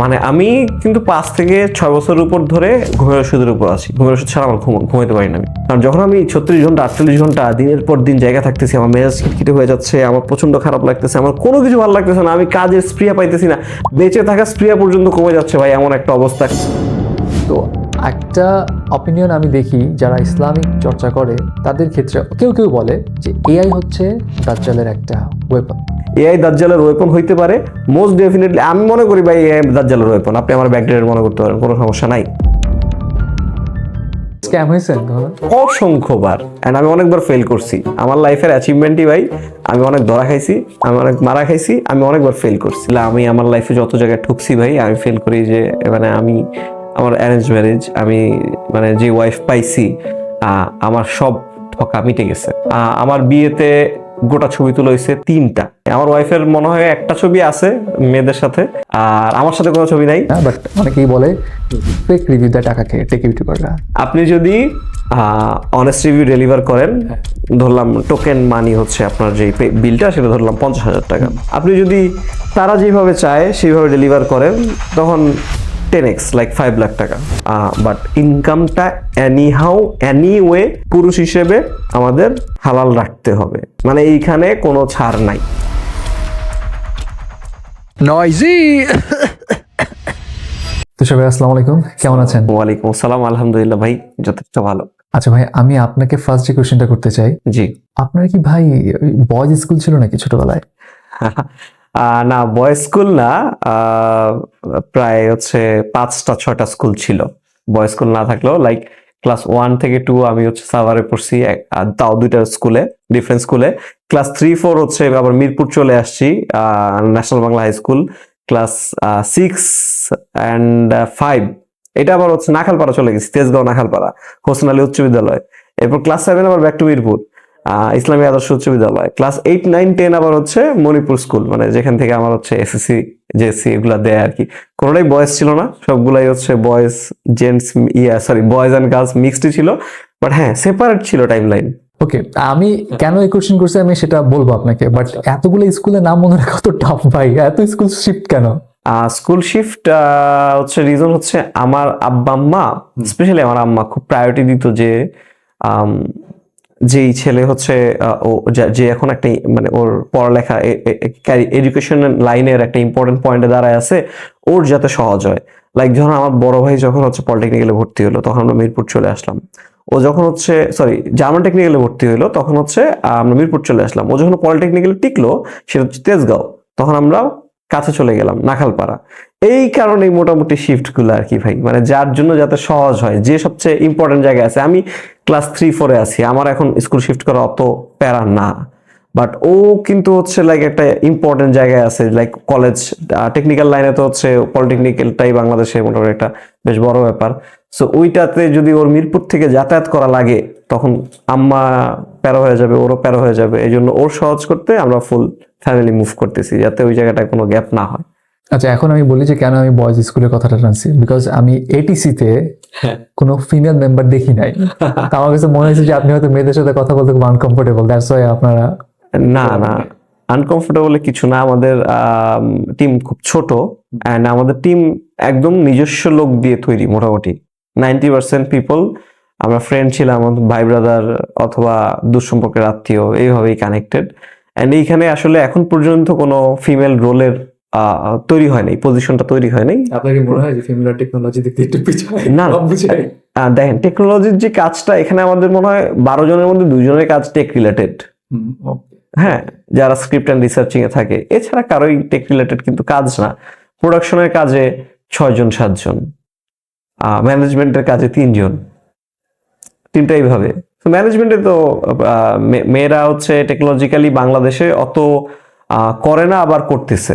মানে আমি কিন্তু 5 থেকে 6 বছরের উপর ধরে ঘুমের ওষুধের উপর আছি। ঘুমের ওষুধ ছাড়া আমার ঘুমাইতে পারি না আমি। কারণ যখন আমি 36 ঘন্টা 48 ঘন্টা দিনের পর দিন জায়গা থাকতেছি, আমার মেজাজ খিটখিটে হয়ে যাচ্ছে, আমার প্রচন্ড খারাপ লাগতেছে, আমার কোনো কিছু ভালো লাগতেছে না, আমি কাজের স্প্রিয়া পাইতেছি না, বেঁচে থাকা স্প্রিয়া পর্যন্ত কমে যাচ্ছে ভাই, এমন একটা অবস্থা। তো একটা অপিনিয়ন আমি দেখি যারা ইসলামিক চর্চা করে তাদের ক্ষেত্রে কেউ কেউ বলে যে এআই হচ্ছে দাজ্জালের একটা ওয়েপন। এআই দাজ্জালের ওয়েপন হইতে পারে, মোস্ট ডেফিনেটলি আমি মনে করি ভাই এআই দাজ্জালের ওয়েপন। আপনি আমার ব্যাকডেটের মনে করতে পারেন, কোনো সমস্যা নাই। স্ক্যাম হয়েছে অসংখ্যবার, এন্ড আমি অনেকবার ফেল করছি। আমার লাইফের অ্যাচিভমেন্টই ভাই, আমি অনেক ধরা খাইছি, আমি অনেক মারা খাইছি, আমি অনেকবার ফেল করছি। আমি আমার লাইফে যত জায়গায় ঠুকছি ভাই, আমি ফেল করি যে মানে আমি আমার অ্যারেঞ্জ ম্যারেজ, আমি মানে যে ওয়াইফ পাইছি আমার সব ঠকা মিটে গেছে। আমার বিয়েতে গোটা ছবি তোলা হয়েছে 3টা। আমার ওয়াইফের মনে হয় একটা ছবি আছে মেয়েদের সাথে, আর আমার সাথে কোনো ছবি নাই। বাট অনেকেই বলে ফেক রিভিউ দেয় টাকা খেয়ে, টেক ইউটিউবাররা। আপনি যদি অনেস্ট রিভিউ ডেলিভার করেন, ধরলাম টোকেন মানি হচ্ছে আপনার যে বিলটা, সেটা ধরলাম 50,000 টাকা। আপনি যদি তারা যেভাবে চায় সেইভাবে ডেলিভার করেন, তখন 10x লাইক 5 লাখ টাকা। বাট ইনকামটা এনিহাউ এনিওয়ে পুরুষ হিসেবে আমাদের হালাল রাখতে হবে, মানে এইখানে কোনো ছাড় নাই। নয়জি। তো সবাই আসসালামু আলাইকুম, কেমন আছেন? ওয়ালাইকুম আসসালাম, আলহামদুলিল্লাহ ভাই, যথেষ্ট ভালো। আচ্ছা ভাই, আমি আপনাকে ফার্স্ট যে কোশ্চেনটা করতে চাই, জি। আপনার কি ভাই বয়েজ স্কুল ছিল নাকি ছোটবেলায়? না, বয়েজ স্কুল না, প্রায় হচ্ছে 5টা 6টা স্কুল ছিল। বয়েজ স্কুল না থাকলেও লাইক ক্লাস 1 থেকে 2 আমি হচ্ছে সাভারে পড়ছি, তাও 2টা স্কুলে, ডিফারেন্ট স্কুলে। ক্লাস 3-4 হচ্ছে আবার মিরপুর চলে আসছি, national Bangla high school. Class 6 and 5 এটা আবার হচ্ছে নাখালপাড়া চলে গেছি, তেজগাঁও নাখালপাড়া হোসেন আলী উচ্চ বিদ্যালয়। এরপর ক্লাস 7 আবার ব্যাক টু মিরপুর ইসলামী আদর্শ উচ্চ বিদ্যালয়। ক্লাস 8, 9, 10 আবার হচ্ছে মণিপুর স্কুল, মানে যেখান থেকে আমার হচ্ছে এসএসসি জেএসসি এগুলা দেয় আর কি। কোনোটাই বয়েজ ছিল না, সবগুলাই হচ্ছে boys gents boys and girls mixed ছিল, বাট হ্যাঁ সেপারেট ছিল টাইম লাইন। ওকে, আমি কেন এই কোশ্চেন করছি আমি সেটা বলবো আপনাকে, বাট এতগুলো স্কুলের নাম মনে রাখা তো টাফ ভাই, এত স্কুল শিফট কেন? স্কুল শিফট হচ্ছে রিজন হচ্ছে আমার আব্বা আম্মা, স্পেশালি আমার আম্মা খুব প্রায়োরিটি দিত যে যেই ছেলে হচ্ছে ও যে এখন একটা মানে ওর পড়ালেখা এডুকেশন লাইনের একটা ইম্পর্টেন্ট পয়েন্টে দাঁড়ায় আছে, ওর যাতে সহজ হয়। লাইক যখন আমার বড় ভাই যখন হচ্ছে পলিটেকনিক্যালে ভর্তি হলো, তখন আমরা মিরপুর চলে আসলাম। ও যখন হচ্ছে জার্মান টেকনিক্যালে ভর্তি হলো, তখন হচ্ছে আমরা মিরপুর চলে আসলাম। ও যখন পলিটেকনিক্যালে টিকলো, সেটা হচ্ছে তেজগাঁও, তখন আমরা কাছে চলে গেলাম নাখালপাড়া। এই কারণেই মোটামুটি শিফট গুলো আর কি ভাই, মানে যার জন্য যাতে সহজ হয়, যে সবচেয়ে ইম্পর্টেন্ট জায়গায় আছে। আমি ক্লাস 3-4 আছি, আমার এখন স্কুল শিফট করা অত প্যারা না, বাট ও কিন্তু হচ্ছে লাইক একটা ইম্পর্টেন্ট জায়গায় আছে, লাইক কলেজ টেকনিক্যাল লাইনে তো হচ্ছে পলিটেকনিক্যালটাই বাংলাদেশে মোটামুটি একটা বেশ বড় ব্যাপার। সো ওইটাতে যদি ওর মিরপুর থেকে যাতায়াত করা লাগে, তখন আম্মা প্যারা হয়ে যাবে, ওরও প্যারা হয়ে যাবে। এই জন্য ওর সহজ করতে আমরা ফুল ফ্যামিলি মুভ করতেছি, যাতে ওই জায়গাটায় কোনো গ্যাপ না হয়। আচ্ছা, এখন আমি বলি যে কেন আমি বয়েজ স্কুলের কথাটা টানছি, বিকজ আমি এটিসিতে কোনো ফিমেল মেম্বার দেখি নাই। তো আমার কাছে মনে হয়েছে যে আপনি হয়তো মেয়েদের সাথে কথা বলতে খুব আনকমফোর্টেবল, দ্যাটস ওয়াই আপনারা। না না, আনকমফোর্টেবল কিছু না, আমাদের টিম খুব ছোট, অ্যান্ড আমাদের টিম একদম নিজস্ব লোক দিয়ে তৈরি। মোটামুটি 90% পিপল আমরা ফ্রেন্ড ছিলাম, ভাই ব্রাদার অথবা দুঃসম্পর্কের আত্মীয়, এইভাবেই কানেক্টেড। অ্যান্ড এইখানে আসলে এখন পর্যন্ত কোনো ফিমেল রোলের তৈরি হয় নাই, পজিশনটা তৈরি হয় নাই। আপনার কি মনে হয় যে ফিমেল টেকনোলজি দিক দিয়ে একটু পিছায়? না, দেখেন টেকনোলজির যে কাজটা এখানে আমাদের মনে হয় 12 জনের মধ্যে 2 জনের কাজ টেক রিলেটেড। হ্যাঁ, যারা স্ক্রিপ্ট অ্যান্ড রিসার্চিং এ থাকে, এছাড়া কারোই টেক রিলেটেড কিন্তু কাজ না। প্রোডাকশনের কাজে 6 জন 7 জন, ম্যানেজমেন্টের কাজে 3 জন, তিনটা এইভাবে। ম্যানেজমেন্টে তো মেয়েরা হচ্ছে টেকনোলজিক্যালি বাংলাদেশে অত করে না, আবার করতেছে।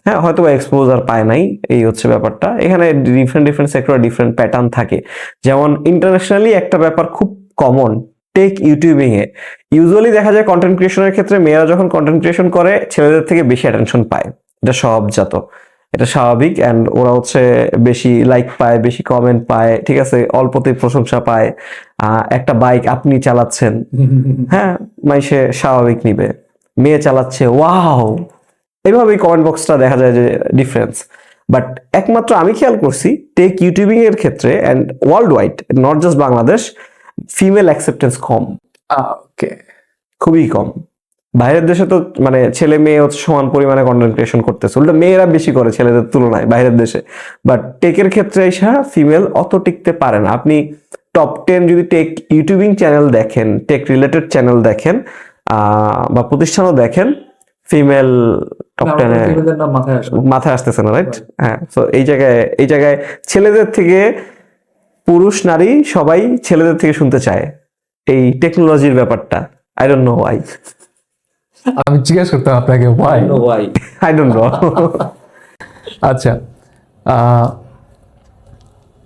হ্যাঁ, হয়তো এক্সপোজার পায় নাই, এই হচ্ছে ব্যাপারটা। এখানে ডিফারেন্ট সেক্টর ডিফারেন্ট প্যাটার্ন থাকে। যেমন ইন্টারন্যাশনালি একটা ব্যাপার খুব কমন, টেক ইউটিউবিং এ ইউজুয়ালি দেখা যায় কন্টেন্ট ক্রিয়েশনের ক্ষেত্রে মেয়েরা যখন কন্টেন্ট ক্রিয়েশন করে ছেলেদের থেকে বেশি অ্যাটেনশন পায়, এটা স্বভাবজাত, এটা স্বাভাবিক। অ্যান্ড ওরা হচ্ছে বেশি লাইক পায়, বেশি কমেন্ট পায়, ঠিক আছে, অল্পতেই প্রশংসা পায়। একটা বাইক আপনি চালাচ্ছেন, হ্যাঁ, সে স্বাভাবিক নিবে। মেয়ে চালাচ্ছে, ওয়াও, এইভাবেই কমেন্ট বক্সটা দেখা যায় যে ডিফারেন্স। বাট একমাত্র আমি খেয়াল করছি টেক ইউটিউবিং এর ক্ষেত্রে and world wide, not just Bangladesh, female acceptance কম, ওকে। খুবই কম। বাইরের দেশে তো মানে ছেলে মেয়ে হচ্ছে সমান পরিমাণে কন্টেন্ট ক্রিয়েশন করতেছে, উল্টা মেয়েরা বেশি করে ছেলেদের তুলনায় বাইরের দেশে। বাট টেকের ক্ষেত্রে এসে ফিমেল অত টিকতে পারে না। আপনি টপ 10 যদি টেক ইউটিউবিং চ্যানেল দেখেন, টেক রিলেটেড চ্যানেল দেখেন বা প্রতিষ্ঠানও দেখেন, ফিমেল টপ 10 এ মাথায় আসতেছে না, রাইট? হ্যাঁ, তো এই জায়গায় ছেলেদের থেকে পুরুষ নারী সবাই ছেলেদের থেকে শুনতে চায় এই টেকনোলজির ব্যাপারটা। I don't know Y. আমি জিজ্ঞেস করতাম আপনাকে ওয়াই। I don't know. আচ্ছা,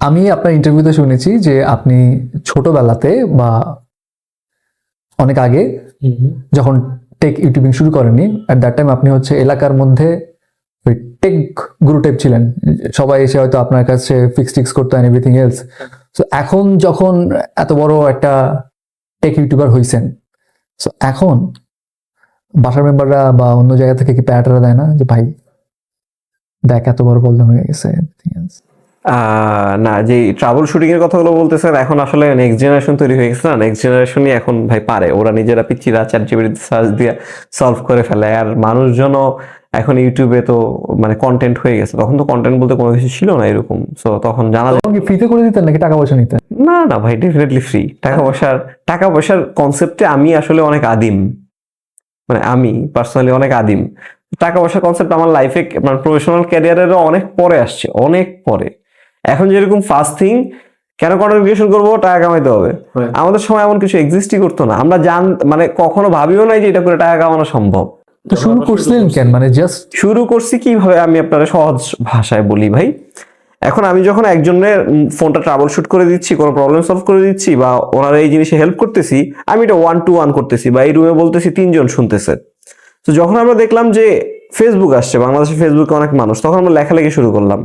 আমি আপনার ইন্টারভিউতে শুনেছি যে আপনি ছোটবেলাতে বা অনেক আগে যখন টেক ইউটিউবিং শুরু করেননি, অ্যাট দ্যাট টাইম আপনি হচ্ছে এলাকার মধ্যে ওই টেক গুরু টাইপ ছিলেন, সবাই এসে হয়তো আপনার কাছে ফিক্স করতো এন্ড এভরিথিং এলস। সো এখন যখন এত বড় একটা টেক ইউটিউবার হইছেন, সো এখন বাসার মেম্বাররা বা অন্য জায়গা থেকে কি প্যারাটারা দেয় না যে ভাই দেখ এত বড় প্রবলেম হয়ে গেছে? না, যে ট্রাভেল শুটিং এর কথাগুলো বলতেছেন, এখন আসলে নেক্সট জেনারেশন তৈরি হয়ে গেছে না, নেক্সট জেনারেশনই এখন ভাই পারে, ওরা নিজেরা পিচ্চিরা চ্যাটজিপিটি সার্চ দিয়ে সলভ করে ফেলে। আর মানুষজনও এখন ইউটিউবে তো মানে কন্টেন্ট হয়ে গেছে, তখন তো কন্টেন্ট বলতে কোনো কিছু ছিল না এরকম। সো তখন জানা যায়। কি ফ্রিতে করে দিতেন নাকি টাকা পয়সা নিতেন? না ভাই, ডেফিনেটলি ফ্রি। টাকা পয়সার কনসেপ্টে আমি আসলে অনেক আদিম, মানে আমি পার্সোনালি অনেক আদিম। টাকা পয়সার কনসেপ্ট আমার লাইফে মানে প্রফেশনাল ক্যারিয়ারেরও অনেক পরে আসছে, অনেক পরে। এখন যেরকম ফার্স্ট থিং কেন কন্টেন্ট ক্রিয়েশন করবো, টাকা কামাইতে হবে। আমাদের সময় এমন কিছু এক্সিস্টই করতো না, আমরা মানে কখনো ভাবিও নাই যে এটা করে টাকা কামানো সম্ভব। তো শুরু করছিলেন কেন? মানে জাস্ট শুরু করছি কিভাবে আমি আপনারা সহজ ভাষায় বলি ভাই। এখন আমি যখন একজনের ফোনটা ট্রাবল শুট করে দিচ্ছি, কোনো প্রবলেম সলভ করে দিচ্ছি বা ওনারা এই জিনিসে হেল্প করতেছি, আমি এটা 1-to-1 করতেছি বা এই রুমে বলতেছি 3 জন শুনতেছে। তো যখন আমরা দেখলাম যে ফেসবুক আসছে, বাংলাদেশে ফেসবুকে অনেক মানুষ, তখন আমরা লেখালেখি শুরু করলাম।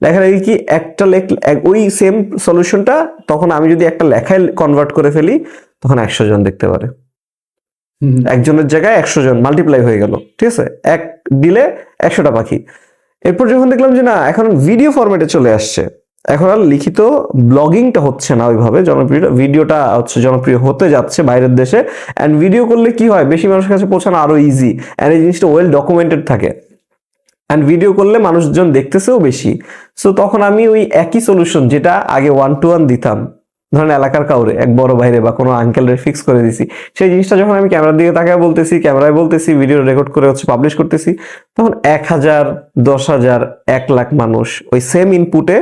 লেখালেখি কি একটা ওই সেম সলিউশনটা তখন আমি যদি একটা লেখায় কনভার্ট করে ফেলি, তখন 100 জন দেখতে পারে। একজনের জায়গায় 100 জন মাল্টিপ্লাই হয়ে গেল, ঠিক আছে? এক দিলে 100টা পাখি। এরপর যখন দেখলাম যে না, এখন ভিডিও ফরম্যাটে চলে আসছে, এখন আর লিখিত ব্লগিংটা হচ্ছে না ওইভাবে জনপ্রিয়, ভিডিওটা হচ্ছে জনপ্রিয় হতে যাচ্ছে বাইরের দেশে। অ্যান্ড ভিডিও করলে কি হয়, বেশি মানুষের কাছে পৌঁছানো আরো ইজি, অ্যান্ড এই জিনিসটা ওয়েল ডকুমেন্টেড থাকে, অ্যান্ড ভিডিও করলে মানুষজন দেখতেছেও বেশি। সো তখন আমি ওই একই সলিউশন যেটা আগে 1-to-1 দিতাম, ধরেন এলাকার কাউরে, এক বড় ভাইরে বা কোনো আঙ্কেলরে ফিক্স করে দিছি, সেই জিনিসটা যখন আমি ক্যামেরার দিকে তাকায় বলতেছি, ক্যামেরায় বলতেছি, ভিডিও রেকর্ড করে হচ্ছে পাবলিশ করতেছি, তখন 1000, 10,000, 1 লাখ মানুষ ওই সেম ইনপুটে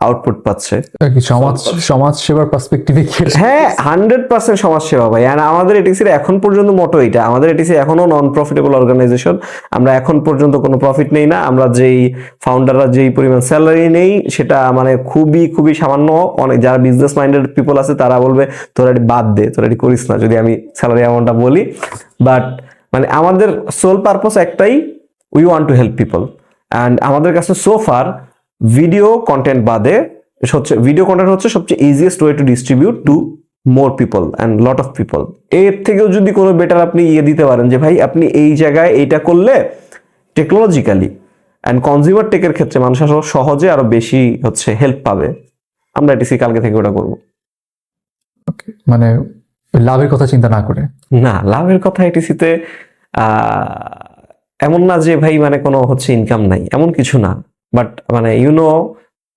আউটপুট পাচ্ছে। সমাজ সেবার পার্সপেক্টিভে কি? হ্যাঁ, 100% সমাজ সেবা ভাই। আর আমাদের এটিসির এখন পর্যন্ত মোটো এটা, আমাদের এটিসি এখনো নন প্রফিটেবল অর্গানাইজেশন, আমরা এখন পর্যন্ত কোনো প্রফিট নেই না। আমরা যেই ফাউন্ডাররা যেই পরিমাণ স্যালারি নেই, সেটা মানে খুবই সামান্য। অনেক যারা বিজনেস মাইন্ডেড পিপল আছে তারা বলবে তোরা এটি বাদ দে, তোরা এটি করিস না, যদি আমি স্যালারি অ্যামাউন্টটা বলি। বাট মানে আমাদের সোল পারপোজ একটাই, we want to help people. And আমাদের কাছে সো ফার ভিডিও কন্টেন্ট বাদে ভিডিও কন্টেন্ট হচ্ছে সবচেয়ে easiest way to distribute to more people and lot of people. এর থেকেও যদি কোনো বেটার আপনি দিতে পারেন যে ভাই আপনি এই জায়গায় এইটা করলে টেকনোলজিক্যালি অ্যান্ড কনজিউমার টেকের ক্ষেত্রে মানুষ আসলে সহজে আরো বেশি হচ্ছে হেল্প পাবে, আমরা এটিসি কালকে থেকে ওটা করবো। মানে লাভের কথা চিন্তা না করে? না, লাভের কথা এটিসিতে এমন না যে ভাই মানে কোনো হচ্ছে ইনকাম নাই, এমন কিছু না। বাট মানে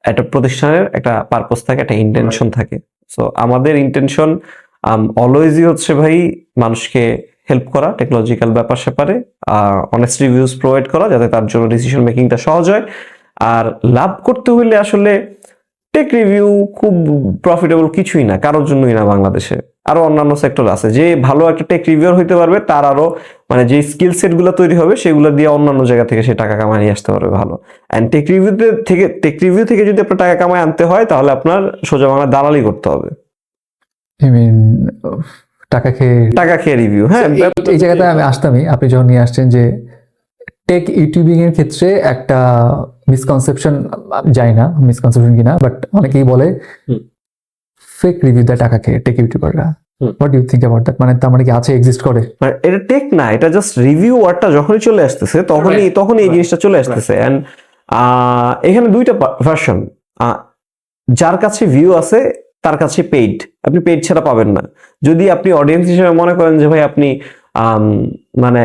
একটা প্রতিষ্ঠানের একটা পারপোজ থাকে, একটা ইন্টেনশন থাকে। সো আমাদের ইন্টেনশন অলওয়েজই হচ্ছে ভাই মানুষকে হেল্প করা, টেকনোলজিক্যাল ব্যাপার স্যাপারে অনেস্ট রিভিউজ প্রোভাইড করা, যাতে তার জন্য ডিসিশন মেকিংটা সহজ হয়। আর লাভ করতে হইলে আসলে টেক রিভিউ খুব প্রফিটেবল কিছুই না, কারোর জন্যই না। বাংলাদেশে আরো অন্যান্য সেক্টর আছে, যে ভালো একটা টেক রিভিউয়ার হইতে পারবে, তার আরো মানে যে স্কিল সেট গুলো তৈরি হবে সেগুলো দিয়ে অন্যান্য জায়গা থেকে সে টাকা কামায় নিয়ে আসতে পারবে ভালো। অ্যান্ড টেক রিভিউ থেকে যদি আপনার টাকা কামায় আনতে হয়, তাহলে আপনার সোজা বাংলা দালালি করতে হবে। টাকা খেয়ে রিভিউ। হ্যাঁ, এই জায়গাতে আমি আসতামই, আপনি যখন নিয়ে আসছেন যে টেক ইউটিউবিং এর ক্ষেত্রে একটা মিসকনসেপশন, যাই না মিসকনসেপশন কিনা, বাট অনেকেই বলে ফেক রিভিউ দেয় টাকা খেয়ে টেক ইউটিউবাররা। What do you think about that? মানে তার মানে কি আছে, এক্সিস্ট করে? এটা টেক না, এটা জাস্ট রিভিউ ওয়ার্ডটা যখনই চলে আসতেছে তখনই এই জিনিসটা চলে আসতেছে। এন্ড এখানে দুইটা ভার্সন। যার কাছে ভিউ আছে তার কাছে পেইড, আপনি পেইড ছাড়া পাবেন না। যদি আপনি অডিয়েন্স হিসেবে মনে করেন যে ভাই আপনি মানে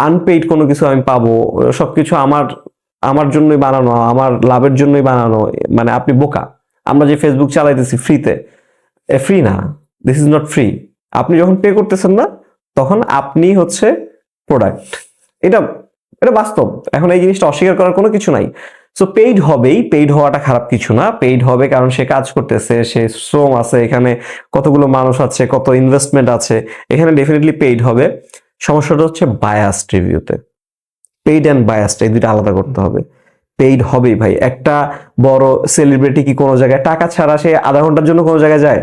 আনপেইড কোনো কিছু আমি পাবো, সবকিছু আমার জন্যই বানানো, আমার লাভের জন্যই বানানো, মানে আপনি বোকা। আমরা যে ফেসবুক চালাইতেছি ফ্রিতে, ফ্রি না, দিস ইজ নট ফ্রি। আপনি যখন পে করতেছেন না তখন আপনি হচ্ছে প্রোডাক্ট, এটা এটা বাস্তব। এখন এই জিনিসটা অস্বীকার করার কোনো কিছু নাই। সো পেইড হবেই, পেইড হওয়াটা খারাপ কিছু না, পেইড হবে কারণ সে কাজ করতেছে, সে শ্রম আছে, এখানে কতগুলো মানুষ আছে, কত ইনভেস্টমেন্ট আছে, এখানে ডেফিনেটলি পেইড হবে। সমস্যাটা হচ্ছে বায়াসড রিভিউতে। পেইড অ্যান্ড বায়াসড এই দুটো আলাদা করতে হবে। পেইড হবেই ভাই। একটা বড় সেলিব্রিটি কি কোনো জায়গায় টাকা ছাড়া সে আধা ঘন্টার জন্য কোনো জায়গায় যায়?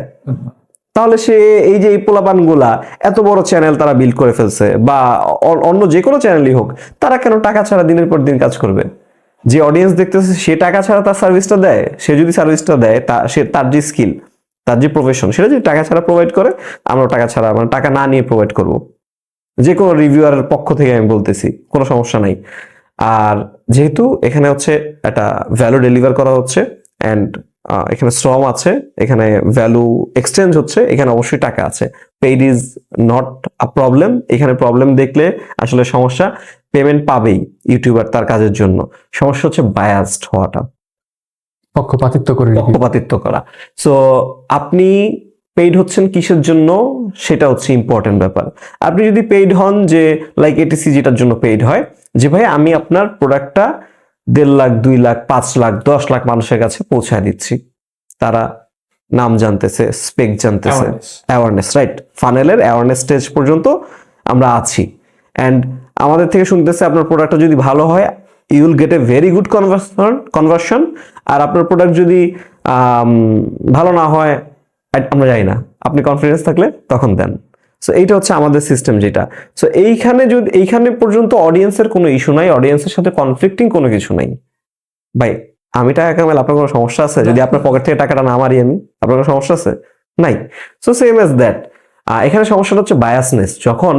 তাহলে সে এই যে এই পোলাপানগুলা এত বড় চ্যানেল তারা বিল্ড করে ফেলছে, বা অন্য যে কোনো চ্যানেলই হোক, তারা কেন টাকা ছাড়া দিনের পর দিন কাজ করবে? যে অডিয়েন্স দেখতেছে সে টাকা ছাড়া তার সার্ভিসটা দেয়, সে যদি সার্ভিসটা দেয় তার যে স্কিল, তার যে প্রফেশন, সেটা যদি টাকা ছাড়া প্রোভাইড করে, আমরা টাকা ছাড়া মানে টাকা না নিয়ে প্রোভাইড করব। যে কোনো রিভিউয়ারের পক্ষ থেকে আমি বলতেছি, কোনো সমস্যা নাই। আর যেহেতু এখানে হচ্ছে একটা ভ্যালু ডেলিভার করা হচ্ছে, অ্যান্ড এখানে শ্রম আছে, এখানে ভ্যালু এক্সচেঞ্জ হচ্ছে, এখানে অবশ্যই টাকা আছে। Paid is not a problem. এখানে প্রবলেম দেখলে আসলে সমস্যা, পেমেন্ট পাবেই ইউটিউবার তার কাজের জন্য। সমস্যা হচ্ছে বায়াসড হওয়াটা, পক্ষপাতিত্ব করে review। পক্ষপাতিত্ব করা। সো আপনি পেইড হচ্ছেন কিসের জন্য, সেটা হচ্ছে ইম্পর্টেন্ট ব্যাপার। আপনি যদি পেইড হন, যে লাইক এটিসি যেটার জন্য পেইড হয়, যে ভাই আমি আপনার প্রোডাক্টটা 1.5 লাখ, 2 লাখ, 5 লাখ, 10 লাখ মানুষের কাছে পৌঁছায় দিচ্ছি, তারা নাম জানতেছে, স্পেক জানতেছে, অ্যাওয়ারনেস, রাইট? ফানেলের অ্যাওয়ারনেস স্টেজ পর্যন্ত আমরা আছি, অ্যান্ড আমাদের থেকে শুনতেছে আপনার প্রোডাক্টটা যদি ভালো হয়, you will get a very good conversion. আর আপনার প্রোডাক্ট যদি ভালো না হয়, আমরা জানি না, আপনি কনফিডেন্স থাকলে তখন দেন। সো এইটা হচ্ছে আমাদের সিস্টেম যেটা। সো এইখানে পর্যন্ত অডিয়েন্সের কোনো ইস্যু নাই, অডিয়েন্সের সাথে কনফ্লিক্টিং কোনো কিছু নাই। ভাই আমি টাকা কামাইলে আপনার কোনো সমস্যা আছে? যদি আপনার পকেট থেকে টাকাটা না মারি আমি, আপনার কোনো সমস্যা আছে? নাই। সো সেম অ্যাজ দ্যাট, এখানে সমস্যাটা হচ্ছে বায়াসনেস। যখন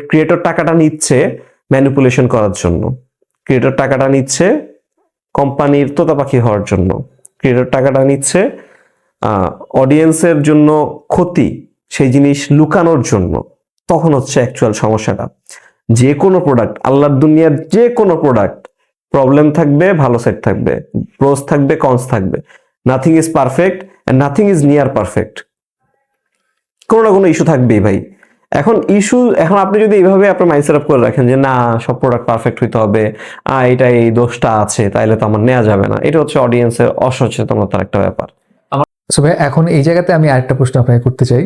ক্রিয়েটর টাকাটা নিচ্ছে ম্যানিপুলেশন করার জন্য, ক্রিয়েটর টাকাটা নিচ্ছে কোম্পানির তোতাপাখি হওয়ার জন্য, ক্রিয়েটর টাকাটা নিচ্ছে অডিয়েন্সের জন্য ক্ষতি, সেই জিনিস লুকানোর জন্য, তখন হচ্ছে অ্যাকচুয়াল সমস্যাটা। যে কোনো প্রোডাক্ট, আল্লাহর দুনিয়ার যে কোনো প্রোডাক্ট, প্রবলেম থাকবে, ভালো সাইড থাকবে, প্রোস থাকবে, কনস থাকবে। Nothing is perfect and nothing is near perfect. কোনো না কোনো ইস্যু থাকবেই ভাই। এখন আপনি যদি এইভাবে আপনার মাইন্ড সেট আপ করে রাখেন যে না সব প্রোডাক্ট পারফেক্ট হইতে হবে, এটা এই দোষটা আছে, তাইলে তো আমার নেওয়া যাবে না, এটা হচ্ছে অডিয়েন্সের অসচেতনতার একটা ব্যাপার। সো ভাই এখন এই জায়গাতে আমি আরেকটা প্রশ্ন আপনাকে করতে চাই।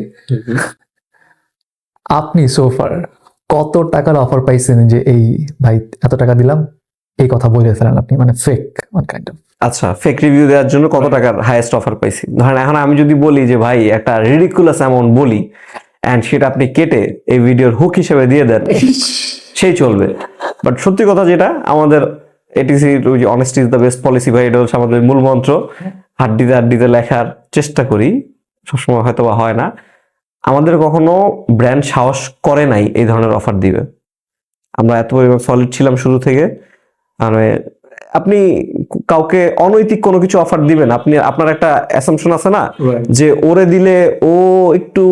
আপনি সোফার কত টাকার অফার পাইছেন যে এই ভাই এত টাকা দিলাম, এই কথা বলে ফেলেন আপনি, মানে ফেক ওয়ান কাইন্ড অফ? আচ্ছা, ফেক রিভিউ দেওয়ার জন্য কত টাকার হাইয়েস্ট অফার পাইছি? ধরেন এখন আমি যদি বলি যে ভাই একটা রিডিকুলাস অ্যামাউন্ট বলি, অ্যান্ড সেটা আপনি কেটে এই ভিডিওর হুক হিসেবে দিয়ে দেন, সেই চলবে। বাট সত্যি কথা যেটা, আমাদের ATC honesty is the best policy ভাই, এটা হচ্ছে আমাদের মূল মন্ত্র। হাড্ডিতে লেখার চেষ্টা করি, সবসময় হয়তো বা হয় না। আমাদের কখনো ব্র্যান্ড সাহস করে নাই এই ধরনের অফার দিবে। আমরা এত পরিমাণ সলিড ছিলাম শুরু থেকে। মানে আপনি কাউকে অনৈতিক কোনো কিছু অফার দিবেন, আপনার একটা অ্যাসাম্পশন আছে না, যে ওরে দিলে ও একটু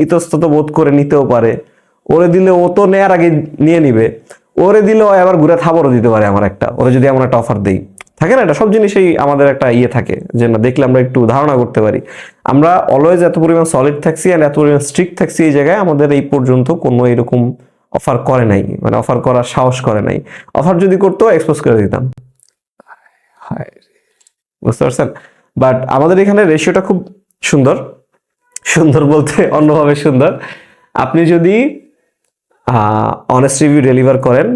ইতস্তত বোধ করে নিতেও পারে, ওরে দিলে ও তো নেয়ার আগে নিয়ে নিবে, ওরে দিলে ও আবার ঘুরে থাবরও দিতে পারে আমার একটা, ওরে যদি এমন একটা অফার দেই, থাকে না, এটা সব জিনিসেই আমাদের একটা ইয়ে থাকে যে না দেখলে আমরা একটু ধারণা করতে পারি। আমরা অলওয়েজ এত পরিমাণ সলিড থাকছি এন্ড এত পরিমাণ স্ট্রিক্ট থাকছি এই জায়গায়, আমাদের এই পর্যন্ত কোনো এরকম অফার করে নাই, মানে অফার করার সাহস করে নাই। অফার যদি করতো এক্সপোজ করে দিতাম, বুঝতে পারছেন? বাট আমাদের এখানে রেশিওটা খুব সুন্দর, সুন্দর বলতে অন্যভাবে সুন্দর। আপনি যদি অনেস্ট রিভিউ ডেলিভার করেন,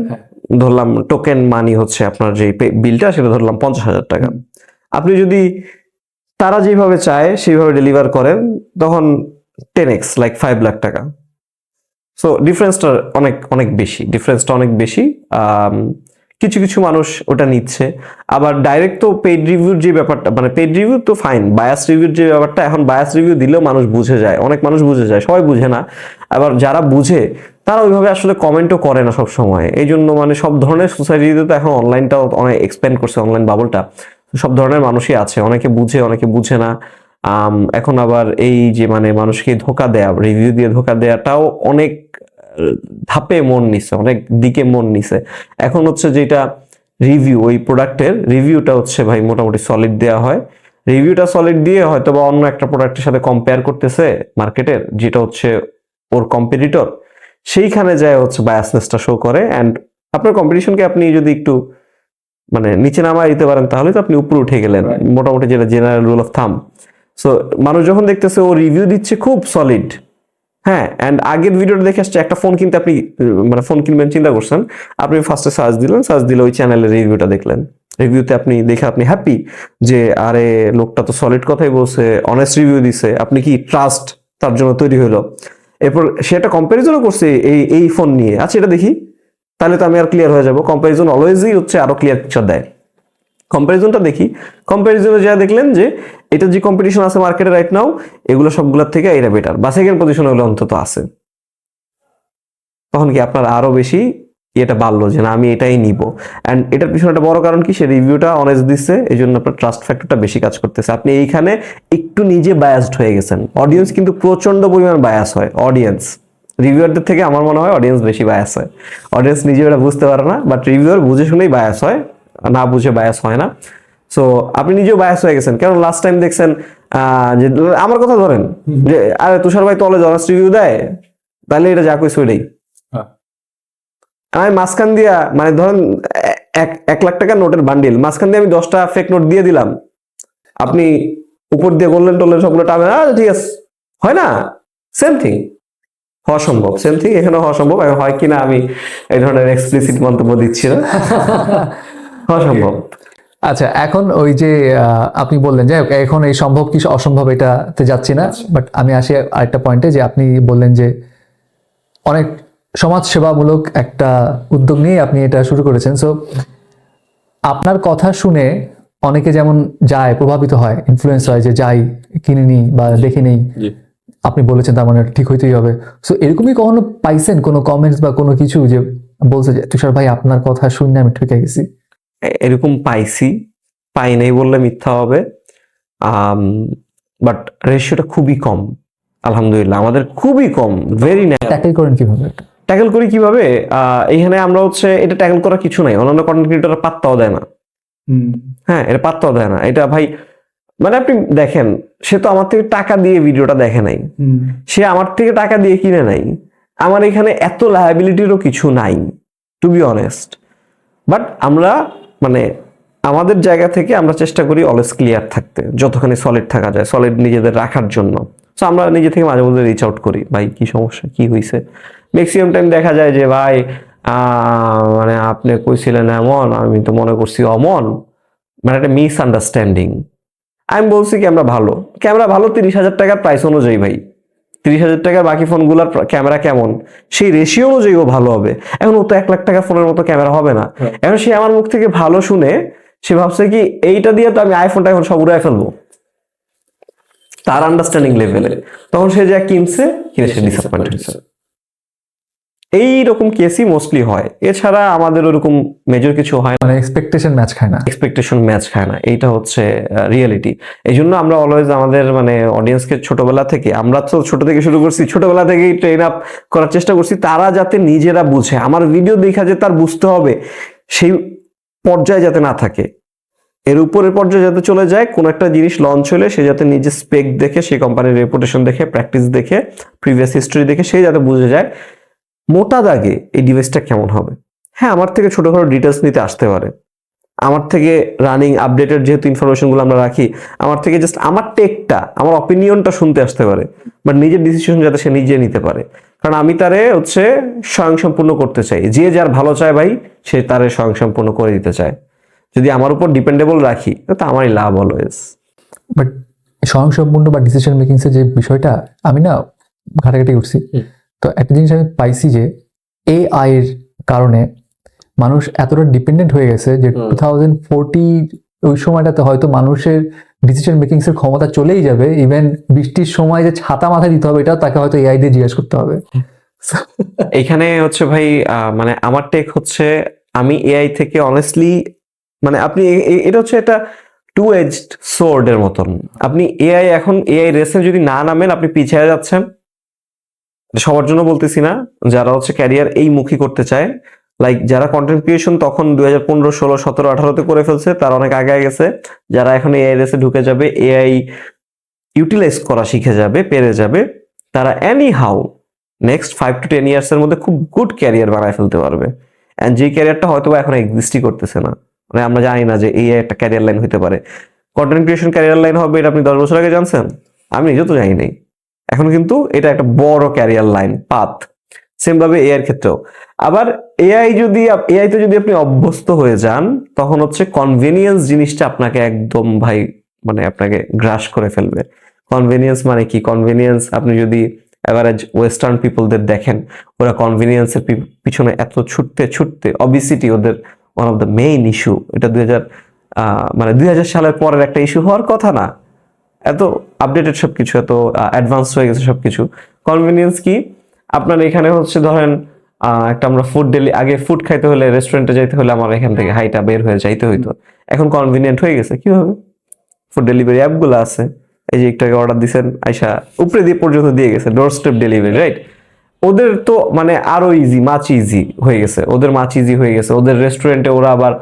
ধরলাম টোকেন মানি হচ্ছে আপনার যে বিলটা, সেটা ধরলাম 50,000 টাকা, আপনি যদি তারা যেভাবে চায় সেইভাবে ডেলিভার করেন, তখন 10x লাইক 5 লাখ টাকা। সো ডিফারেন্সটা অনেক বেশি, ডিফারেন্সটা অনেক বেশি। কিছু কিছু মানুষ ওটা নিচ্ছে। আবার ডাইরেক্ট তো পেইড রিভিউর যে ব্যাপারটা, মানে পেইড রিভিউ তো ফাইন, বায়াস রিভিউর যে ব্যাপারটা, এখন বায়াস রিভিউ দিলেও মানুষ বুঝে যায়, অনেক মানুষ বুঝে যায়, সবাই বুঝে না। আবার যারা বুঝে তারা ওইভাবে আসলে কমেন্টও করে না সব সময়। এই জন্য মানে সব ধরনের সোসাইটিতে তো এখন অনলাইনটাও অনেক এক্সপ্যান্ড করছে, অনলাইন বাবলটা, সব ধরনের মানুষই আছে, অনেকে বুঝে অনেকে বুঝে না। এখন আবার এই যে মানে মানুষকে ধোকা দেয়া, রিভিউ দিয়ে ধোকা দেয়াটাও অনেক ধাপে মন নিছে, অনেক দিকে মন নিছে। এখন হচ্ছে যেটা রিভিউ, ওই প্রোডাক্টের রিভিউটা হচ্ছে ভাই মোটামুটি সলিড দেওয়া হয়, রিভিউটা সলিড দিয়ে হয়তো বা অন্য একটা প্রোডাক্টের সাথে কম্পেয়ার করতেছে মার্কেটের, যেটা হচ্ছে ওর কম্পিটিটর, সেইখানে যায় হচ্ছে বায়াসনেসটা শো করে। অ্যান্ড আপনার কম্পিটিশনকে আপনি যদি একটু মানে নিচে নামায় দিতে পারেন তাহলে তো আপনি উপরে উঠে গেলেন, মোটামুটি যেটা জেনারেল রুল অফ থাম। সো মানুষ যখন দেখতেছে ও রিভিউ দিচ্ছে খুব সলিড, হ্যাঁ, অ্যান্ড আগের ভিডিওটা দেখে আসছে, একটা ফোন কিনতে আপনি মানে ফোন কিনবেন চিন্তা করছেন, আপনি ফার্স্টে সার্চ দিলেন, সার্চ দিলে ওই চ্যানেলের রিভিউটা দেখলেন, রিভিউতে আপনি দেখে আপনি হ্যাপি যে আরে লোকটা তো সলিড কথাই বলছে, অনেস্ট রিভিউ দিছে, আপনি কি ট্রাস্ট তার জন্য তৈরি হলো। এরপর সে একটা কম্প্যারিজনও করছে এই ফোন নিয়ে, আচ্ছা এটা দেখি, তাহলে তো আমি আর ক্লিয়ার হয়ে যাবো। কম্প্যারিজন অলওয়েজই হচ্ছে আরো ক্লিয়ার পিকচার দেয়। কম্প্যারিজনটা দেখি, কম্প্যারিজনে যা দেখলেন যে এটা যে কম্পিটিশন আছে মার্কেটে রাইট নাও, এগুলো সবগুলোর থেকে এটা বেটার বা সেকেন্ড পজিশনে হলে অন্তত আছে, তখন কি আপনার আরো বেশি এটা বাড়লো যে না আমি এটাই নিব। অ্যান্ড এটার পিছনে একটা বড় কারণ কি, সে রিভিউটা অনেস্ট দিচ্ছে, এই জন্য আপনার ট্রাস্ট ফ্যাক্টরটা বেশি কাজ করতেছে। আপনি এইখানে একটু নিজে বায়াসড হয়ে গেছেন। অডিয়েন্স কিন্তু প্রচন্ড পরিমাণ বায়াস হয়, অডিয়েন্স রিভিউয়ারদের থেকে আমার মনে হয় অডিয়েন্স বেশি বায়াস হয়। অডিয়েন্স নিজে এটা বুঝতে পারে না, বাট রিভিউয়ার বুঝে শুনেই বায়াস হয়, না বুঝে বায়াস হয় না। সো আপনি নিজেও বায়াস হয়ে গেছেন, কারণ লাস্ট টাইম দেখছেন যে আমার কথা ধরেন যে আরে তুষার ভাই তলে অনেস্ট রিভিউ দেয়, তাহলে এটা যা কইছে ওইটাই। আমি মাঝখান দিয়া মানে ধরেন 1 লাখ টাকার নোটের বান্ডিল, মাঝখান দিয়ে আমি 10টা ফেক নোট দিয়ে দিলাম, আপনি উপর দিয়ে গোল্ডেন টোলেন সবগুলো টাবে, ঠিক আছে, হয় না? সেম থিং হওয়া সম্ভব, সেম থিং এখানে হওয়া সম্ভব। হয় কিনা আমি এই ধরনের এক্সপ্লিসিট মন্তব্য দিচ্ছি না, হওয়া সম্ভব। আচ্ছা, এখন ওই যে আপনি বললেন যে এখন এই সম্ভব কি অসম্ভব এটাতে যাচ্ছি না, বাট আমি আসি আরেকটা পয়েন্টে, যে আপনি বললেন যে অনেক সমাজ সেবামূলক একটা উদ্যোগ নিয়ে আপনি এটা শুরু করেছেন। সো আপনার কথা শুনে অনেকে যেমন যায়, প্রভাবিত হয়, ইনফ্লুয়েন্স হয় যে যাই কিনে নিই বা দেখে নেই, আপনি বলেছেন তার মানে ঠিক হইতেই হবে। সো এরকমই কখনো পাইছেন কোনো কমেন্টস বা কোনো কিছু যে বলছে যে তুষার ভাই আপনার কথা শুনে আমি ঠকে গেছি? এরকম পাইছি, পাই নাই বললে মিথ্যা হবে, বাট রেশিওটা খুবই কম আলহামদুলিল্লাহ, আমাদের খুবই কম, ভেরি না। ট্যাকেল করেন কিভাবে? ট্যাকেল করি কিভাবে, এইখানে আমরা হচ্ছে এটা ট্যাকেল করা কিছু নাই, অন্যান্য কন্টেন্ট ক্রিয়েটররা পাত্তাও দেয় না। হ্যাঁ, এটা পাত্তাও দেয় না, এটা ভাই মানে আপনি দেখেন, সে তো আমার থেকে টাকা দিয়ে ভিডিওটা দেখে নাই, সে আমার থেকে টাকা দিয়ে কিনে নাই, আমার এখানে এত লায়াবিলিটিরও কিছু নাই টু বি অনেস্ট। বাট আমরা মানে আমাদের জায়গা থেকে আমরা চেষ্টা করি অলওয়েজ ক্লিয়ার থাকতে, যতখানি সলিড থাকা যায়, সলিড নিজেদের রাখার জন্য। সো আমরা নিজে থেকে মাঝে মধ্যে রিচ আউট করি, ভাই কি সমস্যা, কি হয়েছে। ম্যাক্সিমাম টাইম দেখা যায় যে ভাই মানে আপনি কইছিলেন এমন, আমি তো মনে করছি অমন, মানে একটা মিস আন্ডারস্ট্যান্ডিং। আমি বলছি ক্যামেরা ভালো, ক্যামেরা ভালো 30,000 টাকার প্রাইস অনুযায়ী ভাই, 30,000 টাকার বাকি ফোনগুলোর ক্যামেরা কেমন সেই রেশিও অনুযায়ী ও ভালো হবে। এখন ও তো 1 লাখ টাকার ফোনের মতো ক্যামেরা হবে না। এখন সে আমার মুখ থেকে ভালো শুনে সে ভাবছে কি এইটা দিয়ে তো আমি আইফোনটা এখন সব উড়াই ফেলবো, তার আন্ডারস্ট্যান্ডিং লেভেলে। তখন সে যা কিনছে সে ডিসঅ্যাপয়েন্ট হয়েছে। এইরকম কেসই মোস্টলি হয়, এছাড়া আমাদের ওরকম মেজর কিছু হয় না, মানে এক্সপেকটেশন ম্যাচ খায় না, এক্সপেকটেশন ম্যাচ খায় না, এইটা হচ্ছে রিয়েলিটি। এই জন্য আমরা অলওয়েজ আমাদের মানে অডিয়েন্সকে ছোটবেলা থেকে, আমরা তো ছোট থেকে শুরু করছি, ছোটবেলা থেকেই ট্রেন আপ করার চেষ্টা করছি, তারা যাতে নিজেরা বুঝে, আমার ভিডিও দেখা যে তার বুঝতে হবে সেই পর্যায়ে যাতে না থাকে, এর উপরের পর্যায়ে যাতে চলে যায়। কোন একটা জিনিস লঞ্চ হলে সে যাতে নিজে স্পেক দেখে, সেই কোম্পানির রেপুটেশন দেখে, প্র্যাকটিস দেখে, প্রিভিয়াস হিস্ট্রি দেখে সে যাতে বুঝে যায় মোটা দাগে এই ডিভাইসটা কেমন হবে। হ্যাঁ, আমার থেকে ছোটখাটো ডিটেলস নিতে আসতে পারে, আমার থেকে রানিং আপডেটেড যেহেতু ইনফরমেশনগুলো আমরা রাখি, আমার থেকে জাস্ট আমার টেকটা, আমার অপিনিয়নটা শুনতে আসতে পারে, বাট নিজের ডিসিশন যাতে সে নিজে নিতে পারে। কারণ আমি তারে হচ্ছে স্বয়ংসম্পূর্ণ করতে চাই, যে যার ভালো চায় ভাই সে তারে স্বয়ংসম্পূর্ণ করে দিতে চায়। যদি আমার উপর ডিপেন্ডেবল রাখি তো আমারই লাভ অলওয়েজ। বাট স্বয়ংসম্পূর্ণ বা ডিসিশন মেকিংস এর যে বিষয়টা, আমি না ঘাটাঘাটি করছি, তো একটা জিনিস আমি পাইছি যে এআই এর কারণে মানুষ এতটা ডিপেন্ডেন্ট হয়ে গেছে যে 2040 ওই সময়টাতে হয়তো মানুষের ডিসিশন মেকিংস এর ক্ষমতা চলেই যাবে। ইভেন বৃষ্টির সময় যে ছাতা মাথায় দিতে হবে এটাও তাকে হয়তো এআই দিয়ে জিজ্ঞেস করতে হবে। এখানে হচ্ছে ভাই মানে আমার টেক হচ্ছে, আমি এআই থেকে অনেস্টলি মানে আপনি এটা হচ্ছে একটা টু এজড সোর্ড এর মতন। আপনি এখন এআই রেসে যদি না নামেন আপনি পিছিয়ে যাচ্ছেন। সবার জন্য বলতেছি না, যারা হচ্ছে ক্যারিয়ার এই মুখী করতে চায়, লাইক যারা কন্টেন্ট ক্রিয়েশন তখন 2015, 16, 17, 18-তে করে ফেলছে, তারা অনেক আগে গেছে। যারা এখন এআই রেসে ঢুকে যাবে, এআই ইউটিলাইজ করা শিখে যাবে, পেরে যাবে, তারা any how next 5 to 10 years এর মধ্যে খুব গুড ক্যারিয়ার বানায় ফেলতে পারবে। এন্ড যে ক্যারিয়ারটা হয়তো এখন এক্সিস্টই করতেছে না, মানে আমরা জানি না যে এই একটা ক্যারিয়ার লাইন হতে পারে। কন্টেন্ট ক্রিয়েশন ক্যারিয়ার লাইন হবে এটা আপনি 10 বছর আগে জানছেন? আমি নিজেও তো জানি নাই। এখন কিন্তু এটা একটা বড় ক্যারিয়ার লাইন পাথ। সেম ভাবে এআই এর ক্ষেত্রেও। আবার এআই তে যদি আপনি অভ্যস্ত হয়ে যান, তখন হচ্ছে কনভেনিয়েন্স জিনিসটা আপনাকে একদম ভাই মানে আপনাকে গ্রাস করে ফেলবে। কনভেনিয়েন্স মানে কি? কনভেনিয়েন্স আপনি যদি এভারেজ ওয়েস্টার্ন পিপলদের দেখেন, ওরা কনভেনিয়েন্সের পিছনে এত ছুটতে ছুটতে, অবিসিটি ওদের one of the main issue. এটা 2000 সালের পরের একটা ইস্যু হওয়ার কথা না। এত আপডেটেড সবকিছু, এত অ্যাডভান্স হয়ে গেছে সবকিছু। কনভেনিয়েন্স কি? আপনার এখানে হচ্ছে ধরেন একটা আমরা আগে ফুড খাইতে হলে রেস্টুরেন্টে যাইতে হলে আমার এখান থেকে হাইটা বের হয়ে যাইতে হইতো। এখন কনভিনিয়েন্ট হয়ে গেছে। কিভাবে? ফুড ডেলিভারি অ্যাপগুলো আছে। এই যে একটু আগে অর্ডার দিচ্ছেন, আইসা উপরে দিয়ে পর্যন্ত দিয়ে গেছে, ডোর স্টেপ ডেলিভারি, রাইট? ওদের তো মানে আরো ইজি, মাচ ইজি হয়ে গেছে, ওদের রেস্টুরেন্টে ওরা আবার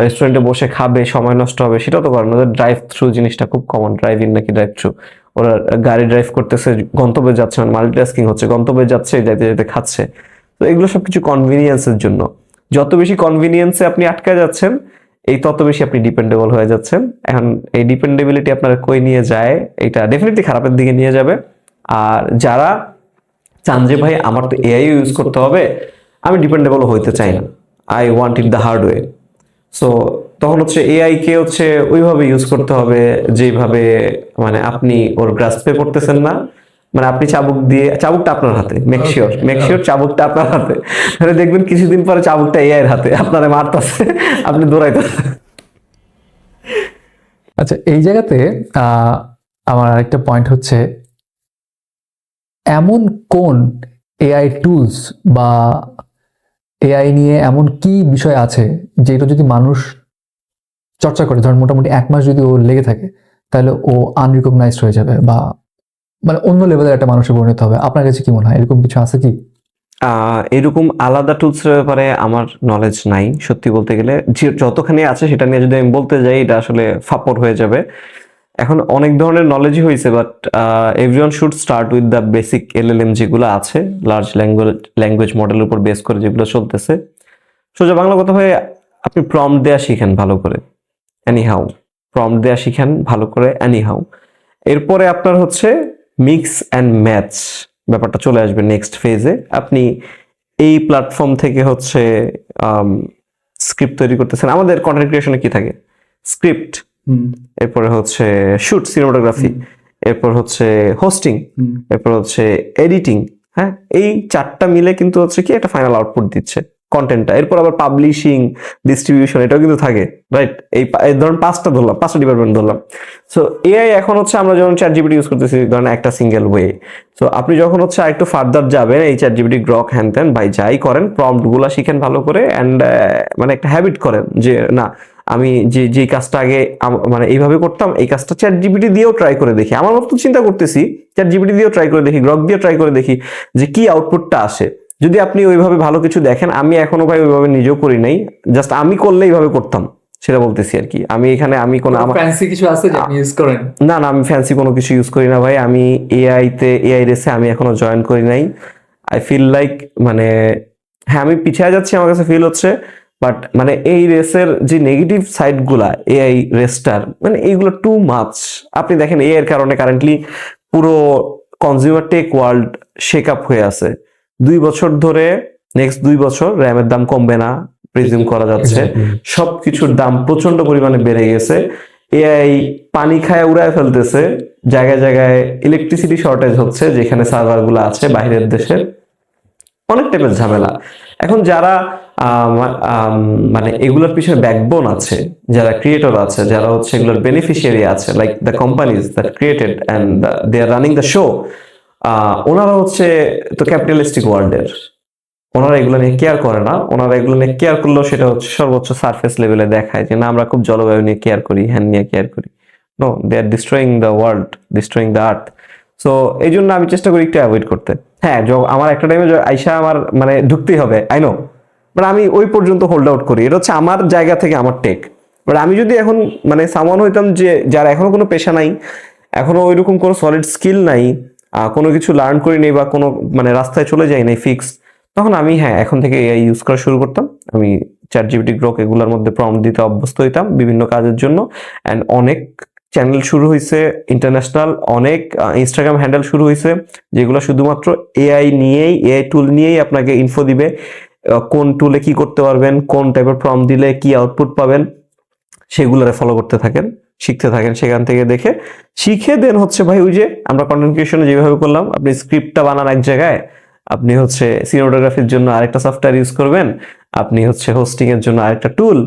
রেস্টুরেন্টে বসে খাবে, সময় নষ্ট হবে সেটা তো করে না। ওদের ড্রাইভ থ্রু জিনিসটা খুব কমন, ড্রাইভ ইন নাকি ড্রাইভ থ্রু, ওরা গাড়ি ড্রাইভ করতেছে, গন্তব্যে যাচ্ছে, মানে মাল্টিটাস্কিং হচ্ছে, গন্তব্যে যাচ্ছে, যাইতে যাইতে খাচ্ছে। তো এগুলো সবকিছু কনভিনিয়েন্সের জন্য। যত বেশি কনভিনিয়েন্সে আপনি আটকে যাচ্ছেন, এই তত বেশি আপনি ডিপেন্ডেবল হয়ে যাচ্ছেন। এখন এই ডিপেন্ডেবিলিটি আপনার কই নিয়ে যায়? এটা ডেফিনেটলি খারাপের দিকে নিয়ে যাবে। আর যারা চান যে ভাই আমার তো এআই ইউজ করতে হবে, আমি ডিপেন্ডেবল হইতে চাই না, I want it the hard way, so তখন হচ্ছে এআই কে হচ্ছে ওইভাবে ইউজ করতে হবে যেভাবে মানে আপনি ওর গ্রাস্পে করতেছেন না। মানে আপনি চাবুকটা আপনার হাতে, মেক শিওর চাবুকটা আপনার হাতে। তাহলে দেখবেন কিছুদিন পরে চাবুকটা এআই এর হাতে, আপনারে মারতেছে, আপনি দৌড়াইতেছেন। আচ্ছা, এই জায়গাতে আমার আরেকটা পয়েন্ট হচ্ছে, এমন কোন এআই টুলস বা এআই নিয়ে এমন কি বিষয় আছে যেটা যদি মানুষ চর্চা করে, ধরেন মোটামুটি 1 মাস যদি ও লেগে থাকে, তাহলে ও আনরিকগনাইজড হয়ে যাবে বা মানে অন্য লেভেলের একটা মানুষে পরিণত হবে? আপনার কাছে কি মনে হয়, এরকম কিছু আছে কি? এরকম আলাদা টুলস এর ব্যাপারে আমার নলেজ নাই সত্যি বলতে গেলে। যতখানি আছে সেটা নিয়ে যদি আমি বলতে যাই, এটা আসলে ফাপড় হয়ে যাবে। এখন অনেক ধরনের নলেজই হয়েছে, but everyone should start with the basic LLM যেগুলো আছে, লার্জ ল্যাঙ্গুয়েজ মডেলের উপর বেস করে যেগুলো চলতেছে। সোজা বাংলা কথা হয়ে আপনি প্রম্পট দেয়া শিখেন ভালো করে, এনিহাউ। এরপরে আপনার হচ্ছে মিক্স অ্যান্ড ম্যাচ ব্যাপারটা চলে আসবে নেক্সট ফেজে। আপনি এই প্ল্যাটফর্ম থেকে হচ্ছে স্ক্রিপ্ট তৈরি করতেছেন। আমাদের কন্টেন্ট ক্রিয়েশনে কি থাকে? স্ক্রিপ্ট, এরপরে হচ্ছে শুট, সিনেমাটোগ্রাফি, এরপর হচ্ছে হোস্টিং, এরপর হচ্ছে এডিটিং। হ্যাঁ, এই 4টা মিলে কিন্তু হচ্ছে কি একটা ফাইনাল আউটপুট দিচ্ছে কন্টেন্টটা। এরপর আবার পাবলিশিং, ডিস্ট্রিবিউশন, এটাও কিন্তু থাকে, রাইট? এই ধরুন 5টা ডিপার্টমেন্ট ধরলাম। সো এআই এখন হচ্ছে আমরা যখন চ্যাটজিপিটি ইউজ করতেছি, ধরেন একটা সিঙ্গেল ওয়ে। সো আপনি যখন হচ্ছে আরেকটু ফার্দার যাবেন, এই চ্যাটজিপিটি, গ্রক, হ্যান ত্যান, ভাই যাই করেন, প্রম্পট গুলা শিখেন ভালো করে, অ্যান্ড মানে একটা হ্যাবিট করেন যে না, আমি যে কাজটা আগে মানে এইভাবে করতাম, এই কাজটা চ্যাটজিপিটি দিয়েও ট্রাই করে দেখি। আমার মতো চিন্তা করতেছি, চ্যাটজিপিটি দিয়েও ট্রাই করে দেখি, গ্রক দিয়ে ট্রাই করে দেখি যে কি আউটপুটটা আসে। যদি আপনি ওইভাবে ভালো কিছু দেখেন, আমি এখনো ভাই ওইভাবে নিজেও করি নাই, জাস্ট আমি করলে এইভাবে করতাম সেটা বলতেছি আর কি। আমি কোনো ফ্যান্সি কিছু আছে যে আপনি ইউজ করেন? না, আমি ফ্যান্সি কোনো কিছু ইউজ করি না ভাই। আমি এআই রেসে আমি এখনো জয়েন করি নাই। আই ফিল লাইক মানে হ্যাঁ আমি পিছিয়ে যাচ্ছি, আমার কাছে ফিল হচ্ছে, বাট মানে এই রেসের যে নেগেটিভ সাইড গুলা এআই রেসটার, মানে এইগুলো টু মাচ। আপনি দেখেন এআই এর কারণে কারেন্টলি পুরো consumer tech world shake up হয়ে আছে। 2 বছর ধরে, নেক্সট 2 বছর র্যামের দাম কমবে না প্রিজিউম করা যাচ্ছে। সবকিছুর দাম প্রচন্ড পরিমাণে বেড়ে গেছে। এআই পানি খায় উড়ায় ফেলতেছে, জায়গায় জায়গায় ইলেকট্রিসিটি শর্টেজ হচ্ছে, যেখানে সার্ভার গুলো আছে বাইরের দেশের, অনেক টাইপের ঝামেলা। এখন যারা মানে এগুলোর পিছনে ব্যাকবোন আছে, যারা ক্রিয়েটর আছে, যারা হচ্ছে এগুলোর বেনিফিশিয়ারি আছে, like the companies that created and they are running the show, ওনারা হচ্ছে তো ক্যাপিটালিস্টিক ওয়ার্ল্ডের, ওনারা এগুলো নিয়ে কেয়ার করে না। ওনারা এগুলো নিয়ে কেয়ার করলেও সেটা হচ্ছে সর্বোচ্চ সারফেস লেভেলে দেখায় যে না আমরা খুব জলবায়ু নিয়ে কেয়ার করি, হ্যান নিয়ে কেয়ার করি। No, they are destroying the world, destroying the earth. So এই জন্য আমি চেষ্টা করি একটু অ্যাভয়েড করতে। হ্যাঁ, আমার একটা টাইমে আইসা আমার মানে ঢুকতেই হবে, আই নো, বাট আমি ওই পর্যন্ত হোল্ড আউট করি। এটা হচ্ছে আমার জায়গা থেকে আমার টেক। বাট আমি যদি এখন মানে সামন হইতাম যে যার এখনো কোনো পেশা নাই, এখনো ওইরকম কোনো সলিড স্কিল নাই, কোনো কিছু লার্ন করি নেই বা কোনো মানে রাস্তায় চলে যাই নাই ফিক্স, তখন আমি হ্যাঁ এখন থেকে এআই ইউজ করা শুরু করতাম। আমি চ্যাটজিপিটি, গ্রক এগুলোর মধ্যে প্রম্পট দিতে অভ্যস্ত হইতাম বিভিন্ন কাজের জন্য। অ্যান্ড অনেক চ্যানেল শুরু হয়েছে ইন্টারন্যাশনাল, অনেক ইনস্টাগ্রাম হ্যান্ডেল শুরু হয়েছে যেগুলো শুধুমাত্র এআই নিয়েই, এআই টুল নিয়েই আপনাকে ইনফো দিবে, কোন টুলে কি করতে পারবেন, কোন টাইপের প্রম্পট দিলে কি আউটপুট পাবেন, সেগুলোরে ফলো করতে থাকেন, শিখতে থাকেন সেখান থেকে দেখে। শিখে দেন হচ্ছে ভাই ওই যে আমরা কন্টেন্ট ক্রিয়েশনে যেভাবে করলাম, আপনি স্ক্রিপ্টটা বানান এক জায়গায়, আপনি হচ্ছে সিনেমাটোগ্রাফির জন্য আরেকটা সফটওয়্যার ইউজ করবেন, আপনি হচ্ছে হোস্টিং এর জন্য আরেকটা টুল,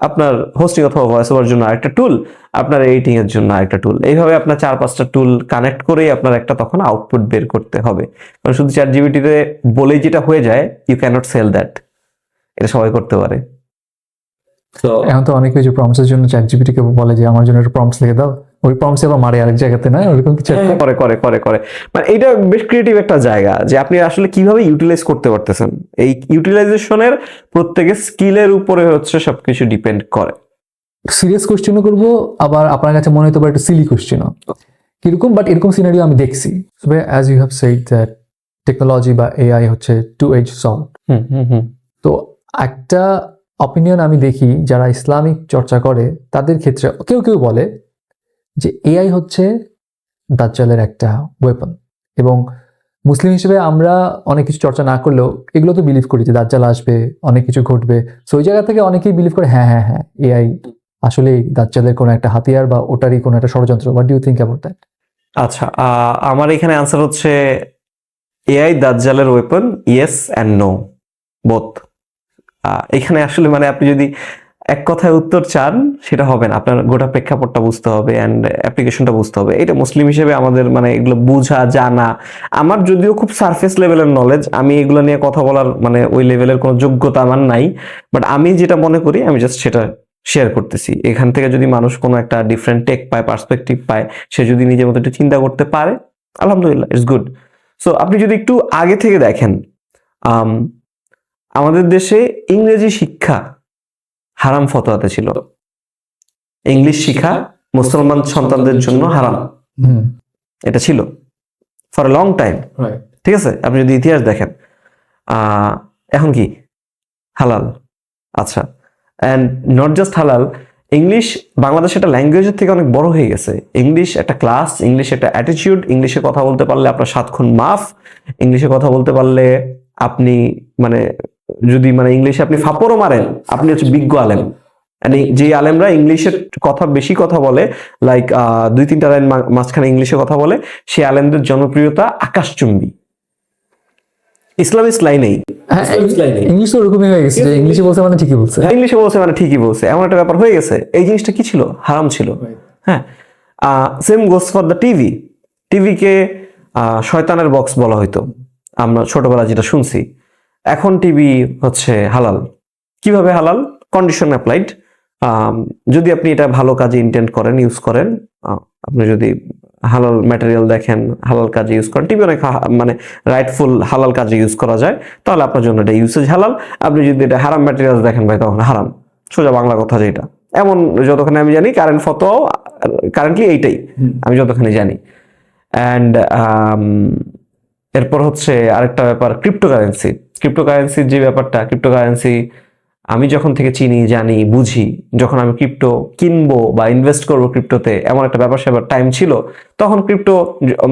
আপনার হোস্টিং অথবা ভয়েস ওভার জন্য আরেকটা টুল, আপনার এডিটিং এর জন্য আরেকটা টুল, এইভাবে আপনার 4-5টা টুল কানেক্ট করেই আপনার একটা তখন আউটপুট বের করতে হবে। কারণ শুধু চ্যাটজিপিটিতে বলেই যেটা হয়ে যায়, ইউ ক্যানট সেল দ্যাট, এটা সবাই করতে পারে। তো এখন তো অনেকে যে প্রম্পটসের জন্য চ্যাটজিপিটি কে বলে যে আমার জন্য একটা প্রম্পটস লিখে দাও, ওই প্রম্পটস আবার মারে আরেক জায়গাতে, না ওরকম কিছু একটা? করে করে করে করে মানে এটা বেশ ক্রিয়েটিভ একটা জায়গা যে আপনি আসলে কিভাবে ইউটিলাইজ করতে পারতেছেন। এই ইউটিলাইজেশনের প্রত্যেকের স্কিলের উপরে হচ্ছে সবকিছু ডিপেন্ড করে। সিরিয়াস কোশ্চেনও করবো, আবার আপনার কাছে মনে হতে পারে একটু সিলি কোশ্চেনও, কিরকম, বাট এরকম সিনারিও আমি দেখছি। As you have said that technology বা এআই হচ্ছে টু এজ সর্ড। তো একটা অপিনিয়ন আমি দেখি যারা ইসলামিক চর্চা করে তাদের ক্ষেত্রে কেউ কেউ বলে যে এআই হচ্ছে দাজ্জালের একটা ওয়েপন, এবং মুসলিম হিসেবে আমরা অনেক কিছু চর্চা না করলেও এগুলো তো বিলিভ করি যে দাজ্জাল আসবে, অনেক কিছু ঘটবে। সো ওই জায়গা থেকে অনেকেই বিলিভ করে হ্যাঁ হ্যাঁ হ্যাঁ এআই আসলে দাজ্জালের কোনো একটা হাতিয়ার বা ওটারই কোনো একটা ষড়যন্ত্র। What do you think about that? আচ্ছা, আমার এখানে আনসার হচ্ছে এআই দাজ্জালের weapon, yes and no, both. এখানে আসলে মানে আপনি যদি এক কথায় উত্তর চান সেটা হবে না, আপনার গোটা প্রেক্ষাপটটা বুঝতে হবে অ্যান্ড অ্যাপ্লিকেশনটা বুঝতে হবে। এটা মুসলিম হিসেবে আমাদের মানে এগুলো বোঝা জানা, আমার যদিও খুব সারফেস লেভেলের নলেজ, আমি এগুলো নিয়ে কথা বলার মানে ওই লেভেলের কোনো যোগ্যতা আমার নাই, বাট আমি যেটা মনে করি আমি জাস্ট সেটা শেয়ার করতেছি। এখান থেকে যদি মানুষ কোনো একটা ডিফারেন্ট টেক পায়, পার্সপেক্টিভ পায়, সে যদি নিজের মতো একটু চিন্তা করতে পারে, আলহামদুলিল্লাহ, ইটস গুড। সো আপনি যদি একটু আগে থেকে দেখেন, আমাদের দেশে ইংরেজি শিক্ষা হারাম ফতোয়াতে ছিল। ইংলিশ শিক্ষা মুসলমান সন্তানদের জন্য হারাম, এটা ছিল ফর এ লং টাইম। ঠিক আছে, আপনি যদি ইতিহাস দেখেন, এখন কি হালাল। আচ্ছা, অ্যান্ড নট জাস্ট হালাল, ইংলিশ বাংলাদেশ একটা ল্যাঙ্গুয়েজের থেকে অনেক বড় হয়ে গেছে। ইংলিশ একটা ক্লাস, ইংলিশ একটা অ্যাটিটিউড, ইংলিশে কথা বলতে পারলে আপনার 7 খুন মাফ, ইংলিশে কথা বলতে পারলে আপনি মানে যদি মানে ইংলিশে আপনি ফাপড়ও মারেন, আপনি হচ্ছে বিজ্ঞ আলেম। যে আলেমরা ইংলিশের কথা বেশি কথা বলে, লাইক 2-3টা লাইন মাঝখানে ইংলিশে কথা বলে, সে আলেমদের জনপ্রিয়তা আকাশচুম্বী। ইসলামিক লাইনেই ইংলিশ তো ওরকমই হয়ে গেছে যে ইংলিশে বলছে মানে ঠিকই বলছে, ইংলিশে বলছে মানে ঠিকই বলছে, এমন একটা ব্যাপার হয়ে গেছে। এই জিনিসটা কি ছিল? হারাম ছিল। হ্যাঁ, same goes for the TV. টিভিকে শয়তানের বক্স বলা হইতো, আমরা ছোটবেলা যেটা শুনছি। এখন টিভি হচ্ছে হালাল। কিভাবে হালাল? Condition applied. যদি আপনি এটা ভালো কাজে ইন্টেন্ট করেন, ইউজ করেন, আপনি যদি হালাল ম্যাটেরিয়াল দেখেন, হালাল কাজে ইউজ করেন, টিভি অনেক মানে রাইটফুল হালাল কাজে ইউজ করা যায়, তাহলে আপনার জন্য এটা ইউসেজ হালাল। আপনি যদি এটা হারাম ম্যাটেরিয়াল দেখেন ভাই, তখন হারাম, সোজা বাংলা কথা যেটা। এমন যতখানি আমি জানি কারেন্ট ফতোয়াও কারেন্টলি এইটাই, আমি যতখানি জানি। অ্যান্ড এরপর হচ্ছে আরেকটা ব্যাপার, ক্রিপ্টোকারেন্সি। ক্রিপ্টোকারেন্সির যে ব্যাপারটা, ক্রিপ্টোকারেন্সি আমি যখন থেকে চিনি, জানি, বুঝি, যখন আমি ক্রিপ্টো কিনবো বা ইনভেস্ট করবো ক্রিপ্টোতে, এমন একটা ব্যাপার সেবার টাইম ছিল, তখন ক্রিপ্টো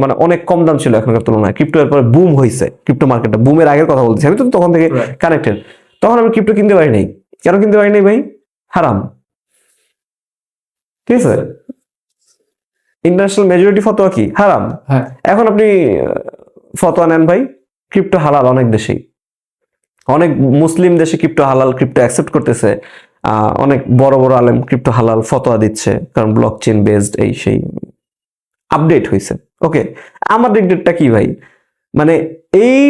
মানে অনেক কম দাম ছিল এখনকার তুলনায়। ক্রিপ্টো এরপরে বুম হয়েছে, ক্রিপ্টো মার্কেটটা বুমের আগের কথা বলছি আমি, তো তখন থেকে কানেক্টেড। তখন আমি ক্রিপ্টো কিনতে পারি নাই। কেন কিনতে পারি নাই ভাই? হারাম। ঠিক আছে, ইন্টারন্যাশনাল মেজরিটি ফতোয়া কি? হারাম। এখন আপনি ফতোয়া নেন ভাই, ক্রিপ্টো হালাল অনেক দেশেই, অনেক মুসলিম দেশে ক্রিপ্টো হালাল, ক্রিপ্টো অ্যাকসেপ্ট করতেছে। অনেক বড় বড় আলেম ক্রিপ্টো হালাল ফতোয়া দিচ্ছে, কারণ ব্লক চেইন বেসড এই সেই আপডেট হয়েছে। ওকে, আমার রিগ্রেটটা কি ভাই, মানে এই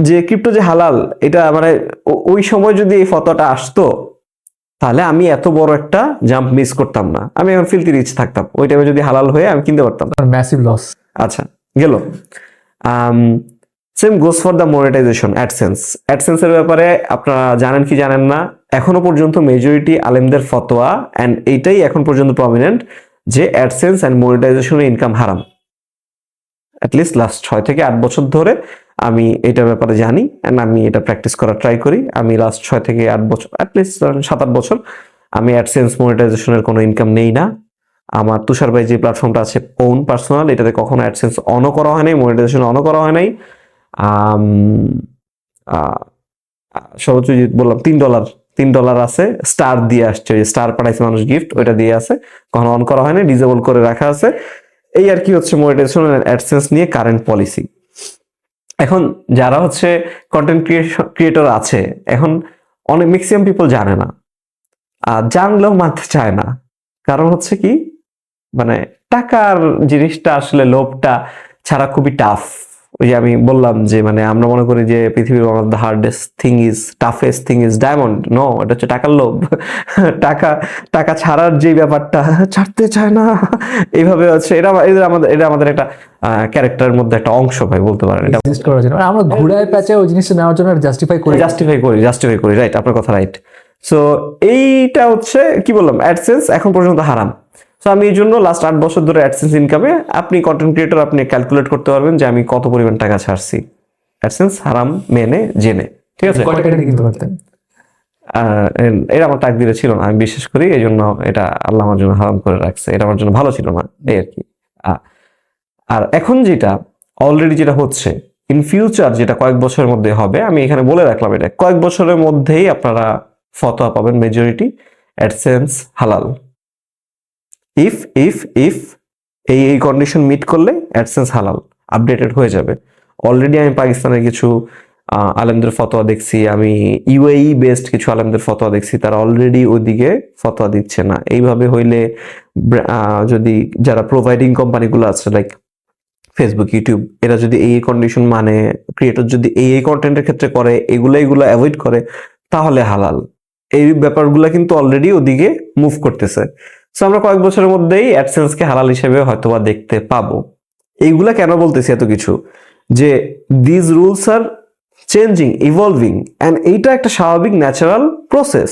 যে ক্রিপ্টো যে হালাল, এটা মানে ওই সময় যদি এই ফতোয়াটা আসতো তাহলে আমি এত বড় একটা জাম্প মিস করতাম না, আমি এখন ফিলতি রিচ থাকতাম। ওই টাইমে যদি হালাল হয়ে আমি কিনতে পারতাম। Massive loss. আচ্ছা গেল। Same goes for the monetization AdSense. অ্যাডসেন্সের ব্যাপারে আপনারা জানেন কি জানেন না, এখনো পর্যন্ত মেজরিটি আলেমদের ফতোয়া অ্যান্ড এইটাই এখন পর্যন্ত প্রমিনেন্ট যে অ্যাডসেন্স অ্যান্ড মনিটাইজেশনের ইনকাম হারাম। অ্যাটলিস্ট লাস্ট 6 থেকে 8 বছর ধরে আমি এটার ব্যাপারে জানি অ্যান্ড আমি এটা প্র্যাকটিস করার ট্রাই করি। আমি লাস্ট 6 থেকে 8 বছর, অ্যাটলিস্ট 7-8 বছর আমি অ্যাডসেন্স মনিটাইজেশনের কোনো ইনকাম নেই না। আমার তুষার ভাই যে প্ল্যাটফর্মটা আছে ওন পার্সোনাল, এটাতে কখনো অ্যাডসেন্স অনও করা হয় নাই, মনিটাইজেশন অনও করা হয় নাই। সর্বোচ্চ বললাম $3 আছে, স্টার দিয়ে আসছে, ওই স্টার পাঠাইছে মানুষ গিফট, ওইটা দিয়ে আছে, কখনো অন করা হয় না, ডিজেবল করে রাখা আছে। এই আর কি হচ্ছে মনিটাইজেশন অ্যাডসেন্স নিয়ে কারেন্ট পলিসি। এখন যারা হচ্ছে কন্টেন্ট ক্রিয়েটর আছে, এখন অনেক ম্যাক্সিমাম পিপল জানে না, আর জানলেও মানতে চায় না। কারণ হচ্ছে কি, মানে টাকার জিনিসটা আসলে লোভটা ছাড়া খুবই টাফ। ওই যে আমি বললাম যে মানে আমরা মনে করি যে পৃথিবীর one of the hardest thing is, toughest thing is diamond. No, এটা হচ্ছে টাকার লোভ। টাকা ছাড়ার যে ব্যাপারটা, ছাড়তে চায় না, এইভাবে হচ্ছে। এটা আমাদের একটা ক্যারেক্টারের মধ্যে একটা অংশ ভাই, বলতে পারেন। এটা এক্সিস্ট করার জন্য আমরা ঘুরায় প্যাচে ওই জিনিসটা নেওয়ার জন্য জাস্টিফাই করি, রাইট, আপনার কথা রাইট। সো এইটা হচ্ছে কি বললাম, অ্যাডসেন্স এখন পর্যন্ত হারাম। সো আমি এই জন্য লাস্ট 8 বছর ধরে অ্যাডসেন্স ইনকামে, আপনি কন্টেন্ট ক্রিয়েটর, আপনি ক্যালকুলেট করতে পারবেন যে আমি কত পরিমাণ টাকা ছাড়ছি অ্যাডসেন্স হারাম মেনে জেনে। ঠিক আছে, কয় টাকা দিয়ে কিনতে পারতেন? এটা আমার তাকদিরে ছিল না, আমি বিশ্বাস করি। এই জন্য এটা আল্লাহ আমার জন্য হারাম করে রাখছে, এটা আমার জন্য ভালো ছিল না, এই আর কি। আর এখন যেটা অলরেডি যেটা হচ্ছে, ইন ফিউচার যেটা কয়েক বছরের মধ্যে হবে, আমি এখানে বলে রাখলাম, এটা কয়েক বছরের মধ্যেই আপনারা ফতোয়া পাবেন মেজরিটি অ্যাডসেন্স হালাল। ইফ এই কন্ডিশন মিট করলে অ্যাডসেন্স হালাল আপডেটেড হয়ে যাবে। অলরেডি আমি পাকিস্তানের কিছু আলেমদের ফতোয়া দেখছি, আমি ইউএই বেসড কিছু আলেমদের ফতোয়া দেখছি, তারা অলরেডি ওইদিকে ফতোয়া দিচ্ছে না। এইভাবে হইলে যদি যারা প্রোভাইডিং কোম্পানিগুলো আছে লাইক ফেসবুক, ইউটিউব, এরা যদি এই কন্ডিশন মানে ক্রিয়েটর যদি এই কন্টেন্টের ক্ষেত্রে করে, এগুলো অ্যাভয়েড করে, তাহলে হালাল। এই ব্যাপারগুলো কিন্তু অলরেডি ওদিকে মুভ করতেছে। সো আমরা কয়েক বছরের মধ্যেই অ্যাডসেন্সকে হালাল হিসেবে হয়তোবা দেখতে পাবো। এইগুলা কেন বলতেছি এত কিছু, যে this rules are changing, evolving, and এইটা একটা স্বাভাবিক ন্যাচারাল প্রসেস।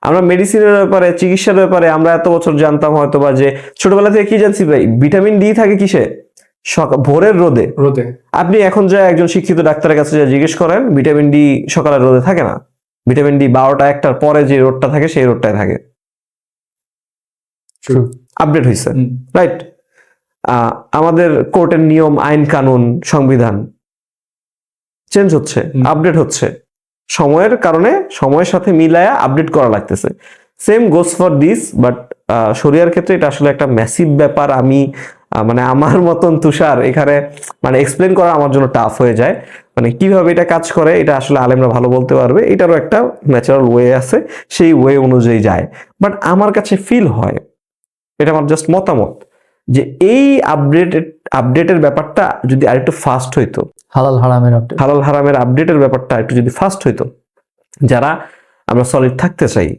আমরা মেডিসিনের ব্যাপারে, চিকিৎসার ব্যাপারে আমরা এত বছর জানতাম হয়তোবা যে, ছোটবেলা থেকে কি জানছি ভাই, ভিটামিন ডি থাকে কিসে, ভোরের রোদে। আপনি এখন যে একজন শিক্ষিত ডাক্তারের কাছে যা জিজ্ঞেস করেন, ভিটামিন ডি সকালের রোদে থাকে না, ভিটামিন ডি 12টা-1টার পরে যে রোদটা থাকে সেই রোদটায় থাকে। আপডেট হয়েছে, রাইট? আমাদের কোর্টের নিয়ম, আইন কানুন, সংবিধান চেঞ্জ হচ্ছে, আপডেট হচ্ছে, সময়ের কারণে সময়ের সাথে মিলায়া আপডেট করা লাগতেছে। Same goes for this, but শরিয়ার ক্ষেত্রে এটা আসলে একটা ম্যাসিভ ব্যাপার। আমি মানে আমার মতন তুষার এখানে মানে এক্সপ্লেন করা আমার জন্য টাফ হয়ে যায়। মানে কিভাবে এটা কাজ করে, এটা আসলে আলেমরা ভালো বলতে পারবে। এটারও একটা ন্যাচারাল ওয়ে আছে, সেই ওয়ে অনুযায়ী যায়। বাট আমার কাছে ফিল হয়, এটা আমার জাস্ট মতামত, যে এই আপডেটের ব্যাপারটা যদি আরেকটু ফাস্ট হইতো, হালাল হারামের আপডেটের ব্যাপারটা একটু যদি ফাস্ট হইতো, যারা আমরা সলিড থাকতে চাই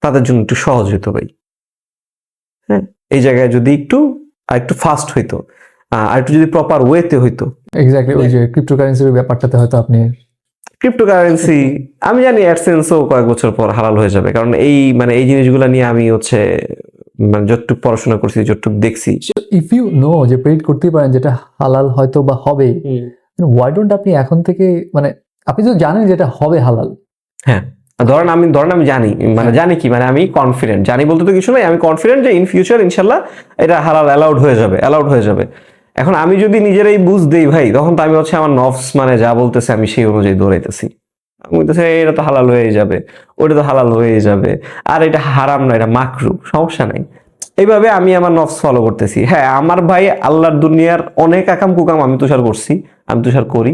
তাদের জন্য একটু সহজ হইতো ভাই। হ্যাঁ, এই জায়গায় যদি একটু ফাস্ট হইতো, আর একটু যদি প্রপার ওয়েতে হইতো। এক্স্যাক্টলি, ওই যে ক্রিপ্টোকারেন্সির ব্যাপারটাতে হয়তো আপনি ক্রিপ্টোকারেন্সি, আমি জানি অ্যাডসেন্সও কয়েক বছর পর হালাল হয়ে যাবে, কারণ এই জিনিসগুলো নিয়ে আমি মানে যতটুকু পড়াশোনা করছি, যতটুকু দেখছি। ইফ ইউ নো যে প্রেডিক্ট করতেই পারেন যেটা হালাল হয়তো বা হবে, ওয়াই ডোন্ট আপনি এখন থেকে, মানে আপনি তো জানেন যেটা হবে হালাল। হ্যাঁ, ধরেন আমি জানি, মানে জানি কি, মানে আমি কনফিডেন্ট, জানি বলতে তো কিছু নাই, আমি কনফিডেন্ট যে ইন ফিউচার ইনশাল্লাহ এটা হালাল অ্যালাউড হয়ে যাবে। এখন আমি যদি নিজেরাই বুঝ দেই ভাই, তখন তো আমি আমার নফস মানে যা বলতেছে আমি সেই অনুযায়ী দৌড়াইতেছি। আমি বলতেছি এটা তো হালাল হয়ে যাবে, ওটা তো হালাল হয়ে যাবে, আর এটা হারাম না, এটা মাকরু, সমস্যা নাই। এইভাবে আমি আমার নফস ফলো করতেছি। হ্যাঁ, আমার ভাই আল্লাহর দুনিয়ার অনেক আকাম কুকাম আমি তুষার করছি, আমি তুষার করি।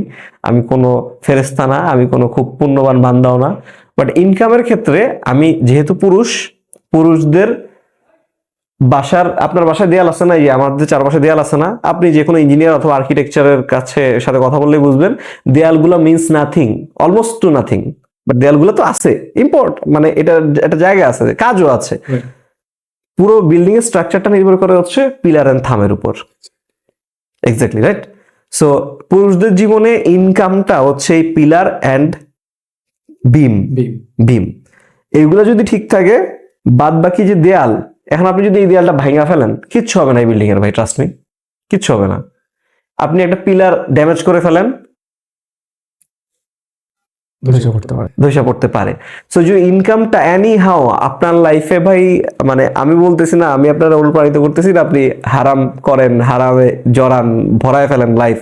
আমি কোনো ফেরেস্তা না, আমি কোনো খুব পুণ্যবান বান্দাও না। বাট ইনকামের ক্ষেত্রে আমি যেহেতু পুরুষদের আপনার বাসায় দেয়াল আছে না, এই যে আমাদের চারপাশে দেয়াল আছে না, আপনি যে কোনো ইঞ্জিনিয়ার অথবা আর্কিটেকচারের সাথে কথা বললেই বুঝবেন দেয়ালগুলো means nothing, almost to nothing, but দেয়ালগুলো তো আছে, মানে এটা একটা জায়গা আছে, কাজও আছে। পুরো বিল্ডিং এর স্ট্রাকচারটা নির্ভর করে হচ্ছে পিলার এন্ড থামের উপর। Exactly right. সো পুরুষদের জীবনে ইনকামটা হচ্ছে এই পিলার এন্ড বিম, এইগুলো যদি ঠিক থাকে, বাদ বাকি যে দেয়াল, এখন আপনি যদি এই দেয়ালটা ভাঙা ফেলেন, কিচ্ছু হবে না এই বিল্ডিং এর, ভাই ট্রাস্ট মি, কিচ্ছু হবে না। আপনি একটা পিলার ড্যামেজ করে ফেলেন, ধসে পড়তে পারে। সো যে ইনকামটা এনি হাও আপনার লাইফে ভাই, মানে আমি বলতেছি না, আমি আপনারা অনুপ্রাণিত করতেছি না আপনি হারাম করেন, হারামে জড়ান, ভরায় ফেলেন লাইফ,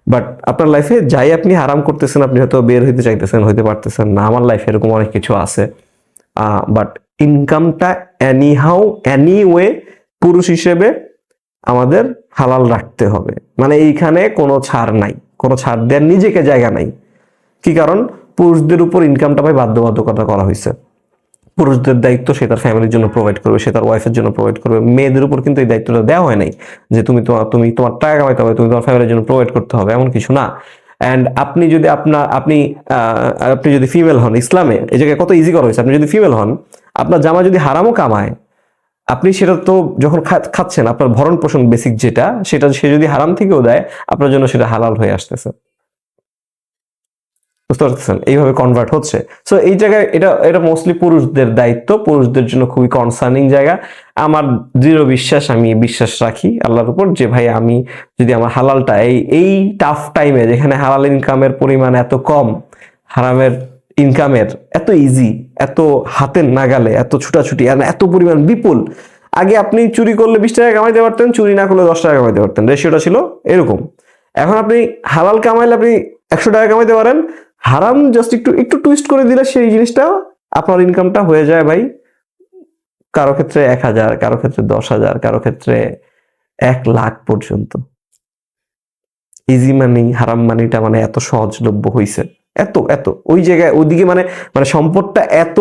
বাট আপনার লাইফে যাই আপনি হারাম করতেছেন, আপনি হয়তো বের হইতে চাইতেছেন, হইতে পারতেছেন না। আমার লাইফে এরকম অনেক কিছু আছে, বাট ইনকামটা এনি হাউ এনি ওয়ে পুরুষ হিসেবে আমাদের হালাল রাখতে হবে। মানে এইখানে কোনো ছাড় নাই, কোনো ছাড় দেওয়ার নিজেকে জায়গা নাই। কি কারণ পুরুষদের উপর ইনকামটা ভাই বাধ্যবাধকতা করা হয়েছে। পুরুষদের দায়িত্ব সে তার ফ্যামিলির জন্য প্রোভাইড করবে, সে তার ওয়াইফের জন্য প্রোভাইড করবে। মেয়েদের উপর কিন্তু এই দায়িত্বটা দেওয়া হয় নাই যে তুমি তোমার টাকা কামাইতে হবে, তুমি তোমার ফ্যামিলির জন্য প্রোভাইড করতে হবে, এমন কিছু না। অ্যান্ড আপনি যদি আপনি যদি ফিমেল হন, ইসলামে এই জায়গায় কত ইজি করা হয়েছে, আপনি যদি ফিমেল হন, আপনার জামা যদি হারামও কামায়, আপনি সেটা তো যখন খাচ্ছেন, আপনার ভরণ পোষণ বেসিক যেটা, সেটা সে যদি হারাম থেকেও দেয়, আপনার জন্য সেটা হালাল হয়ে আসতেছে। বুঝতে পারতেছেন? এইভাবে কনভার্ট হচ্ছে। সো এই জায়গায় এটা মোস্টলি পুরুষদের দায়িত্ব, পুরুষদের জন্য খুবই কনসার্নিং জায়গা। আমার দৃঢ় বিশ্বাস, আমি বিশ্বাস রাখি আল্লাহর উপর যে ভাই আমি যদি আমার হালালটা এই টাফ টাইমে, যেখানে হালাল ইনকামের পরিমাণ এত কম, হারামের ইনকামের এত ইজি, এত হাতের নাগালে, এত ছুটাছুটি, আর এত পরিমাণ বিপুল। আগে আপনি চুরি করলে 20 টাকা কামাইতে পারতেন, চুরি না করলে 10 টাকা কামাইতে পারতেন, রেশিওটা ছিল এরকম। এখন আপনি হালাল কামাইলে আপনি 100 টাকা কামাইতে পারেন, হারাম জাস্ট একটু টুইস্ট করে দিলে সেই জিনিসটা আপনার ইনকামটা হয়ে যায় ভাই, কারো ক্ষেত্রে 1000, কারো ক্ষেত্রে 10,000, কারো ক্ষেত্রে 1 লাখ পর্যন্ত। ইজি মানি, হারাম মানিটা মানে এত সহজলভ্য হয়েছে, এত ওই জায়গায় ওইদিকে মানে সম্পদটা এত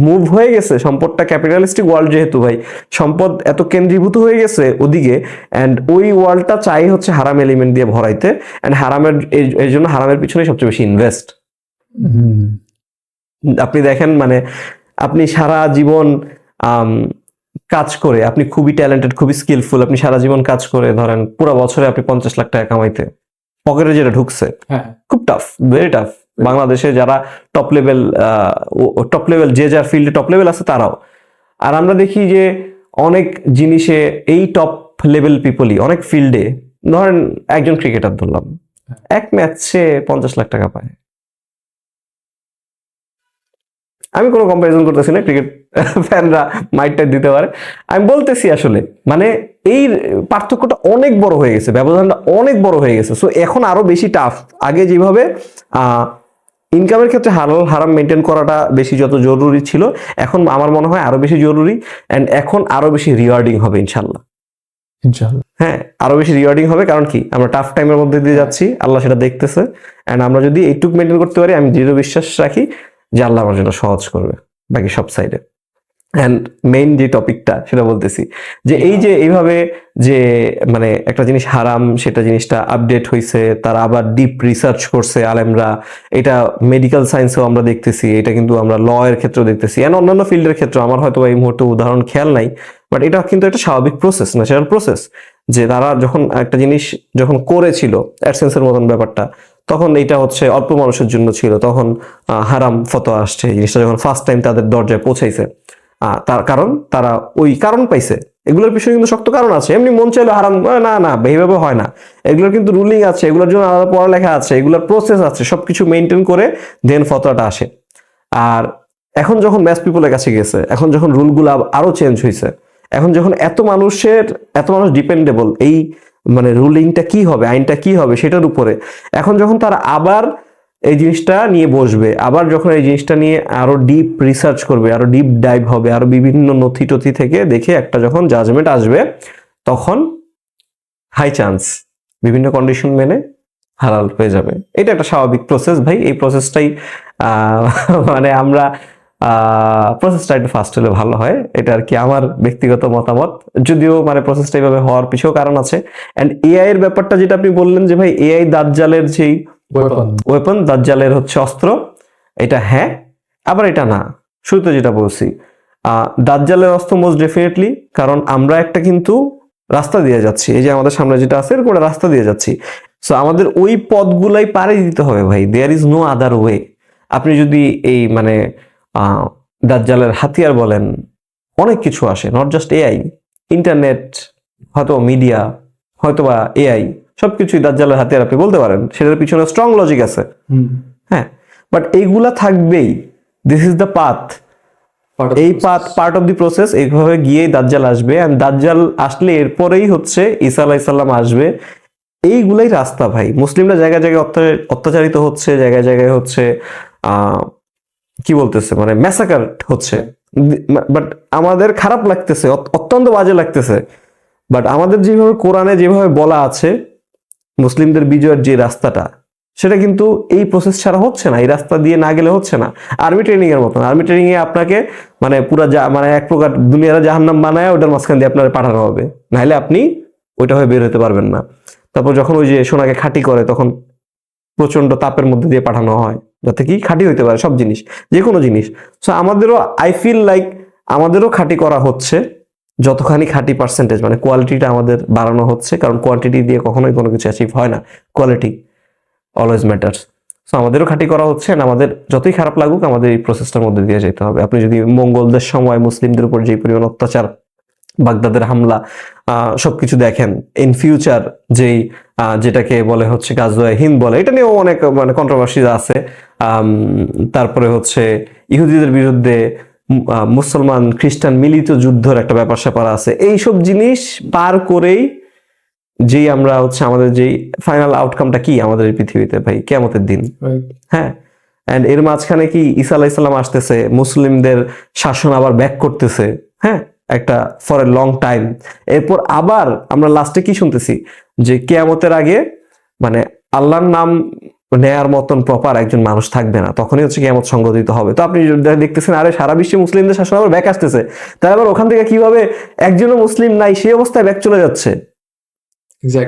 মুভ হয়ে গেছে, সম্পদটা ক্যাপিটালিস্টিক ওয়ার্ল্ড যেহেতু ভাই, সম্পদ এত কেন্দ্রীভূত হয়ে গেছে ওদিকে, অ্যান্ড ওই ওয়ার্ল্ডটা চাই হচ্ছে হারাম এলিমেন্ট দিয়ে ভরাইতে, অ্যান্ড হারামের এই জন্য হারামের পিছনে সবচেয়ে বেশি ইনভেস্ট। আপনি দেখেন, মানে আপনি সারা জীবন কাজ করে, আপনি খুবই ট্যালেন্টেড, খুবই স্কিলফুল, আপনি সারা জীবন কাজ করে ধরেন পুরো বছরে আপনি 50 লাখ টাকা কামাইতে, পকেটে যেটা ঢুকছে, খুব টাফ, ভেরি টাফ। বাংলাদেশে যারা টপ লেভেল যে যার ফিল্ডে টপ লেভেল আছে তারাও, আর আমরা দেখি যে অনেক জিনিসে এই টপ লেভেল পিপলই অনেক ফিল্ডে, ধরেন একজন ক্রিকেটার ধরলাম, এক ম্যাচে 50 লাখ টাকা পায়। আমি কোনো কম্পারিজন করতেছি না, ক্রিকেট ফ্যানরা মাইটটা দিতে পারে, আমি বলতেছি আসলে মানে এই পার্থক্যটা অনেক বড় হয়ে গেছে, ব্যবধানটা অনেক বড় হয়ে গেছে। সো এখন আরো বেশি টাফ। আগে যেভাবে ইনকামের ক্ষেত্রে হারাম মেনটেন করাটা বেশি যত জরুরি ছিল, এখন আমার মনে হয় আরো বেশি জরুরি, এন্ড এখন আরো বেশি রিওয়ার্ডিং হবে ইনশাল্লাহ। হ্যাঁ, আরো বেশি রিওয়ার্ডিং হবে, কারণ কি আমরা টাফ টাইমের মধ্যে দিয়ে যাচ্ছি, আল্লাহ সেটা দেখতেছে, এন্ড আমরা যদি এইটুকু মেনটেন করতে পারি, আমি দৃঢ় বিশ্বাস রাখি যে আল্লাহ আমার জন্য সহজ করবে বাকি সব সাইডে। অ্যান্ড মেইন যে টপিকটা সেটা বলতেছি যে এই যে এইভাবে যে মানে একটা জিনিস হারাম, সেটা জিনিসটা আপডেট হয়েছে, তারা আবার ডিপ রিসার্চ করছে আলেমরা, এটা মেডিকেল সায়েন্সেও আমরা দেখতেছি, এটা কিন্তু আমরা ল এর ক্ষেত্রেও দেখতেছি, এন্ড অন্যান্য ফিল্ডের ক্ষেত্রে আমার হয়তো এই মুহূর্তে উদাহরণ খেয়াল নাই, বাট এটা কিন্তু একটা স্বাভাবিক প্রসেস, ন্যাচারাল প্রসেস, যে তারা যখন একটা জিনিস যখন করেছিল অ্যাডসেন্সের মতন ব্যাপারটা, তখন এটা হচ্ছে অল্প মানুষের জন্য ছিল, তখন হারাম ফতোয়া আসছে, এই জিনিসটা যখন ফার্স্ট টাইম তাদের দরজায় পৌঁছাইছে, তার কারণ তারা ওই কারণ পাইছে। এগুলোর পিছনে কিন্তু শক্ত কারণ আছে, এমনি মন চাইলে হারাম না এইভাবে হয় না, এগুলোর কিন্তু রুলিং আছে, এগুলোর জন্য আলাদা পড়ালেখা আছে, এগুলোর প্রসেস আছে, সবকিছু মেনটেন করে দেন ফতোয়াটা আসে। আর এখন যখন ম্যাস পিপলের কাছে গেছে, এখন যখন রুলগুলো আরো চেঞ্জ হয়েছে, এখন যখন এত মানুষ ডিপেন্ডেবল এই মানে রুলিংটা কি হবে, আইনটা কি হবে সেটার উপরে, এখন যখন তারা আবার এই জিনিসটা নিয়ে বসবে, আবার যখন এই জিনিসটা নিয়ে আরো ডিপ রিসার্চ করবে, আরো ডিপ ডাইভ হবে, আরো বিভিন্ন নথি টথি থেকে দেখে একটা যখন জাজমেন্ট আসবে, তখন হাই চান্স বিভিন্ন কন্ডিশন মেনে হালাল হয়ে যাবে। এটা একটা স্বাভাবিক প্রসেস ভাই, এই প্রসেসটাই মানে আমরা প্রসেসটা একটু ফাস্ট হলে ভালো হয়, এটা আর কি আমার ব্যক্তিগত মতামত। যদিও মানে প্রসেসটা এইভাবে হওয়ার পিছেও কারণ আছে। অ্যান্ড এআই এর ব্যাপারটা যেটা আপনি বললেন যে ভাই এআই দাজ্জালের যেই ওয়েপন, দাজ্জালের হচ্ছে অস্ত্র, এটা হ্যাঁ, আবার এটা না। শুরুতে যেটা বলছি, দাজ্জালের অস্ত্র মোস্ট ডেফিনেটলি, কারণ আমরা একটা কিন্তু রাস্তা দিয়ে যাচ্ছি, এই যে আমাদের সামনে যেটা আছে এরকম একটা রাস্তা দিয়ে যাচ্ছি। সো আমাদের ওই পথগুলাই পাড়ি দিতে হবে ভাই, there is no other way. আপনি যদি এই মানে দাজ্জালের হাতিয়ার বলেন, অনেক কিছু আসে, নট জাস্ট এআই, ইন্টারনেট, হয়তো মিডিয়া, হয়তোবা এআই, সবকিছুই দাজ্জালের হাতিয়ার আপনি বলতে পারেন। সেটার পিছনে স্ট্রং লজিক আছে, হ্যাঁ, বাট এইগুলা থাকবেই। দিস ইজ দ্য পাথ, এই path part of the process. এইভাবে গিয়েই দাজ্জাল আসবে, এন্ড দাজ্জাল আসলে এরপরেই হচ্ছে ঈসা আলাইহিস সালাম আসবে। এইগুলাই রাস্তা ভাই। মুসলিমরা জায়গায় জায়গায় অত্যাচারিত হচ্ছে, জায়গায় জায়গায় হচ্ছে কি বলতেছে মানে ম্যাসাকার হচ্ছে, বাট আমাদের খারাপ লাগতেছে, অত্যন্ত বাজে লাগতেছে। বাট আমাদের যেভাবে কোরআনে যেভাবে বলা আছে মুসলিমদের বিজয়ের যে রাস্তাটা, সেটা কিন্তু এই প্রসেস ছাড়া হচ্ছে না, এই রাস্তা দিয়ে না গেলে হচ্ছে না। আর্মি ট্রেনিং এর মতন, আর্মি ট্রেনিং এ আপনাকে মানে পুরা মানে এক প্রকার দুনিয়ার জাহান্নাম বানায় ওটার মাঝখান দিয়ে আপনার পাঠানো হবে, নাহলে আপনি ওইটা হয়ে বের হতে পারবেন না। তারপর যখন ওই যে সোনাকে খাঁটি করে, তখন প্রচন্ড তাপের মধ্যে দিয়ে পাঠানো হয় যাতে কি খাঁটি হইতে পারে সব জিনিস, যে কোনো জিনিস। সো আমাদেরও আই ফিল লাইক আমাদেরও খাঁটি করা হচ্ছে, যতখানি খাঁটি পার্সেন্টেজ মানে কোয়ালিটিটা আমাদের বাড়ানো হচ্ছে, কারণ কোয়ান্টিটি দিয়ে কখনোই কোনো কিছু অ্যাচিভ হয় না, কোয়ালিটি অলওয়েজ ম্যাটার্স। সো আমাদেরও খাঁটি করা হচ্ছে, না আমাদের যতই খারাপ লাগুক আমাদের এই প্রসেসটার মধ্যে দিয়ে যেতে হবে। আপনি যদি মঙ্গলদের সময় মুসলিমদের উপর যে পরিমাণ অত্যাচার, বাগদাদের হামলা, সবকিছু দেখেন, ইন ফিউচার যেই যেটাকে বলে হচ্ছে গাজওয়ে হিন্দ বলে, এটা নিয়েও অনেক মানে কন্ট্রোভার্সি আছে। তারপরে হচ্ছে ইহুদিদের বিরুদ্ধে মুসলমান খ্রিস্টান মিলিত যুদ্ধের একটা ব্যাপার স্যাপার আছে। এইসব জিনিস পার করেই যেই আমরা হচ্ছে আমাদের যেই ফাইনাল আউটকামটা কি আমাদের এই পৃথিবীতে ভাই, কিয়ামতের দিন, হ্যাঁ। এন্ড এর মাঝখানে কি ঈসা আলাইহিস সালাম আসতেছে, মুসলিমদের শাসন আবার ব্যাক করতেছে, হ্যাঁ, একটা ফর এ লং টাইম। এরপর আবার আমরা লাস্টে কি শুনতেছি যে কিয়ামতের আগে মানে আল্লাহর নাম নেয়ার মতন প্রপার একজন মানুষ থাকবে না, তখনই হচ্ছে কিয়ামত সংঘটিত হবে। তো আপনি দেখতেছেন আরে সারা বিশ্বে মুসলিমদের শাসন আবার ব্যাক আসতেছে, তাই আবার ওখান থেকে কিভাবে একজনও মুসলিম নাই সেই অবস্থায় ব্যাক চলে যাচ্ছে,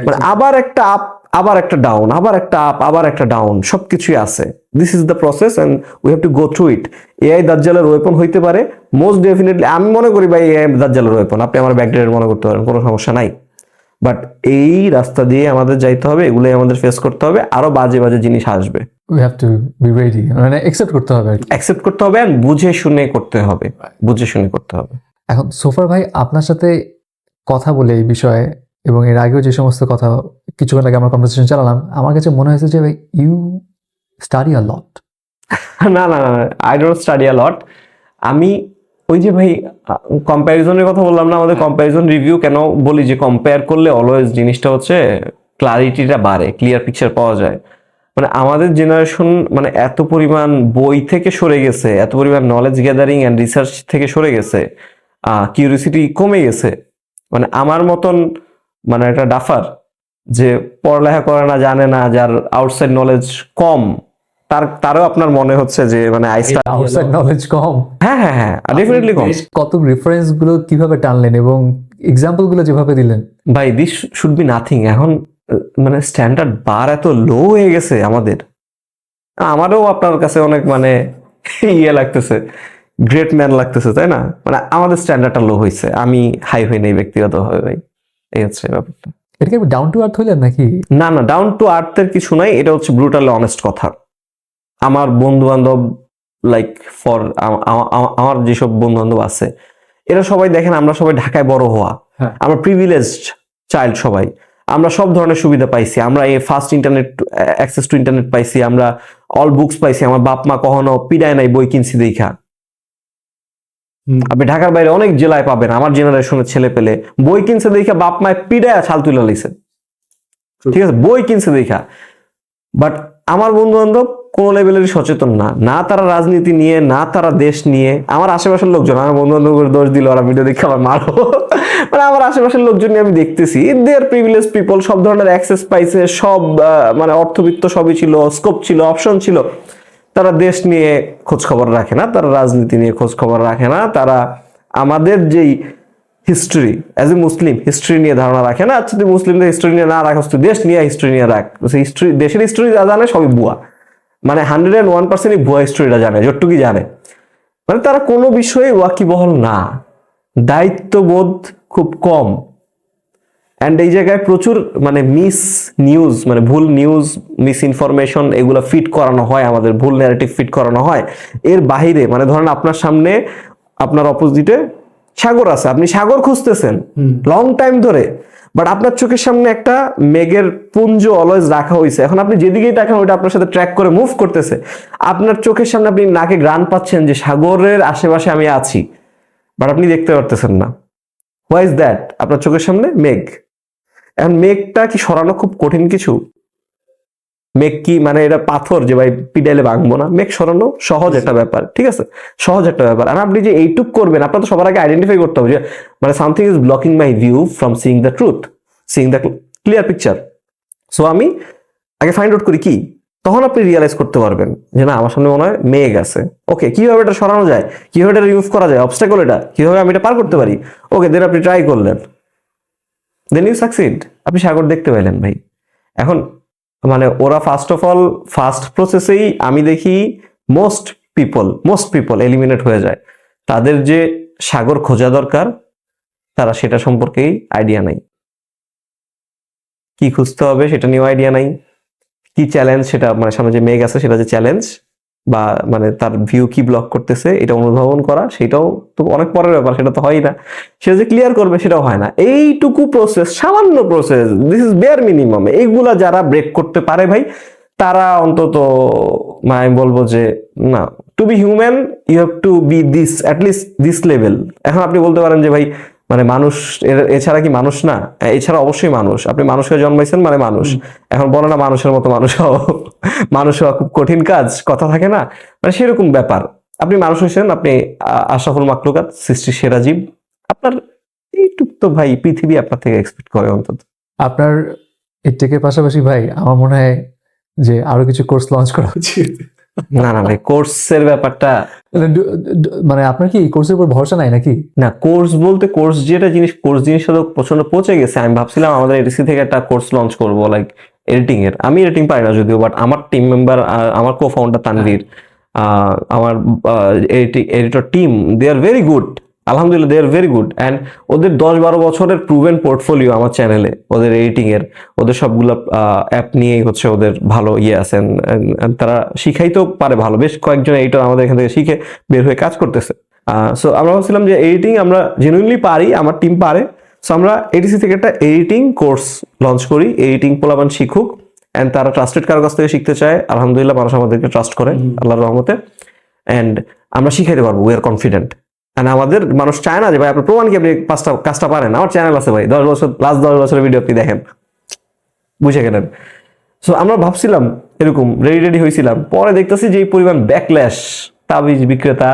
মানে আবার একটা আপ, আবার একটা ডাউন, আবার একটা আপ, আবার একটা ডাউন, সবকিছুই আছে। This is the process and we have to go through it. AI দাজ্জালের ওয়েপন হইতে পারে মোস্ট ডেফিনেটলি, আমি মনে করি ভাই এআই দাজ্জালের ওয়েপন, আপনি আমার ব্যাকডেটের মনে করতে পারেন, কোনো সমস্যা নাই। বাট এই রাস্তা দিয়ে আমাদের যাইতে হবে, এগুলোই আমাদের ফেস করতে হবে, আরো বাজে বাজে জিনিস আসবে, we have to be ready, মানে অ্যাকসেপ্ট করতে হবে, অ্যাকসেপ্ট করতে হবে, আর বুঝে শুনে করতে হবে, বুঝে শুনে করতে হবে। এখন সোফার ভাই আপনার সাথে কথা বলে এই বিষয়ে, এবং এর আগেও যে সমস্ত কথা কিছুক্ষণ আগে আমরা কনভারসেশন চালালাম, আমার কাছে মনে হয়েছে যে ভাই ইউ স্টাডি আ লট। না না না, আই ডোন্ট স্টাডি আ লট। আমি ওই যে ভাই কম্প্যারিজনের কথা বললাম না, আমাদের কম্প্যারিজন রিভিউ কেন বলি যে কম্পেয়ার করলে অলওয়েজ জিনিসটা হচ্ছে ক্লারিটিটা বাড়ে, ক্লিয়ার পিকচার পাওয়া যায়। মানে আমাদের জেনারেশন মানে এত পরিমাণ বই থেকে সরে গেছে, এত পরিমাণ নলেজ গ্যাদারিং অ্যান্ড রিসার্চ থেকে সরে গেছে, কিউরিওসিটি কমে গেছে। মানে আমার মতন মানে একটা ডাফার যে পড়ালেখা করে না, জানে না, যার আউটসাইড নলেজ কম, তারও আপনার মনে হচ্ছে যে মানে আউটসাইড নলেজ কম। হ্যাঁ হ্যাঁ হ্যাঁ, ডেফিনেটলি কম। কত রেফারেন্স গুলো কিভাবে টানলেন এবং এক্সাম্পল গুলো যেভাবে দিলেন ভাই, দিস শুড বি নাথিং। এখন মানে স্ট্যান্ডার্ড বার এত লো হয়ে গেছে আমাদের, আমারও আপনার কাছে অনেক মানে ইয়ে লাগতেছে, গ্রেট ম্যান লাগতেছে, তাই না? মানে আমাদের স্ট্যান্ডার্ডটা লো হয়েছে, আমি হাই হই নাই ব্যক্তিগতভাবে ভাই, এই হচ্ছে ব্যাপারটা। এটা কি ডাউন টু আর্থ হইলেন নাকি? না না, ডাউন টু আর্থের কিছু নাই, এটা হচ্ছে ব্রুটালি অনেস্ট কথা। আমার বন্ধু বান্ধব লাইক ফর আমার যেসব বন্ধু বান্ধব আছে, এরা সবাই দেখেন আমরা সবাই ঢাকায় বড় হওয়া, আমরা প্রিভিলেজড চাইল্ড, সবাই আমরা সব ধরনের সুবিধা পাইছি, আমরা এই fast internet access to internet পাইছি, আমরা অল বুকস পাইছি, আমার বাপ মা কখনো পিডায় নাই বই কিনছি দেখা। আপনি ঢাকার বাইরে অনেক জেলায় পাবেন আমার জেনারেশনের ছেলে পেলে বই কিনছে দেখা বাপ মায় পিডায় ছাল তুলে লাইছে, ঠিক আছে, বই কিনছে দেখা। বাট আমার বন্ধু বান্ধব কোন লেভেলের সচেতন না, না তারা রাজনীতি নিয়ে, না তারা দেশ নিয়ে। আমার আশেপাশের লোকজন, আমার বন্ধু বান্ধবের দোষ দিল, ওরা ভিডিও দেখে আমার মারো, মানে আমার আশেপাশের লোকজন নিয়ে আমি দেখতেছি দে আর প্রিভিলেজ পিপল, সব ধরনের অ্যাক্সেস পাইছে, সব মানে অর্থবিত্ত সবই ছিল, স্কোপ ছিল, অপশন ছিল। তারা দেশ নিয়ে খোঁজ খবর রাখে না, তারা রাজনীতি নিয়ে খোঁজ খবর রাখে না, তারা আমাদের যেই history as a Muslim history নিয়ে ধারণা রাখে না। আচ্ছা তুই মুসলিমদের হিস্ট্রি নিয়ে না রাখ, তুই দেশ নিয়ে হিস্ট্রি নিয়ে রাখ। হিস্ট্রি, দেশের হিস্ট্রি যা জানে সবই ভুয়া, মানে 101% ভুয়া হিস্ট্রিটা জানে, যতটুকুই জানে। মানে তারা কোনো বিষয়ে ওয়াকিবহল না, দায়িত্ববোধ খুব কম। অ্যান্ড এই জায়গায় প্রচুর মানে মিস নিউজ, মানে ভুল নিউজ, মিস ইনফরমেশন এগুলো ফিট করানো হয়, আমাদের ভুল ন্যারেটিভ ফিট করানো হয়। এর বাহিরে মানে ধরেন আপনার সামনে, আপনার অপোজিটে সাগর আছে, আপনি সাগর খুঁজতেছেন লং টাইম ধরে, বাট আপনার চোখের সামনে একটা মেঘের পুঞ্জ অলওয়েজ রাখা হয়েছে। এখন আপনি যেদিকেই তাকান ওইটা আপনার সাথে ট্র্যাক করে মুভ করতেছে। আপনার চোখের সামনে আপনি নাকে গ্রান পাচ্ছেন যে সাগরের আশেপাশে আমি আছি, বাট আপনি দেখতে পারতেছেন না। Why is that? আপনার চোখের সামনে মেঘ। এখন মেঘটা কি সরানো খুব কঠিন কিছু? মেঘ কি মানে এটা পাথর যে ভাই পিটাইলে ভাঙবো না? মেঘ সরানো সহজ একটা ব্যাপার, ঠিক আছে, সহজ একটা ব্যাপার। আর আপনি যে এইটুক করবেন, আপনার তো সবার আগে আইডেন্টিফাই করতে হবে যে মানে something is blocking my view from seeing the truth, seeing the clear picture. So আমি আগে ফাইন্ড আউট করি কি, তখন আপনি রিয়েলাইজ করতে পারবেন যে না আমার সামনে মনে হয় মেঘ আছে। ওকে, কিভাবে এটা সরানো যায়, কিভাবে এটা রিমুভ করা যায়, অবস্টাকল এটা কিভাবে আমি এটা পার করতে পারি। ওকে, দেন আপনি ট্রাই করলেন, দেন ইউ সাকসিড, আপনি সাগর দেখতে পাইলেন ভাই। এখন মানে ওরা ফার্স্ট অফ অল ফার্স্ট প্রসেসেই আমি দেখি মোস্ট পিপল এলিমিনেট হয়ে যায়। তাদের যে সাগর খোঁজা দরকার তারা সেটা সম্পর্কেই আইডিয়া নাই, কি খুঁজতে হবে সেটা নিয়েও আইডিয়া নাই, কি চ্যালেঞ্জ সেটা মানে সামনে যে মেঘ আছে সেটা যে চ্যালেঞ্জ বা মানে তার ভিউ কি ব্লক করতেছে এটা অনুধাবন করা, সেটাও তো অনেক পরের ব্যাপার, সেটা তো হয় না। সেটা যে ক্লিয়ার করবে সেটাও হয় না। এইটুকু প্রসেস, সামান্য process, this is bear minimum. এইগুলা যারা ব্রেক করতে পারে ভাই, তারা অন্তত মানে আমি বলবো যে না, to be human you have to be this, at least this level. এখন আপনি বলতে পারেন যে ভাই মানে মানুষ এছাড়া কি মানুষ না? এছাড়া অবশ্যই মানুষ, আপনি মানুষকে জন্মাইছেন মানে মানুষ। এখন বলো না মানুষের মতো মানুষ হও, মানুষ হওয়া খুব কঠিন কাজ, কথা থাকে না, মানে সেরকম ব্যাপার। আপনি মানুষ হয়েছেন, আপনি আশরাফুল মাখলুকাত, সৃষ্টির সেরা জীব, আপনার এইটুক তো ভাই পৃথিবী আপনার থেকে এক্সপেক্ট করে অন্তত। আপনার এই টেকের পাশাপাশি ভাই আমার মনে হয় যে আরো কিছু কোর্স লঞ্চ করা উচিত। না না ভাই, কোর্সের ব্যাপারটা মানে আপনার কি কোর্সের উপর ভরসা নাই নাকি? না, কোর্স বলতে কোর্স যেটা জিনিস, কোর্স জিনিসটা তো প্রচন্ড পচে গেছে। আমি ভাবছিলাম আমাদের এডিসি থেকে একটা কোর্স লঞ্চ করব লাইক এডিটিং এর। আমি এডিটিং পারি না যদিও, বাট আমার টিম মেম্বার, আমার কো ফাউন্ডার তানভীর, আমার editor team, they are very good, আলহামদুলিল্লাহ they are very good. And ওদের 10-12 বছরের প্রুভেন পোর্টফোলিও আমার চ্যানেলে, ওদের এডিটিং এর, ওদের সবগুলো অ্যাপ নিয়েই হচ্ছে ওদের ভালো ইয়ে আছেন। তারা শিখাইতেও পারে ভালো, বেশ কয়েকজন এডিটর আমাদের এখান থেকে শিখে বের হয়ে কাজ করতেছে। সো আমরা ভাবছিলাম যে এডিটিং আমরা জেনুইনলি পারি, আমার টিম পারে, সো আমরা এডিসি থেকে একটা এডিটিং কোর্স লঞ্চ করি, এডিটিং পোলাপান শিখুক। অ্যান্ড তারা ট্রাস্টেড কারো কাছ থেকে শিখতে চায়, আলহামদুলিল্লাহ মানুষ আমাদেরকে ট্রাস্ট করে আল্লাহর রহমতে। অ্যান্ড আমরা শিখাইতে পারবো, উই আর কনফিডেন্ট। অ্যান্ড আমাদের মানুষ চায় না যে ভাই আপনার প্রমাণ কি আপনি কাজটা পারেন, আমার চ্যানেল আছে ভাই, 10 বছর, লাস্ট 10 বছরের ভিডিও আপনি দেখেন, বুঝে গেলেন। সো আমরা ভাবছিলাম এরকম রেডি হয়েছিলাম, পরে দেখতেছি যে এই পরিমাণ ব্যাকল্যাশ, তাবিজ বিক্রেতা,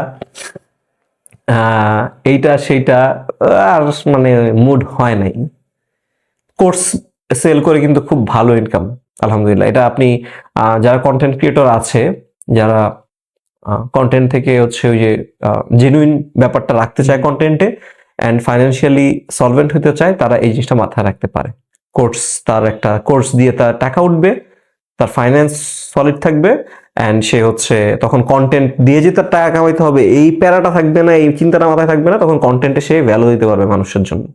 এইটা সেইটা, আর মানে মুড হয় নাই। কোর্স সেল করে কিন্তু খুব ভালো ইনকাম আলহামদুলিল্লাহ। এটা আপনি যারা কন্টেন্ট ক্রিয়েটর আছে, যারা কন্টেন্ট থেকে হচ্ছে ওই যে জেনুইন ব্যাপারটা রাখতে চায় কন্টেন্টে অ্যান্ড ফাইন্যান্সিয়ালি সলভেন্ট হতে চায়, তারা এই জিনিসটা মাথায় রাখতে পারে। কোর্স, তার একটা কোর্স দিয়ে তার টাকা উঠবে, তার ফাইন্যান্স সলিড থাকবে, অ্যান্ড সে হচ্ছে তখন কন্টেন্ট দিয়ে যে তার টাকা কামাইতে হবে এই প্যারাটা থাকবে না, এই চিন্তাটা মাথায় থাকবে না, তখন কন্টেন্টে সে ভ্যালু দিতে পারবে মানুষের জন্য।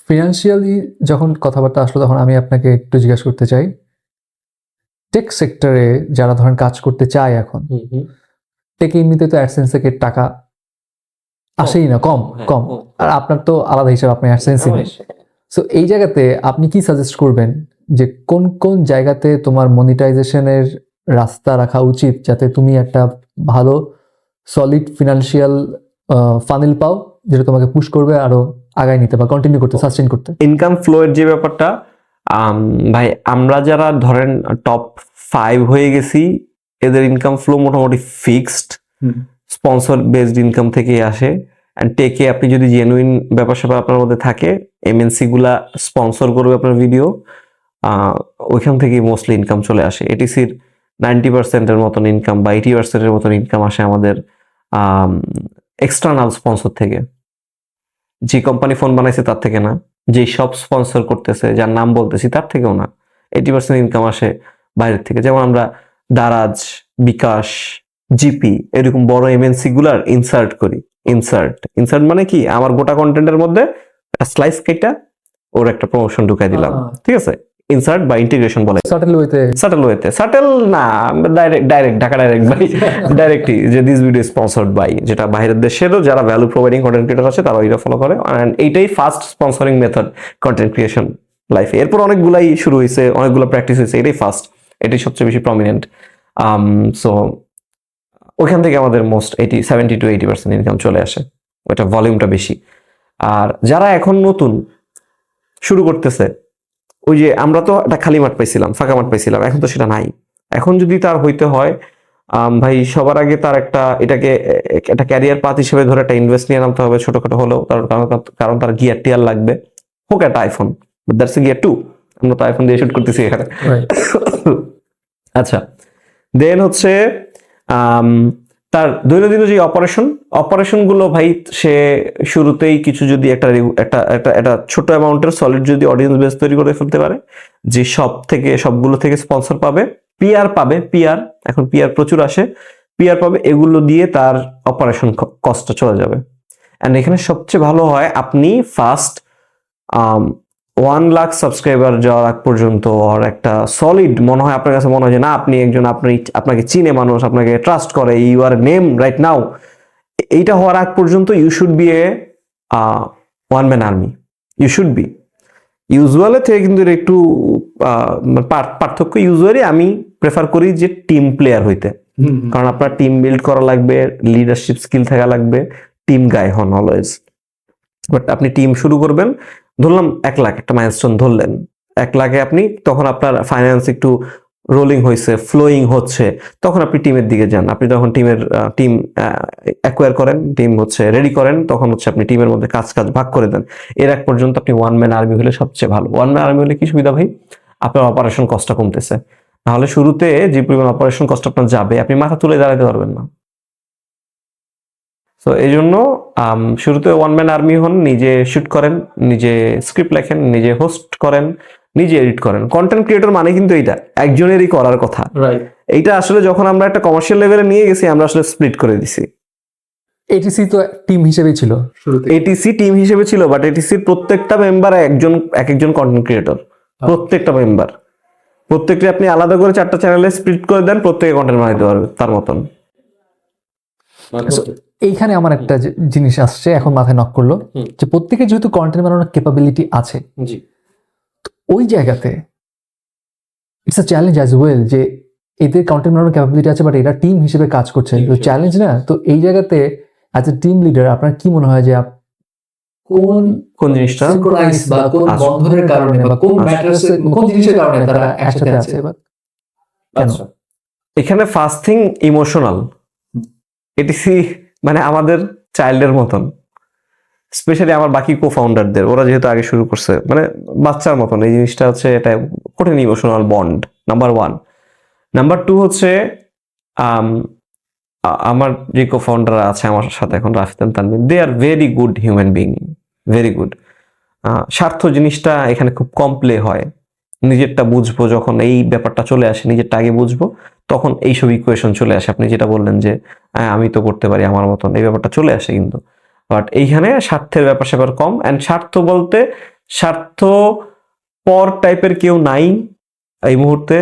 ফিনান্সিয়ালি যখন কথাবার্তা আসলো তখন আমি আপনাকে একটু জিজ্ঞাসা করতে চাই, টেক সেক্টরে যারা ধরেন কাজ করতে চায় এখন, টেক এমনিতে তো অ্যাডসেন্স থেকে টাকা আসেই না, কম। আর আপনার তো আলাদা হিসাব, আপনি অ্যাডসেন্সই নেই। সো এই জায়গাতে আপনি কি সাজেস্ট করবেন যে কোন কোন জায়গাতে তোমার মনিটাইজেশনের রাস্তা রাখা উচিত যাতে তুমি একটা ভালো সলিড ফিনান্সিয়াল ফানেল পাও, যেটা তোমাকে পুশ করবে আরো আগায় নিতে বা কন্টিনিউ করতে, সাস্টেইন করতে? ইনকাম ফ্লোয়ের যে ব্যাপারটা, ভাই আমরা যারা ধরেন টপ 5 হয়ে গেছি, এদের ইনকাম ফ্লো মোটামুটি ফিক্সড, স্পন্সর বেসড ইনকাম থেকেই আসে। অ্যান্ড টেকে আপনি যদি জেনুইন ব্যাপার স্যাপার আপনার মধ্যে থাকে, এমএনসি গুলা স্পন্সর করবে আপনার ভিডিও, ওইখান থেকেই মোস্টলি ইনকাম চলে আসে। এটিসির 90%-এর মতন ইনকাম বা 80%-এর মতন ইনকাম আসে আমাদের এক্সটার্নাল স্পন্সর থেকে। যে কোম্পানি ফোন বানাইছে তার থেকে না, যে সব স্পন্সর করতেছে যার নাম বলতেছি তার থেকেও না। 80% ইনকাম আসে বাইরের থেকে। যেমন আমরা দারাজ, বিকাশ, জিপি এরকম বড় এমএনসি গুলার ইনসার্ট করি। ইনসার্ট মানে কি, আমার গোটা কন্টেন্টের মধ্যে একটা স্লাইস কেটে ওর একটা প্রমোশন ঢুকাই দিলাম, ঠিক আছে? ইনসার্ট বা ইন্টিগ্রেশন বলে। সাটেল ওয়েতে, সাটেল না, direct Dhaka direct by, directly যে দিস ভিডিও স্পন্সর্ড বাই, যেটা বাইরের দেশেরও যারা ভ্যালু প্রোভাইডিং কন্টেন্ট ক্রিয়েটর আছে তারা এটা ফলো করে। এন্ড এইটাই first sponsoring method content creation লাইফে। এরপর অনেকগুলাই শুরু হয়েছে, অনেকগুলো প্র্যাকটিস হয়েছে, এটাই ফার্স্ট, এটাই সবচেয়ে বেশি প্রমিনেন্ট। সো ওইখান থেকে আমাদের মোস্ট 70 to 80% ইনকাম চলে আসে, ওইটা ভলিউমটা বেশি। আর যারা এখন নতুন শুরু করতেছে, ওই যে আমরা তো একটা খালি মাঠ পাইছিলাম, ফাঁকা মাঠ পাইছিলাম, এখন তো সেটা নাই। এখন যদি তার হইতে হয় ভাই, সবার আগে তার এটাকে একটা ক্যারিয়ার পাথ হিসেবে ধরে একটা ইনভেস্ট নিয়ে নামতে হবে, ছোটখাটো হলেও। কারণ তার গিয়ার টিয়ার লাগবে, হোক একটা আইফোন, দ্যাটস গিয়ার 2, আমরা তো আইফোন দিয়ে শুট করতেছি এখানে। আচ্ছা, দেন হচ্ছে তার দৈনন্দিন যে অপারেশন গুলো ভাই, সে শুরুতেই কিছু যদি একটা ছোট অ্যামাউন্টের সলিড যদি অডিয়েন্স বেস তৈরি করে ফেলতে পারে, যে সবগুলো থেকে স্পন্সর পাবে, পিআর পাবে, এখন পিআর প্রচুর আসে, পিআর পাবে, এগুলো দিয়ে তার অপারেশন কস্টটা চলে যাবে। এন্ড এখানে সবচেয়ে ভালো হয় আপনি ফার্স্ট 1 লাখ সাবস্ক্রাইবার যাওয়ার আগ পর্যন্ত, আর একটা সলিড মনে হয় আপনার কাছে, মনে হয় যে না আপনি একজন, আপনাকে চিনে মানুষ, আপনাকে ট্রাস্ট করে, you are name right now, এইটা হওয়ার আগ পর্যন্ত you should be a one man army, you should be. Usually থেকে কিন্তু একটু পার্থক্য। ইউজুয়ালি আমি প্রেফার করি যে টিম প্লেয়ার হইতে, কারণ আপনার টিম বিল্ড করা লাগবে, লিডারশিপ স্কিল থাকা লাগবে, টিম গাই হন অলওয়েজ। বাট আপনি টিম শুরু করবেন, ধরলাম 1 লাখ, একটা মাইলস্টোন ধরলেন, 1 লাখে আপনি, তখন আপনার ফাইন্যান্স একটু রোলিং হয়েছে, ফ্লোয়িং হচ্ছে, তখন আপনি টিমের দিকে যান। আপনি যখন টিম অ্যাকোয়ার করেন, টিম রেডি করেন, তখন আপনি টিমের মধ্যে কাজ ভাগ করে দেন। এর এক পর্যন্ত আপনি ওয়ান ম্যান আর্মি হলে সবচেয়ে ভালো। ওয়ান ম্যান আর্মি হলে কি সুবিধা ভাই, আপনার অপারেশন কস্টটা কমতেছে। তাহলে শুরুতে যে পরিমাণ অপারেশন কস্ট আপনার যাবে, আপনি মাথা তুলে দাঁড়াতে পারবেন না। তো এই জন্য শুরুতে ওয়ান ম্যান আর্মি হন, নিজে শুট করেন, নিজে স্ক্রিপ্ট লেখেন, নিজে হোস্ট করেন, নিজে এডিট করেন। কন্টেন্ট ক্রিয়েটর মানে কিন্তু এইটা একজনেরই করার কথা। এইটা আসলে যখন আমরা একটা কমার্শিয়াল লেভেলে নিয়ে গেছি, আমরা আসলে স্প্লিট করে দিছি। এটিসি তো টিম হিসেবে ছিল শুরুতে, এটিসি টিম হিসেবে ছিল, বাট এটিসির প্রত্যেকটা মেম্বার একজন কন্টেন্ট ক্রিয়েটর, প্রত্যেকটা মেম্বার, প্রত্যেকটা আপনি আলাদা করে 4টা চ্যানেলে স্প্লিট করে দেন, প্রত্যেকে কন্টেন্ট বানাইতে পারবে তার মতন। এইখানে আমার একটা জিনিস আসছে, এখন মাথায় নক করলো, যে প্রত্যেকের যেহেতু কন্টেন্ট বানানোর ক্যাপাবিলিটি আছে, ওই জায়গাতে it's a challenge as well, যে এদের কন্টেন্ট বানানোর ক্যাপাবিলিটি আছে, বাট এরা টিম হিসেবে কাজ করছে, তো চ্যালেঞ্জ না? তো এই জায়গাতে অ্যাজ এ টিম লিডার আপনার কি মনে হয় যে কোন জিনিসটা সিনক্রোনাইজ বা কোন বন্ধনের কারণে বা কোন জিনিসের কারণে তারা একসাথে আছে? কেন? এখানে ফার্স্ট থিং ইমোশনাল। এটিসি মানে আমাদের চাইল্ডের মতন, স্পেশালি আমার বাকি কো-ফাউন্ডারদের, ওরা যেহেতু আগে শুরু করছে, মানে বাচ্চার মতন। এই জিনিসটা এটা কঠিন ইমোশনাল বন্ড, নাম্বার 1। নাম্বার 2 আমার যে কো-ফাউন্ডার আছে আমার সাথে এখন, Rafidan, Tanvir, they are very good human being, very good. স্বার্থ জিনিসটা এখানে খুব কম প্লে হয়। নিজেরটা বুঝবো যখন এই ব্যাপারটা চলে আসে, নিজেরটা আগে বুঝবো, তখন এইসব ইকুয়েশন চলে আসে। আপনি যেটা বললেন যে আমি তো করতে পারি আমার মতন, এই ব্যাপারটা চলে আসে কিন্তু। বাট এইখানে স্বার্থের ব্যাপার স্যাপার কম। অ্যান্ড স্বার্থ বলতে স্বার্থ পর টাইপের কেউ নাই এই মুহূর্তে।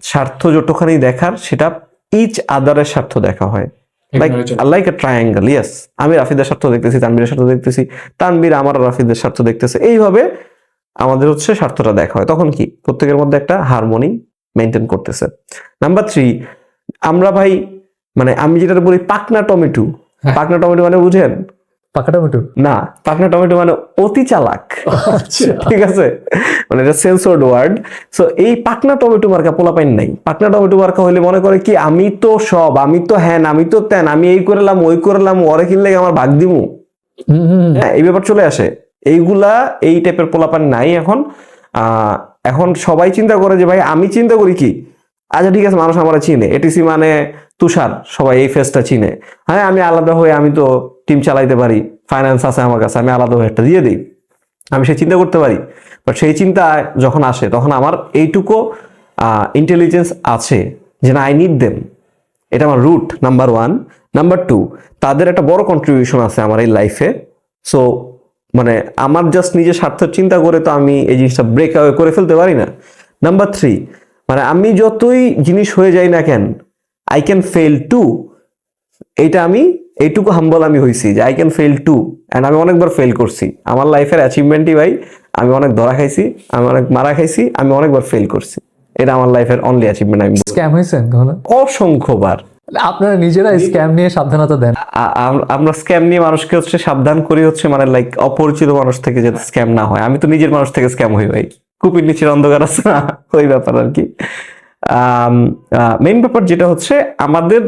স্বার্থ যতখানি দেখার, সেটা ইচ আদারের স্বার্থ দেখা হয়, লাইক এ ট্রায়াঙ্গেল। ইয়েস, আমি রাফিদের স্বার্থ দেখতেছি, তানভীরের স্বার্থ দেখতেছি, তানভীর আমার রাফিদের স্বার্থ দেখতেছে, এইভাবে আমাদের স্বার্থটা দেখা হয়। তখন কি প্রত্যেকের মধ্যে একটা হারমোনি মেনটেন করতেছে। নাম্বার 3, আমরা ভাই, মানে আমি যেটা বলি পাকনা টমেটো। পাকনা টমেটো মানে বুঝেন? পাকা টমেটো না, পাকনা টমেটো মানে অতি চালাক। ঠিক আছে, মানে এটা সেন্সর্ড ওয়ার্ড। সো এই পাকনা টমেটো মার্কা পোলাপাইন নাই। পাকনা টমেটো মার্কা হইলে মনে করে কি, আমি তো সব, আমি তো হ্যান, আমি তো তেন, আমি এই করলাম ওই করলাম, ওরে কিনলে আমার ভাগ দিমু, হ্যাঁ, এই ব্যাপার চলে আসে। এইগুলা, এই টাইপের পোলাপান নাই এখন। এখন সবাই চিন্তা করে যে ভাই, আমি চিন্তা করি কি, আচ্ছা ঠিক আছে, মানুষ আমার চিনে, এটিসি মানে তুষার, সবাই এই ফেসটা চিনে। হ্যাঁ আমি আলাদা হয়ে আমি তো টিম চালাইতে পারি, ফাইন্যান্স আছে আমার কাছে, আমি আলাদা হয়ে একটা দিয়ে দিই, আমি সেই চিন্তা করতে পারি। বাট সেই চিন্তা যখন আসে তখন আমার এইটুকু ইন্টেলিজেন্স আছে যে না, আই নিড দেম, এটা আমার রুট নাম্বার 1। নাম্বার 2, তাদের একটা বড় কন্ট্রিবিউশন আছে আমার এই লাইফে। সো মানে আমার জাস্ট নিজের স্বার্থের চিন্তা করে তো আমি এই জিনিসটা ব্রেক আওয়ে করে ফেলতে পারি না। নাম্বার 3, মানে আমি যতই জিনিস হয়ে যাই না কেন, আই ক্যান ফেল টু। এইটা আমি এইটুকু হাম্বল আমি হয়েছি যে I can fail to, and আমি অনেকবার ফেল করছি। আমার লাইফের অ্যাচিভমেন্টই ভাই, আমি অনেক ধরা খাইছি, আমি অনেক মারা খাইছি, আমি অনেকবার ফেল করছি। এটা আমার লাইফের অনলি অ্যাচিভমেন্ট। আমি স্ক্যাম হয়েছেন কখনো? অসংখ্যবার। আপনারা নিজেরা স্ক্যাম নিয়ে সাবধানতা দেন? আমরা স্ক্যাম নিয়ে মানুষকে হচ্ছে সাবধান করি, হচ্ছে মানে লাইক অপরিচিত মানুষ থেকে যাতে স্ক্যাম না হয়। আমি তো নিজের মানুষ থেকে স্ক্যাম হই ভাই, কুপির নিচের অন্ধকার আছে না, ওই ব্যাপার আর কি। মেইন ব্যাপার যেটা হচ্ছে, আমাদের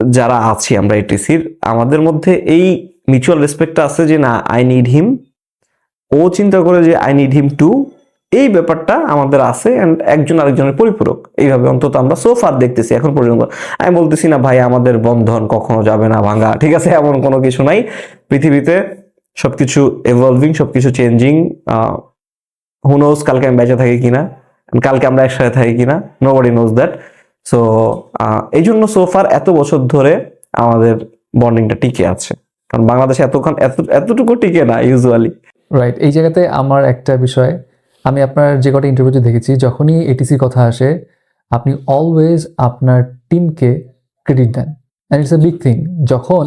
যারা আছি আমরা এটিসির, আমাদের মধ্যে এই মিউচুয়াল রেসপেক্টটা আছে যে না, আই নিড হিম, ও চিন্তা করে যে আই নিড হিম টু। এই ব্যাপারটা আমাদের আছে, এন্ড একজন আরেকজনের পরিপূরক, এইভাবে অন্তত আমরা সোফার দেখতেছি এখন পর্যন্ত। আমি বলতেছি না ভাই আমাদের বন্ধন কখনো যাবে না ভাঙা, ঠিক আছে, এমন কোনো কিছু নাই। পৃথিবীতে সবকিছু এভলভিং, সবকিছু চেঞ্জিং। হু নোজ কালকে আমি বেঁচে থাকি কিনা, কালকে আমরা একসাথে থাকি কিনা, নোবডি নোজ দ্যাট। সো এই জন্য সোফার এত বছর ধরে আমাদের বন্ডিংটা টিকে আছে, কারণ বাংলাদেশে এতটুকু টিকে না ইউজুয়ালি। রাইট। এই জায়গাতে আমার একটা বিষয়, আমি আপনার যে কটা ইন্টারভিউতে দেখেছি, যখনই এটিসির কথা আসে আপনি অলওয়েজ আপনার টিমকে ক্রেডিট দেন, and it's a big thing. যখন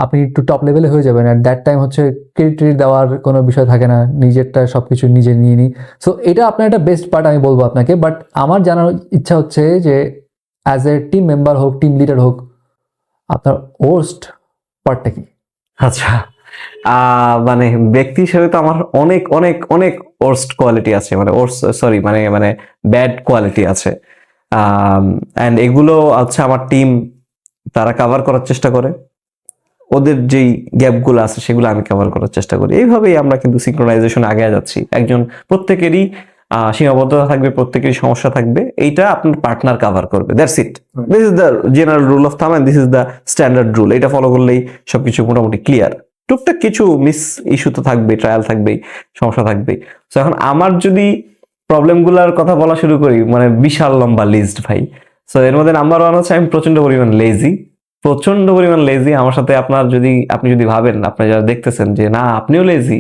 আপনি একটু টপ লেভেলে হয়ে যাবেন, অ্যাট দ্যাট টাইম হচ্ছে ক্রেডিট দেওয়ার কোনো বিষয় থাকে না, নিজেরটা সব কিছু নিজে নিয়ে নিই। সো এটা আপনার একটা বেস্ট পার্ট আমি বলবো আপনাকে। বাট আমার জানার ইচ্ছা হচ্ছে যে অ্যাজ এ টিম মেম্বার হোক, টিম লিডার হোক, আপনার ওর্স্ট পার্টটা কি? আচ্ছা, মানে ব্যক্তি হিসেবে তো আমার অনেক অনেক অনেক ওর্স্ট কোয়ালিটি আছে, মানে সরি মানে মানে ব্যাড কোয়ালিটি আছে। অ্যান্ড এগুলো হচ্ছে আমার টিম তারা কভার করার চেষ্টা করে, ওদের যেই গ্যাপগুলো আছে সেগুলো আমি কভার করার চেষ্টা করি। এইভাবেই আমরা কিন্তু সিঙ্ক্রোনাইজেশন আগে যাচ্ছি। একজন প্রত্যেকেরই সীমাবদ্ধতা থাকবে, প্রত্যেকেরই সমস্যা থাকবে, এইটা আপনার পার্টনার কভার করবে, that's it. This is the general rule of thumb, and this is the standard rule. এটা ফলো করলেই সবকিছু মোটামুটি ক্লিয়ার। টুকটাক কিছু মিস ইস্যু তো থাকবে, ট্রায়াল থাকবেই, সমস্যা থাকবেই। তো এখন আমার যদি প্রবলেমগুলোর কথা বলা শুরু করি, মানে বিশাল লম্বা লিস্ট ভাই। সো এর মধ্যে নাম্বার 1 হচ্ছে আমি প্রচন্ড পরিমাণ লেজি, প্রচন্ড পরিমাণ লেজি। আমার সাথে আপনি যদি ভাবেন, আপনি যারা দেখতেছেন যে না আপনিও লেজি,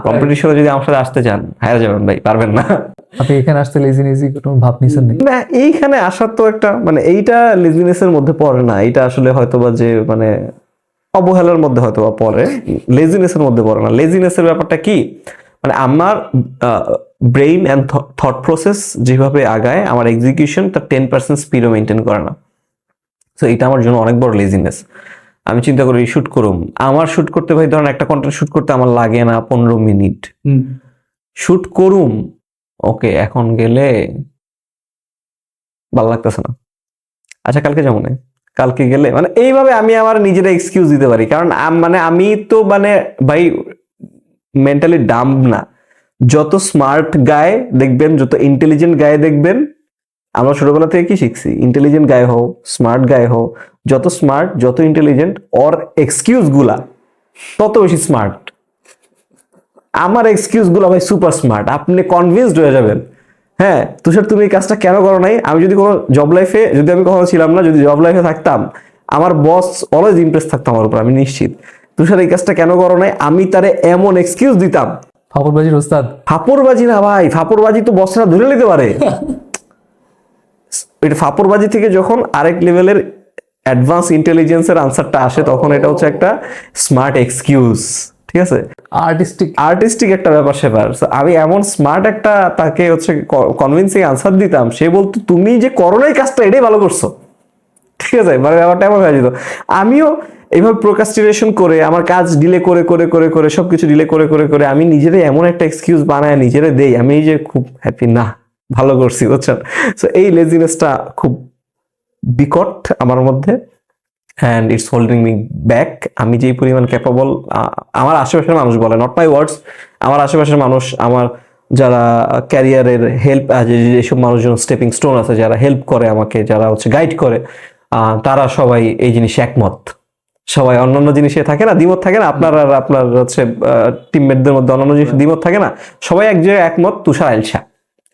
কম্পিটিশনে যদি আমার সাথে আসতে চান, হারা যাবেন ভাই, পারবেন না। আপনি এখানে আসতে লেজি কোনো ভাব নিছেন নাকি? না, এইখানে আসার তো একটা মানে এইটা লেজিনেসের মধ্যে পড়ে না, এটা আসলে হয়তোবা যে মানে অবহেলার মধ্যে হয়তোবা পড়ে, লেজিনেসের মধ্যে পড়ে না। লেজিনেসের ব্যাপারটা কি, মানে আমার ব্রেইন অ্যান্ড থট প্রসেস যেভাবে আগায়, আমার এক্সিকিউশন তার 10% স্পিডও মেনটেন করে না। তো এটা আমার জন্য অনেক বড় লেজিনেস। আমি চিন্তা করি শুট করুম, আমার শুট করতে ভাই ধরেন একটা কন্টেন্ট শুট করতে আমার লাগে না 15 মিনিট, শুট করুম, ওকে এখন গেলে ভালো লাগতেছে না, আচ্ছা কালকে যাবো না, কালকে গেলে, মানে এইভাবে আমি আমার নিজেরা এক্সকিউজ দিতে পারি। কারণ মানে আমি তো মানে ভাই মেন্টালি ডাম না। যত স্মার্ট গায়ে দেখবেন, যত ইন্টেলিজেন্ট গায়ে দেখবেন, আমরা ছোটবেলা থেকে কি শিখছি, ইন্টেলিজেন্ট গায়ে হও, স্মার্ট গায়ে হও, যত স্মার্ট যত ইন্টেলিজেন্ট ওর এক্সকিউজ গুলা তত বেশি স্মার্ট। আমার এক্সকিউজ গুলা ভাই সুপার স্মার্ট, আপনি কনভিন্সড হয়ে যাবেন। হ্যাঁ তুষার তুমি এই কাজটা কেন করো নাই, আমি যদি কোনো জব লাইফে, যদি আমি কখনো ছিলাম না, যদি জব লাইফে থাকতাম, আমার বস অলওয়েজ ইমপ্রেস থাকতো আমার উপর, আমি নিশ্চিত। তুষার এই কাজটা কেন করো নাই, আমি তারে এমন এক্সকিউজ দিতাম। ফাপড়বাজির ওস্তাদ? ফাপড়বাজি না ভাই, ফাপড়বাজি তো বসরা ধরে নিতে পারে। এটা ফাপড়বাজি থেকে যখন আরেক লেভেলের অ্যাডভান্স ইন্টেলিজেন্সের আনসারটা আসে, তখন এটা হচ্ছে একটা স্মার্ট এক্সকিউজ, ঠিক আছে, আর্টিস্টিক একটা ব্যাপার সেবার। আমি এমন স্মার্ট একটা তাকে হচ্ছে কনভিন্সিং আনসার দিতাম, সে বলতো তুমি যে করো নাই কাজটা এটাই ভালো করছো, ঠিক আছে, মানে ব্যাপারটা এমন হয়ে যেত। আমিও এইভাবে প্রোক্রাস্টিনেশন করে আমার কাজ ডিলে করে করে করে করে সবকিছু ডিলে করে করে করে আমি নিজেরাই এমন একটা এক্সকিউজ বানায় নিজেরে দেই, আমি যে খুব হ্যাপি না, ভালো করছি, বুঝছেন। সো এই লেজিনেসটা খুব বিকট আমার মধ্যে, and it's holding me back. আমি যেই পরিমাণ ক্যাপাবল, আমার আশেপাশের মানুষ বলে, নট মাই ওয়ার্ডস, আমার আশেপাশের মানুষ, আমার যারা ক্যারিয়ারের হেল্প, যেসব মানুষজন স্টেপিং স্টোন আছে, যারা হেল্প করে আমাকে, যারা হচ্ছে গাইড করে, তারা সবাই এই জিনিসে একমত। সবাই অন্যান্য জিনিসে থাকে না, দ্বিমত থাকে না, আপনার আর আপনার হচ্ছে টিমমেটদের মধ্যে অন্যান্য জিনিস দ্বিমত থাকে না, সবাই এক জায়গায় একমত, তুষার আইলসা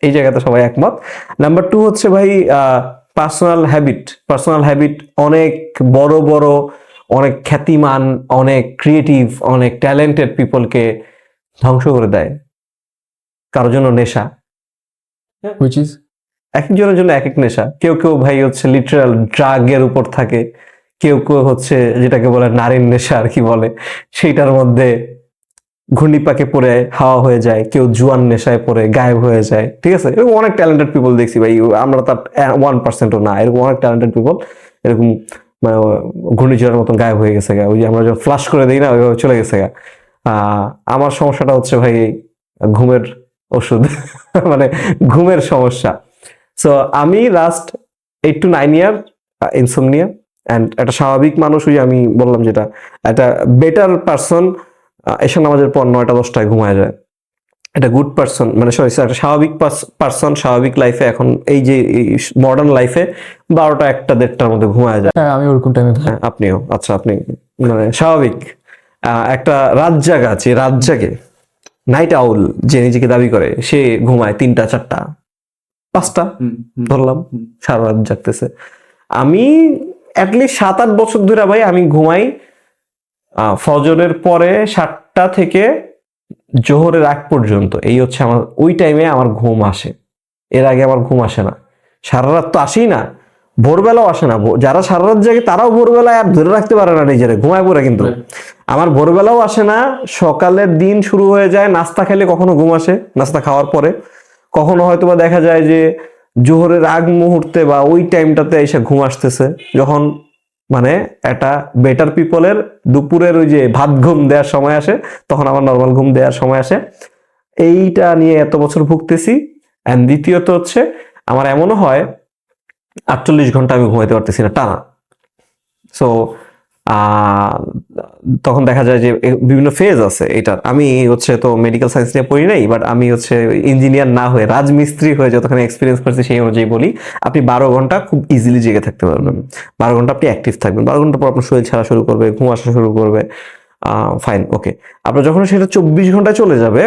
এই জায়গাতে সবাই একমত। নাম্বার 2 হচ্ছে ভাই পার্সোনাল হ্যাবিট অনেক বড় বড়, অনেক খ্যাতিমান, অনেক ক্রিয়েটিভ, অনেক ট্যালেন্টেড পিপলকে ধ্বংস করে দেয়। কারোর জন্য নেশা, হুইচ ইজ এক একজনের জন্য এক এক নেশা। কেউ কেউ ভাই হচ্ছে লিটারাল ড্রাগের উপর থাকে, কেউ কেউ হচ্ছে যেটাকে বলে নারীর নেশা আর কি বলে, সেইটার মধ্যে ঘূর্ণিপাকে পড়ে হাওয়া হয়ে যায়, কেউ জুয়ান নেশায় পড়ে গায়েব হয়ে যায়। ঠিক আছে, এরকম অনেক ট্যালেন্টেড পিপল দেখছি ভাই, আমরা তার 1%ও না, এরকম অনেক ট্যালেন্টেড পিপল এরকম মানে ঘূর্ণিঝড়ের মতন গায়েব হয়ে গেছে গা, ওই যে আমরা যখন ফ্লাশ করে দিই না, ওইভাবে চলে গেছে গা। আমার সমস্যাটা হচ্ছে ভাই ঘুমের ওষুধ মানে ঘুমের সমস্যা। সো আমি last 8 to 9 year insomnia, and একটা স্বাভাবিক মানুষ, ওই যে আমি বললাম যেটা, একটা বেটার পারসন এসব নামাজের পর 9টা 10টায় ঘুমায় যায়। এটা গুড পারসন, মানে সরি একটা স্বাভাবিক পারসন স্বাভাবিক লাইফে, এখন এই যে মডার্ন লাইফে 12টা 1টা 1:30টার মধ্যে ঘুমায় যায়। হ্যাঁ, আমি ওরকম টাইমে হ্যাঁ, আপনিও, আচ্ছা আপনি মানে স্বাভাবিক একটা রাত জাগা আছে, রাত জাগে নাইট আউল যে নিজেকে দাবি করে, সে ঘুমায় 3টা 4টা 5টা ধরলাম, সারা রাত জাগতেছে। আমি অ্যাটলিস্ট 7-8 বছর ধরে ভাই আমি ঘুমাই ফজরের পরে 7টা থেকে জোহরের আগ পর্যন্ত, এই হচ্ছে আমার ওই টাইমে আমার ঘুম আসে। এর আগে আমার ঘুম আসে না, সারা রাত তো আসেই না, ভোরবেলাও আসে না। যারা সারা রাত জাগে তারাও ভোরবেলায় আর ধরে রাখতে পারে না নিজেরা, ঘুমায় পড়ে। কিন্তু আমার ভোরবেলাও আসে না, সকালের দিন শুরু হয়ে যায়, নাস্তা খেলে কখনো ঘুম আসে, নাস্তা খাওয়ার পরে কখনো হয়তো বা দেখা যায় যে জোহরের আগ মুহূর্তে বা ওই টাইমটাতে এসে ঘুম আসতেছে, যখন মানে একটা বেটার পিপলের দুপুরের ওই যে ভাত ঘুম দেওয়ার সময় আসে, তখন আমার নর্মাল ঘুম দেওয়ার সময় আসে। এইটা নিয়ে এত বছর ভুগতেছি। অ্যান্ড দ্বিতীয়ত হচ্ছে আমার এমনও হয় 48 ঘন্টা আমি ঘুমাইতে পারতেছি না টানা। সো তখন দেখা যায় যে বিভিন্ন ফেজ আছে এটার। আমি হচ্ছে তো মেডিকেল সায়েন্স নিয়ে পড়ি নাই, বাট আমি হচ্ছে ইঞ্জিনিয়ার না হয়ে রাজমিস্ত্রি হয়ে যতখানি এক্সপিরিয়েন্স করছি সেই অনুযায়ী বলি, আপনি 12 ঘন্টা খুব ইজিলি জেগে থাকতে পারবেন। 12 ঘন্টা আপনি অ্যাক্টিভ থাকবেন, 12 ঘন্টা পর আপনার শরীর ছাড়া শুরু করবে, ঘুম আসা শুরু করবে, ফাইন ওকে। আপনার যখন সেটা 24 ঘন্টায় চলে যাবে,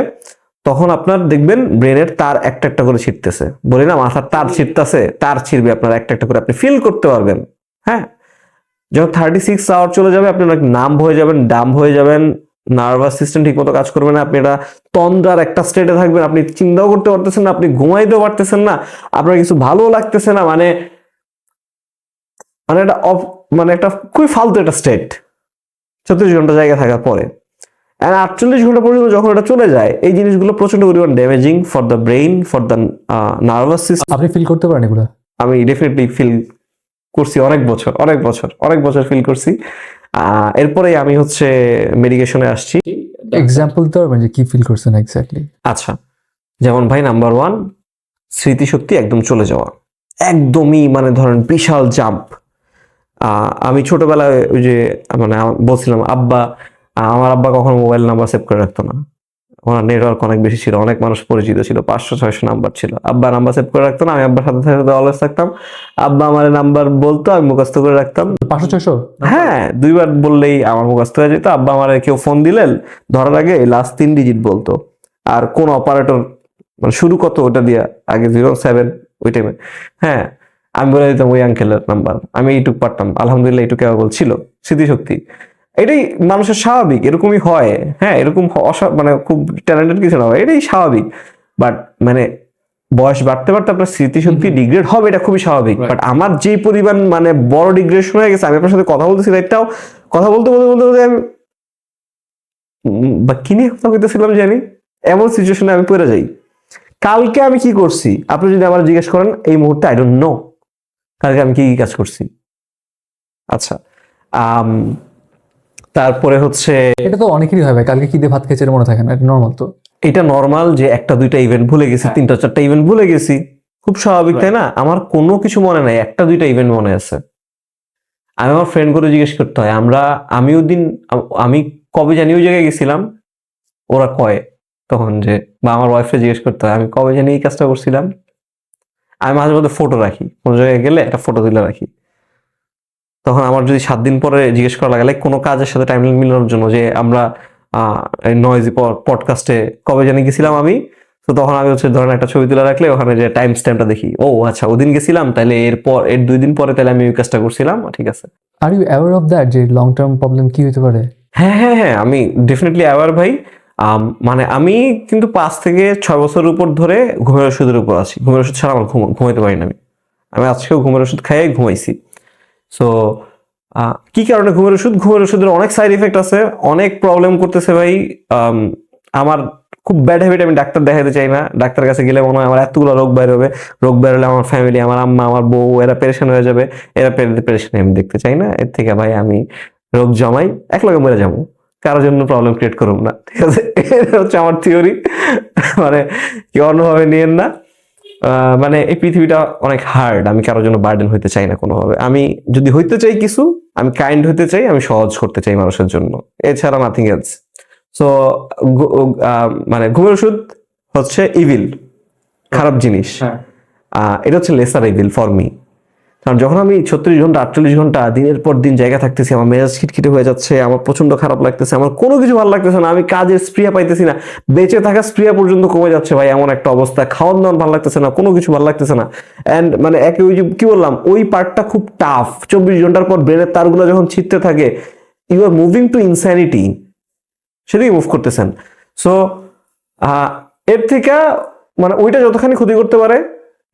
তখন আপনার দেখবেন ব্রেনের তার একটা একটা করে ছিটতেছে। বলি না মাথার তার ছিটতেছে, তার ছিড়বে আপনার একটা একটা করে, আপনি ফিল করতে পারবেন। হ্যাঁ, যখন 36 আওয়ার চলে যাবে, আপনি অনেক নাম হয়ে যাবেন, ডাম হয়ে যাবেন, নার্ভাস সিস্টেম ঠিক মতো কাজ করবে না, আপনি এটা তন্দ্রার একটা স্টেটে থাকবেন, আপনি চিন্তাও করতে পারতেছেন না, আপনি ঘুমাইতেও পারতেছেন না, আপনার কিছু ভালো লাগতেছে না, মানে মানে এটা মানে একটা খুবই ফালতু একটা স্টেট 36 ঘন্টা জায়গায় থাকার পরে। 48 ঘন্টা পর্যন্ত যখন এটা চলে যায়, এই জিনিসগুলো প্রচন্ড পরিমাণ damaging for the brain, for the nervous system. আপনি ফিল করতে পারেন এগুলো? আমি ডেফিনেটলি ফিল করছি, অনেক বছর ফিল করছি। এরপরেই আমি হচ্ছে মেডিকেশনে আসছি। এক্সাম্পল দিতে পারবেন যে কি ফিল করছেন এক্স্যাক্টলি? আচ্ছা, যেমন ভাই নাম্বার 1 স্মৃতিশক্তি একদম চলে যাওয়া, একদমই মানে ধরেন বিশাল জাম্প। আমি ছোটবেলায় ওই যে মানে বলছিলাম আমার আব্বা কখনো মোবাইল নাম্বার সেভ করে রাখতো না, ওনার নেটওয়ার্ক অনেক বেশি ছিল, অনেক মানুষ পরিচিত ছিল, 500-600 নাম্বার ছিল, আব্বা নাম্বার সেভ করে রাখতো না, আমি আব্বার সাথে সাথে অলওয়েজ থাকতাম, আব্বা আমার নাম্বার বলতো, আমি মুখস্থ করে রাখতাম। 500-600? হ্যাঁ, 2বার বললেই আমার মুখস্থ হয়ে যেত। আব্বা আমার কেউ ফোন দিলেন ধরার আগে লাস্ট 3 ডিজিট বলতো, আর কোন অপারেটর মানে শুরু কত ওটা দিয়া আগে 07 ওই টাইমে। হ্যাঁ, আমি বলে দিতাম ওই আঙ্কেলের নাম্বার, আমি এইটুক পারতাম, আলহামদুলিল্লাহ এইটুকু ছিল স্মৃতিশক্তি। এটাই মানুষের স্বাভাবিক, এরকমই হয়। হ্যাঁ, এরকম মানে খুব ট্যালেন্টেড কিছু না, এটাই স্বাভাবিক। বাট মানে বয়স বাড়তে বাড়তে আপনার স্মৃতিশক্তি ডিগ্রেড হবে, এটা খুবই স্বাভাবিক। বাট আমার যে পরিমাণ মানে বড় ডিগ্রেডশন হয়ে গেছে, আমি আপনার সাথে কথা বলতেছি, একটাও কথা বলতে বলতে বলতে বলতে আমি বা কি নিয়ে কথা বলতেছিলাম জানি, এমন সিচুয়েশনে আমি পড়ে যাই। কালকে আমি কি করছি আপনি যদি আমার জিজ্ঞেস করেন, এই মুহূর্তে আই ডোন্ট নো কালকে আমি কি কি কাজ করছি। আচ্ছা, তারপরে হচ্ছে এটা তো অনেকেরই হয় ভাই, কালকে কি দিয়ে ভাত খেয়েছে মনে থাকে না, এটা নর্মাল তো। এটা নর্মাল যে 1টা 2টা ইভেন্ট ভুলে গেছি, 3টা 4টা ইভেন্ট ভুলে গেছি, খুব স্বাভাবিক তাই না? আমার কোনো কিছু মনে নাই, 1টা 2টা ইভেন্ট মনে আছে। আমি আমার ফ্রেন্ড করে জিজ্ঞেস করতে হয়, আমি কবে জানি ওই জায়গায় গেছিলাম, ওরা কয় তখন যে, বা আমার ওয়াইফে জিজ্ঞেস করতে হয় আমি কবে জানি এই কাজটা করছিলাম। আমি মাঝে মধ্যে ফটো রাখি, কোনো জায়গায় গেলে একটা ফটো তুলে রাখি। তখন আমার যদি 7 দিন পরে জিজ্ঞেস করা লাগে, লাইক কোনো কাজের সাথে টাইমলাইন মিলানোর জন্য, যে আমরা নয়েজি পডকাস্টে কবে জানি গেছিলাম আমি, তো তখন আমি হচ্ছে ধরেন একটা ছবি তুলে রাখলে ওখানে যে টাইম স্ট্যাম্পটা দেখি, ও আচ্ছা ওদিন গেছিলাম, তাহলে এর 2 দিন পরে তাহলে আমি ওই কাজটা করছিলাম, ঠিক আছে। Are you aware of that যে লং টার্ম প্রবলেম কি হতে পারে? হ্যাঁ হ্যাঁ হ্যাঁ, আমি ডেফিনেটলি অ্যাওয়ার ভাই। মানে আমি কিন্তু 5 থেকে 6 বছরের উপর ধরে ঘুমের ওষুধের উপর আছি। ঘুমের ওষুধ ছাড়া আমার ঘুমাইতে পারি না আমি। আমি আজকেও ঘুমের ওষুধ খাইয়ে ঘুমাইছি। সো কি কারণে ঘুমের ওষুধ? ঘুমের ওষুধের অনেক সাইড ইফেক্ট আছে, অনেক প্রবলেম করতেছে ভাই। আমার খুব ব্যাড হ্যাবিট, আমি ডাক্তার দেখাতে চাই না। ডাক্তার কাছে গেলে মনে হয় আমার এতগুলো রোগ বের হবে, রোগ বের হলে আমার ফ্যামিলি, আমার আম্মা, আমার বউ, এরা পেরেশান হয়ে যাবে। এরা পেরেশানি আমি দেখতে চাই না। এর থেকে ভাই আমি রোগ জমাই, একলগে মরে যাবো, কারোর জন্য প্রবলেম ক্রিয়েট করুম না, ঠিক আছে। এটা হচ্ছে আমার থিওরি। মানে কি অন্যভাবে নিয়েন না। মানে এই পৃথিবীটা অনেক হার্ড, আমি কারোর জন্য বার্ডেন হইতে চাই না কোনোভাবে। আমি যদি হইতে চাই কিছু, আমি কাইন্ড হইতে চাই, আমি সহজ করতে চাই মানুষের জন্য, এছাড়া নাথিং এলস। সো মানে ঘুমের ওষুধ হচ্ছে ইভিল, খারাপ জিনিস। এটা হচ্ছে লেসার ইভিল ফর মি। কারণ যখন আমি 36 ঘন্টা 48 ঘন্টা দিনের পর দিন জায়গা থাকতেছি, আমার মেজাজ খিটখিটে হয়ে যাচ্ছে, আমার প্রচন্ড খারাপ লাগতেছে, আমার কোনো কিছু ভালো লাগতেছে না, আমি কাজের স্প্রিয়া পাইতেছি না, বেঁচে থাকা স্প্রিয়া পর্যন্ত কমে যাচ্ছে ভাই, এমন একটা অবস্থা, খাওয়ান দাওয়ান ভালো লাগতেছে না, কোনো কিছু ভালো লাগতেছে না। অ্যান্ড মানে একে ওই যে কি বললাম, ওই পার্টটা খুব টাফ। 24 ঘন্টার পর ব্রেনের তারগুলো যখন ছিটতে থাকে, you are moving to insanity, সেদিকে মুভ করতেছেন। সো এর থেকে মানে ওইটা যতখানি ক্ষতি করতে পারে,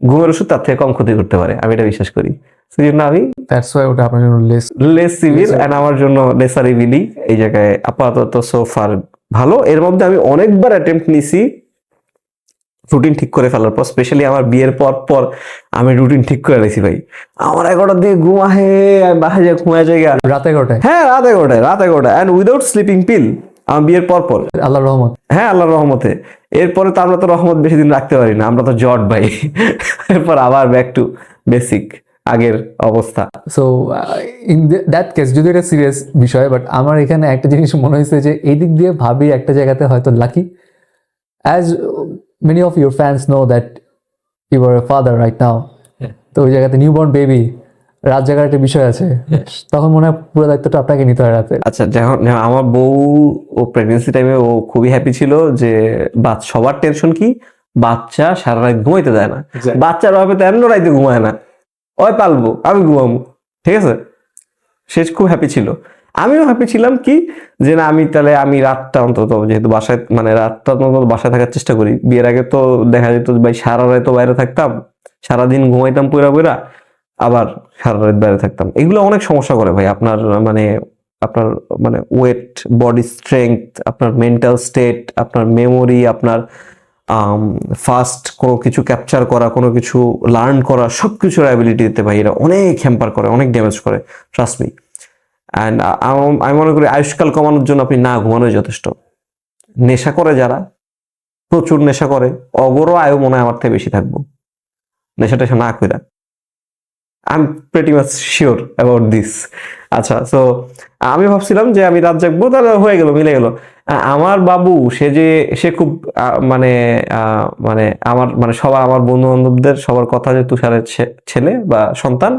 ঘুমের ওষুধ তার থেকে কম ক্ষতি করতে পারে, আমি এটা বিশ্বাস করি। সেজন্য আমি দ্যাটস ওয়াই ওটা আপনার জন্য লেস সিভিল, এন্ড আমার জন্য লেসার ইভিলি এই জায়গায় আপাতত সো ফার ভালো। এর মধ্যে আমি অনেকবার অ্যাটেম্প্ট নিছি রুটিন ঠিক করে ফেলার পর, স্পেশালি আমার বিয়ের পর আমি রুটিন ঠিক করে রেখেছি ভাই। আমার 11টার দিকে ঘুম আহে, আমি বাসায় যাই ঘুমায় জায়গা রাত 11টায়? হ্যাঁ রাত 11টায় অ্যান্ড উইদাউট স্লিপিং পিল, আমার বিয়ের পর। আল্লাহর রহমত। হ্যাঁ আল্লাহর রহমতে। এরপরে তো আমরা তো রহমত বেশি দিন রাখতে পারি না, আমরা তো জট ভাই। এরপর আবার ব্যাক টু বেসিক, আগের অবস্থা। সো ইন দ্যাট কেস, যদি এটা সিরিয়াস বিষয়, বাট আমার এখানে একটা জিনিস মনে হয়েছে যে এই দিক দিয়ে ভাবি একটা জায়গাতে হয়তো lucky, as many of your fans know that you are a father right now. তো ওই জায়গাতে নিউবর্ন বেবি, রাত জাগার একটা বিষয় আছে, তখন মনে হয় পুরো দায়িত্বটা আপনাকে নিতে হয় রাতে। আচ্ছা, যখন আমার বউ ও প্রেগনেন্সি টাইমে ও খুবই হ্যাপি ছিল যে সবার টেনশন কি, বাচ্চা সারা রাত ঘুমাইতে দেয় না, বাচ্চার অভাবে তো এমন রাইতে ঘুমায় না, ওই পালবো আমি ঘুমাবো, ঠিক আছে। সে খুব হ্যাপি ছিল, আমিও হ্যাপি ছিলাম কি যে না আমি তাহলে আমি রাতটা অন্তত যেহেতু বাসায়, মানে রাতটা অন্তত বাসায় থাকার চেষ্টা করি। বিয়ের আগে তো দেখা যেত ভাই সারা রাত তো বাইরে থাকতাম, সারাদিন ঘুমাইতাম পুরা, আবার সারা রাত বাইরে থাকতাম। এগুলো অনেক সমস্যা করে ভাই আপনার মানে ওয়েট, বডি স্ট্রেংথ, আপনার মেন্টাল স্টেট, আপনার মেমোরি, আপনার ফাস্ট কোনো কিছু ক্যাপচার করা, কোনো কিছু লার্ন করা, সবকিছুর অ্যাবিলিটি দিতে ভাই এরা অনেক হ্যাম্পার করে, অনেক ড্যামেজ করে, ট্রাস্ট মি। অ্যান্ড আমি মনে করি আয়ুষ্কাল কমানোর জন্য আপনি না ঘুমানোই যথেষ্ট। নেশা করে যারা, প্রচুর নেশা করে, অগরও আয়ু মনে হয় আমার থেকে বেশি থাকবো নেশা টেশা না কইরা। I am pretty much sure about this. আচ্ছা, সো আমি ভাবছিলাম যে আমি রাত জাগবো, তাহলে হয়ে গেল, মিলে গেল। আমার বাবু সে খুব মানে আমার মানে সবার, আমার বন্ধু বান্ধবদের সবার কথা যে তুষারের ছেলে বা সন্তান,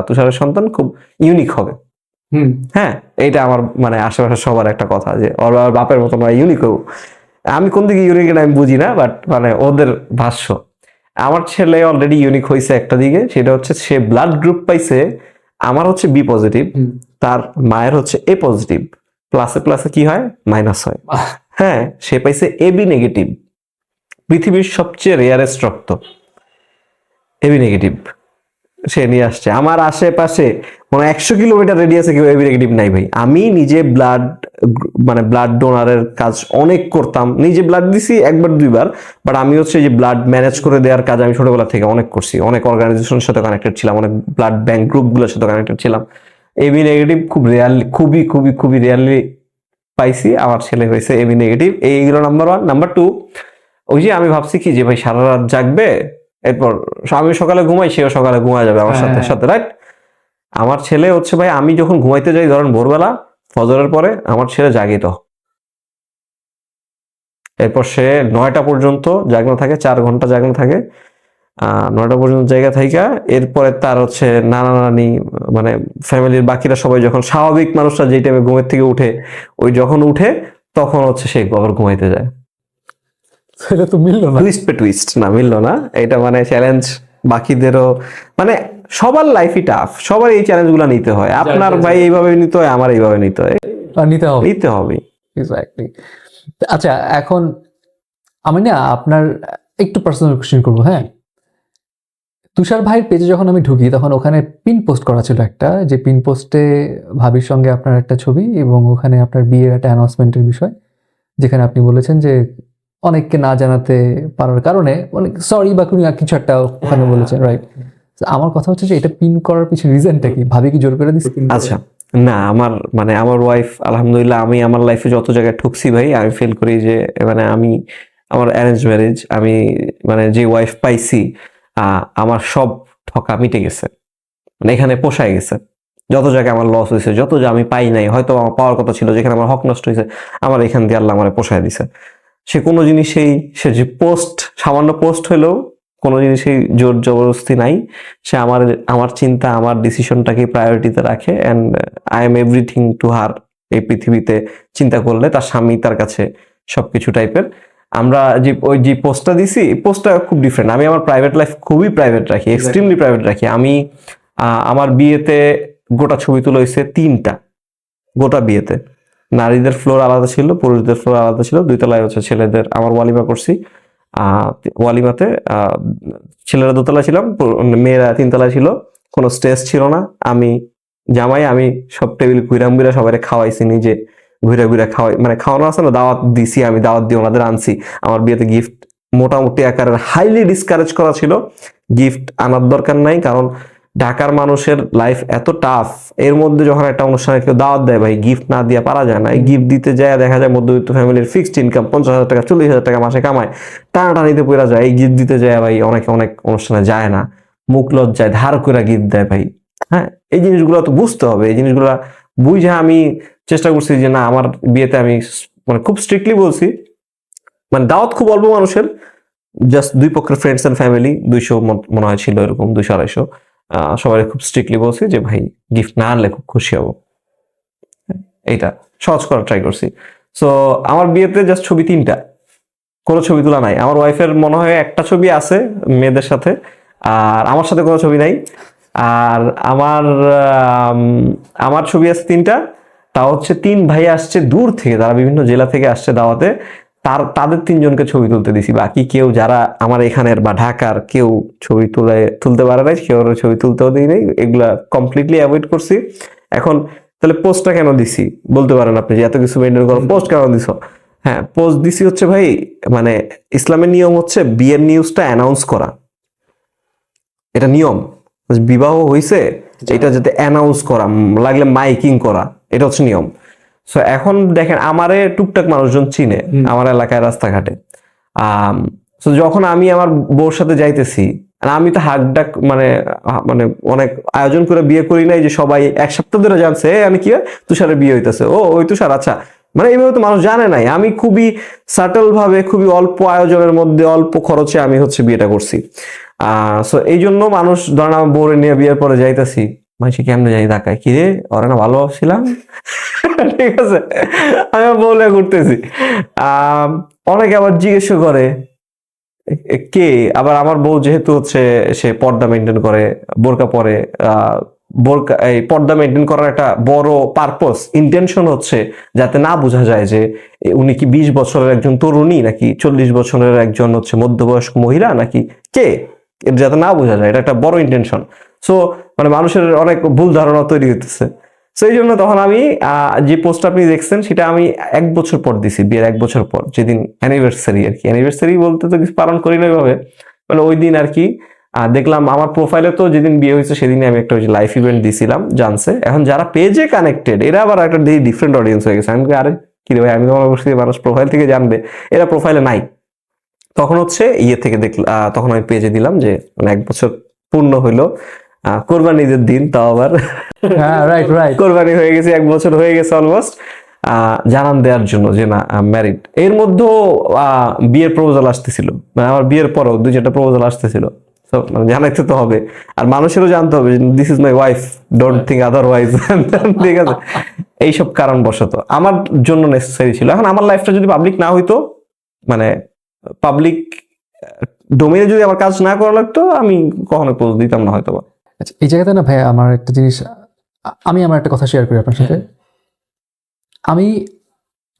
তুষারের সন্তান খুব ইউনিক হবে। হ্যাঁ, এইটা আমার মানে আশেপাশে সবার একটা কথা যে ওর বাপের মতো নয়, ইউনিক হবো। আমি কোন দিকে ইউনিক এটা আমি বুঝি না, বাট মানে ওদের ভাষ্য। আমার ছেলে অলরেডি ইউনিক হয়েছে একটা দিকে, সেটা হচ্ছে সে ব্লাড গ্রুপ পাইছে, আমার হচ্ছে বি পজিটিভ, তার মায়ের হচ্ছে এ পজিটিভ, প্লাসে কি হয়, মাইনাস হয়। হ্যাঁ, সে পাইছে এ বি নেগেটিভ, পৃথিবীর সবচেয়ে রেয়ারেস্ট রক্ত এবি নেগেটিভ সে নিয়ে আসছে। আমার আশেপাশে মানে 100 কিলোমিটার রেডিয়াসে কেউ এবি নেগেটিভ নাই ভাই। আমি নিজে ব্লাড ডোনারের কাজ অনেক করতাম, নিজে ব্লাড দিছি 1-2 বার, বাট আমি হচ্ছে যে ব্লাড ম্যানেজ করে দেওয়ার কাজ আমি ছোটবেলা থেকে অনেক করছি, অনেক অর্গানাইজেশনের সাথে কানেক্টেড ছিলাম, অনেক ব্লাড ব্যাংক গ্রুপগুলোর সাথে কানেক্টেড ছিলাম। এবি নেগেটিভ খুব রেয়ারলি, খুবই রেয়ারলি পাইছি। আমার ছেলে হয়েছে এবি নেগেটিভ, এইগুলো নাম্বার 1। নাম্বার 2, ওই যে আমি ভাবছি কি যে ভাই সারা রাত জাগবে, এরপর আমি সকালে ঘুমাই, সেও সকালে ঘুমায় যাবে আমার সাথে সাথে, রাইট। আমার ছেলে হচ্ছে ভাই, আমি যখন ঘুমাইতে যাই ধরেন ভোরবেলা ফজরের পরে, আমার ছেলে জাগে তো এরপর সে 9টা পর্যন্ত জাগনা থাকে, 4 ঘন্টা জাগনা থাকে, 9টা পর্যন্ত জায়গা থাইকা এরপরে তার হচ্ছে নানা নানি মানে ফ্যামিলির বাকিরা সবাই যখন স্বাভাবিক মানুষরা যেই টাইমে ঘুমের থেকে উঠে, ওই যখন উঠে তখন হচ্ছে সে আবার ঘুমাইতে যায়। এটা তো মিললো না। টুইস্ট পে টুইস্ট না, মিললো না এটা, মানে চ্যালেঞ্জ বাকিদেরও, মানে সবার লাইফই টাফ, সবার এই চ্যালেঞ্জগুলো নিতে হয়। আপনার ভাই এইভাবে নিতে হয়, আমার এইভাবে নিতে হয়, আর নিতে হবে। নিতে হবে। এক্স্যাক্টলি। আচ্ছা, এখন আমি না আপনার একটু পার্সোনাল কোশ্চেন করবো। হ্যাঁ, তুষার ভাইয়ের পেজে যখন আমি ঢুকি তখন ওখানে পিন পোস্ট করা ছিল একটা, যে পিন পোস্টে ভাবির সঙ্গে আপনার একটা ছবি এবং ওখানে আপনার বিয়ের একটা অ্যানাউন্সমেন্টের বিষয়, যেখানে আপনি বলেছেন যে অনেককে না জানাতে পারার কারণে অনেক সরি বা কোনো কিছু একটা ওখানে বলেছেন, রাইট? আমার কথা হচ্ছে যে এটা পিন করার পিছনে রিজনটা কি? ভাবি কি জোর করে দিচ্ছে? আচ্ছা, না আমার মানে আমার ওয়াইফ, আলহামদুলিল্লাহ আমি আমার লাইফে যত জায়গায় ঠুকছি ভাই, আমি ফিল করি যে মানে আমি আমার অ্যারেঞ্জ ম্যারেজ, আমি মানে যে ওয়াইফ পাইছি আমার সব ঠকা মিটে গেছে, মানে এখানে পোষায় গেছে। যত জায়গায় আমার লস হয়েছে, যত যা আমি পাই নাই, হয়তো আমার পাওয়ার কথা ছিল, যেখানে আমার হক নষ্ট হয়েছে, আমার এখান দিয়ে আল্লাহ আমার পোষায় দিছে। সে কোনো জিনিসেই, সে যে পোস্ট, সামান্য পোস্ট হলেও কোনো জিনিসেই জোর জবরদস্তি নাই। সে আমার চিন্তা, আমার ডিসিশনটাকে প্রায়োরিটিতে রাখে, and I am everything to her. এই পৃথিবীতে চিন্তা করলে তার স্বামী তার কাছে সবকিছু টাইপের। আমরা যে পোস্টটা দিছি, পোস্টটা খুব ডিফারেন্ট। আমি আমার প্রাইভেট লাইফ খুবই প্রাইভেট রাখি, এক্সট্রিমলি প্রাইভেট রাখি। আমি আমার বিয়েতে গোটা ছবি তোলা হয়েছে 3টা, গোটা বিয়েতে। নারীদের ফ্লোর আলাদা ছিল, পুরুষদের ফ্লোর আলাদা ছিল। 2 তলায় হচ্ছে ছেলেদের, আমার ওয়ালিমা করছি। ওয়ালিমাতে ছেলেরা 2 তলায় ছিলাম, মেয়েরা 3 তলায় ছিল। কোনো স্টেজ ছিল না। আমি জামাই, আমি সব টেবিল ঘুরাম ঘুরা সবাই খাওয়াইছি, নিজে ঘুরে ঘুরে খাওয়াই, মানে খাওয়ানো আছে না, দাওয়াত দিছি, আমি দাওয়াত দিয়ে ওনাদের আনছি। আমার বিয়েতে গিফট মোটামুটি আকারের হাইলি ডিসকারেজ করা ছিল, গিফট আনার দরকার নাই, কারণ ঢাকার মানুষের লাইফ এত টাফ। এর মধ্যে যখন একটা অনুষ্ঠানে কেউ দাওয়াত দেয় ভাই, গিফট না দিয়ে পারা যায় না। এই গিফট দিতে যায় দেখা যায় মধ্যবিত্ত ফ্যামিলির ফিক্সড ইনকাম 50,000 টাকা 40,000 টাকা মাসে কামায়, টানাটানিতে পড়া যায়। এই গিফট দিতে যায় ভাই, অনেক অনুষ্ঠানে যায় না, মুখ লজ্জায় ধার করে গিফট দেয় ভাই। হ্যাঁ, এই জিনিসগুলো তো বুঝতে হবে। এই জিনিসগুলো বুঝে আমি চেষ্টা করছি যে না, আমার বিয়েতে আমি মানে খুব স্ট্রিক্টলি বলছি, মানে দাওয়াত খুব অল্প মানুষের, জাস্ট 2 পক্ষের ফ্রেন্ডস এন্ড ফ্যামিলি, 200 মনে হয় ছিল, এরকম 200-250। সবাই খুব স্ট্রিক্টলি বলছি যে ভাই গিফট না আনলে খুব খুশি হব। এইটা সহজ করার ট্রাই করছি। সো আমার বিয়েতে জাস্ট ছবি 3টা, কোনো ছবি তোলা নাই। আমার ওয়াইফের মনে হয় একটা ছবি আছে মেয়েদের সাথে, আর আমার সাথে কোনো ছবি নাই। আর আমার ছবি আছে 3টা। তা হচ্ছে 3 ভাই আসছে দূর থেকে, তারা বিভিন্ন জেলা থেকে আসছে দাওয়াতে, তাদের 3জনকে ছবি তুলতে দিছি। বাকি কেউ যারা আমার এখানের বা ঢাকার কেউ ছবি তুলতে পারে নাই, কেউ ছবি তুলতেও দিই নাই, এগুলা কমপ্লিটলি অ্যাভয়েড করছি। এখন তাহলে পোস্টটা কেন দিছি বলতে পারেন আপনি, যে এত কিছু মেনটেন করো, পোস্ট কেন দিছো? হ্যাঁ, পোস্ট দিছি হচ্ছে ভাই, মানে ইসলামের নিয়ম হচ্ছে বিয়ের নিউজটা অ্যানাউন্স করা, এটা নিয়ম। বিবাহ হইছে এটা যাতে অ্যানাউন্স করা, লাগলে মাইকিং করা, এটা হচ্ছে নিয়ম। সো এখন দেখেন, আমারে টুকটাক মানুষজন চিনে আমার এলাকায় রাস্তাঘাটে। সো যখন আমি আমার বউর সাথে যাইতেছি, আর আমি তো হাকডাক মানে মানে অনেক আয়োজন করে বিয়ে করি নাই যে সবাই 1 সপ্তাহ ধরে জানছে আমি কি তুষারের বিয়ে হইতেছে, ও ওই তুষার, আচ্ছা, মানে এইভাবে তো মানুষ জানে নাই। আমি খুবই সাটল ভাবে, খুবই অল্প আয়োজনের মধ্যে, অল্প খরচে আমি হচ্ছে বিয়েটা করছি। সো এই জন্য মানুষ ধরেন আমার বউরে নিয়ে বিয়ের পরে যাইতেছি, মানুষ কেমনে যাই ঢাকায়, কি রে ওরা না ভালো ছিলাম, ঠিক আছে, আমি বলে ঘুরতেছি। অনেকে আবার জিজ্ঞেস করে কে, আবার আমার বউ যেহেতু হচ্ছে সে পর্দা মেনটেন করে, বোরকা পরে, বোরকা এই পর্দা মেনটেন করার একটা বড় পারপস, ইন্টেনশন হচ্ছে যাতে না বোঝা যায় যে উনি কি 20 বছরের একজন তরুণী নাকি 40 বছরের একজন হচ্ছে মধ্যবয়স্ক মহিলা নাকি কে, এটা যাতে না বোঝা যায়, এটা একটা বড় ইন্টেনশন। সো মানে মানুষের অনেক ভুল ধারণা তৈরি হইতেছে। সেই জন্য তখন আমি যে পোস্ট আপনি দেখছেন সেটা আমি 1 বছর পর দিছি, বিয়ের 1 বছর পর, যেদিন অ্যানিভার্সারি আর কি। অ্যানিভার্সারি বলতে তো কিছু পালন করি না ওইভাবে, মানে ওই দিন আর কি। দেখলাম আমার প্রোফাইলে তো যেদিন বিয়ে হয়েছে সেদিনই আমি একটা লাইভ ইভেন্ট দিছিলাম, জানছে। এখন যারা পেজে কানেক্টেড এরা আবার একটা ডিফারেন্ট অডিয়েন্স হয়ে গেছে। আমি আরে কি রে ভাই, আমি তো মনে করছি মানুষ প্রোফাইল থেকে জানবে, এরা প্রোফাইলে নাই। তখন হচ্ছে ইয়ে থেকে দেখলাম, তখন আমি পেজে দিলাম যে মানে 1 বছর পূর্ণ হইলো, কোরবানিদের দিন, তাও আবার হ্যাঁ, রাইট। কোরবানি হয়ে গেছে, 1 বছর হয়ে গেছে অলমোস্ট। জানান দেওয়ার জন্য যে না ম্যারিড। এর মধ্যেও বিয়ের প্রপোজাল আসতেছিল, মানে আমার বিয়ের পরেও 2-4টা প্রপোজাল আসতেছিল। তো মানে জানাইতে তো হবে, আর মানুষেরও জানতে হবে this is my wife, don't think otherwise. ঠিক আছে, এইসব কারণবশত আমার জন্য নেসেসারি ছিল। এখন আমার লাইফটা যদি পাবলিক না হইতো, মানে পাবলিক ডোমেইনে যদি আমার কাজ না করা লাগতো, আমি কখনো পোজ দিতাম না হয়তো বা। আচ্ছা, এই জায়গাতে না ভাই আমার একটা জিনিস, আমি আমার একটা কথা শেয়ার করি আপনার সাথে।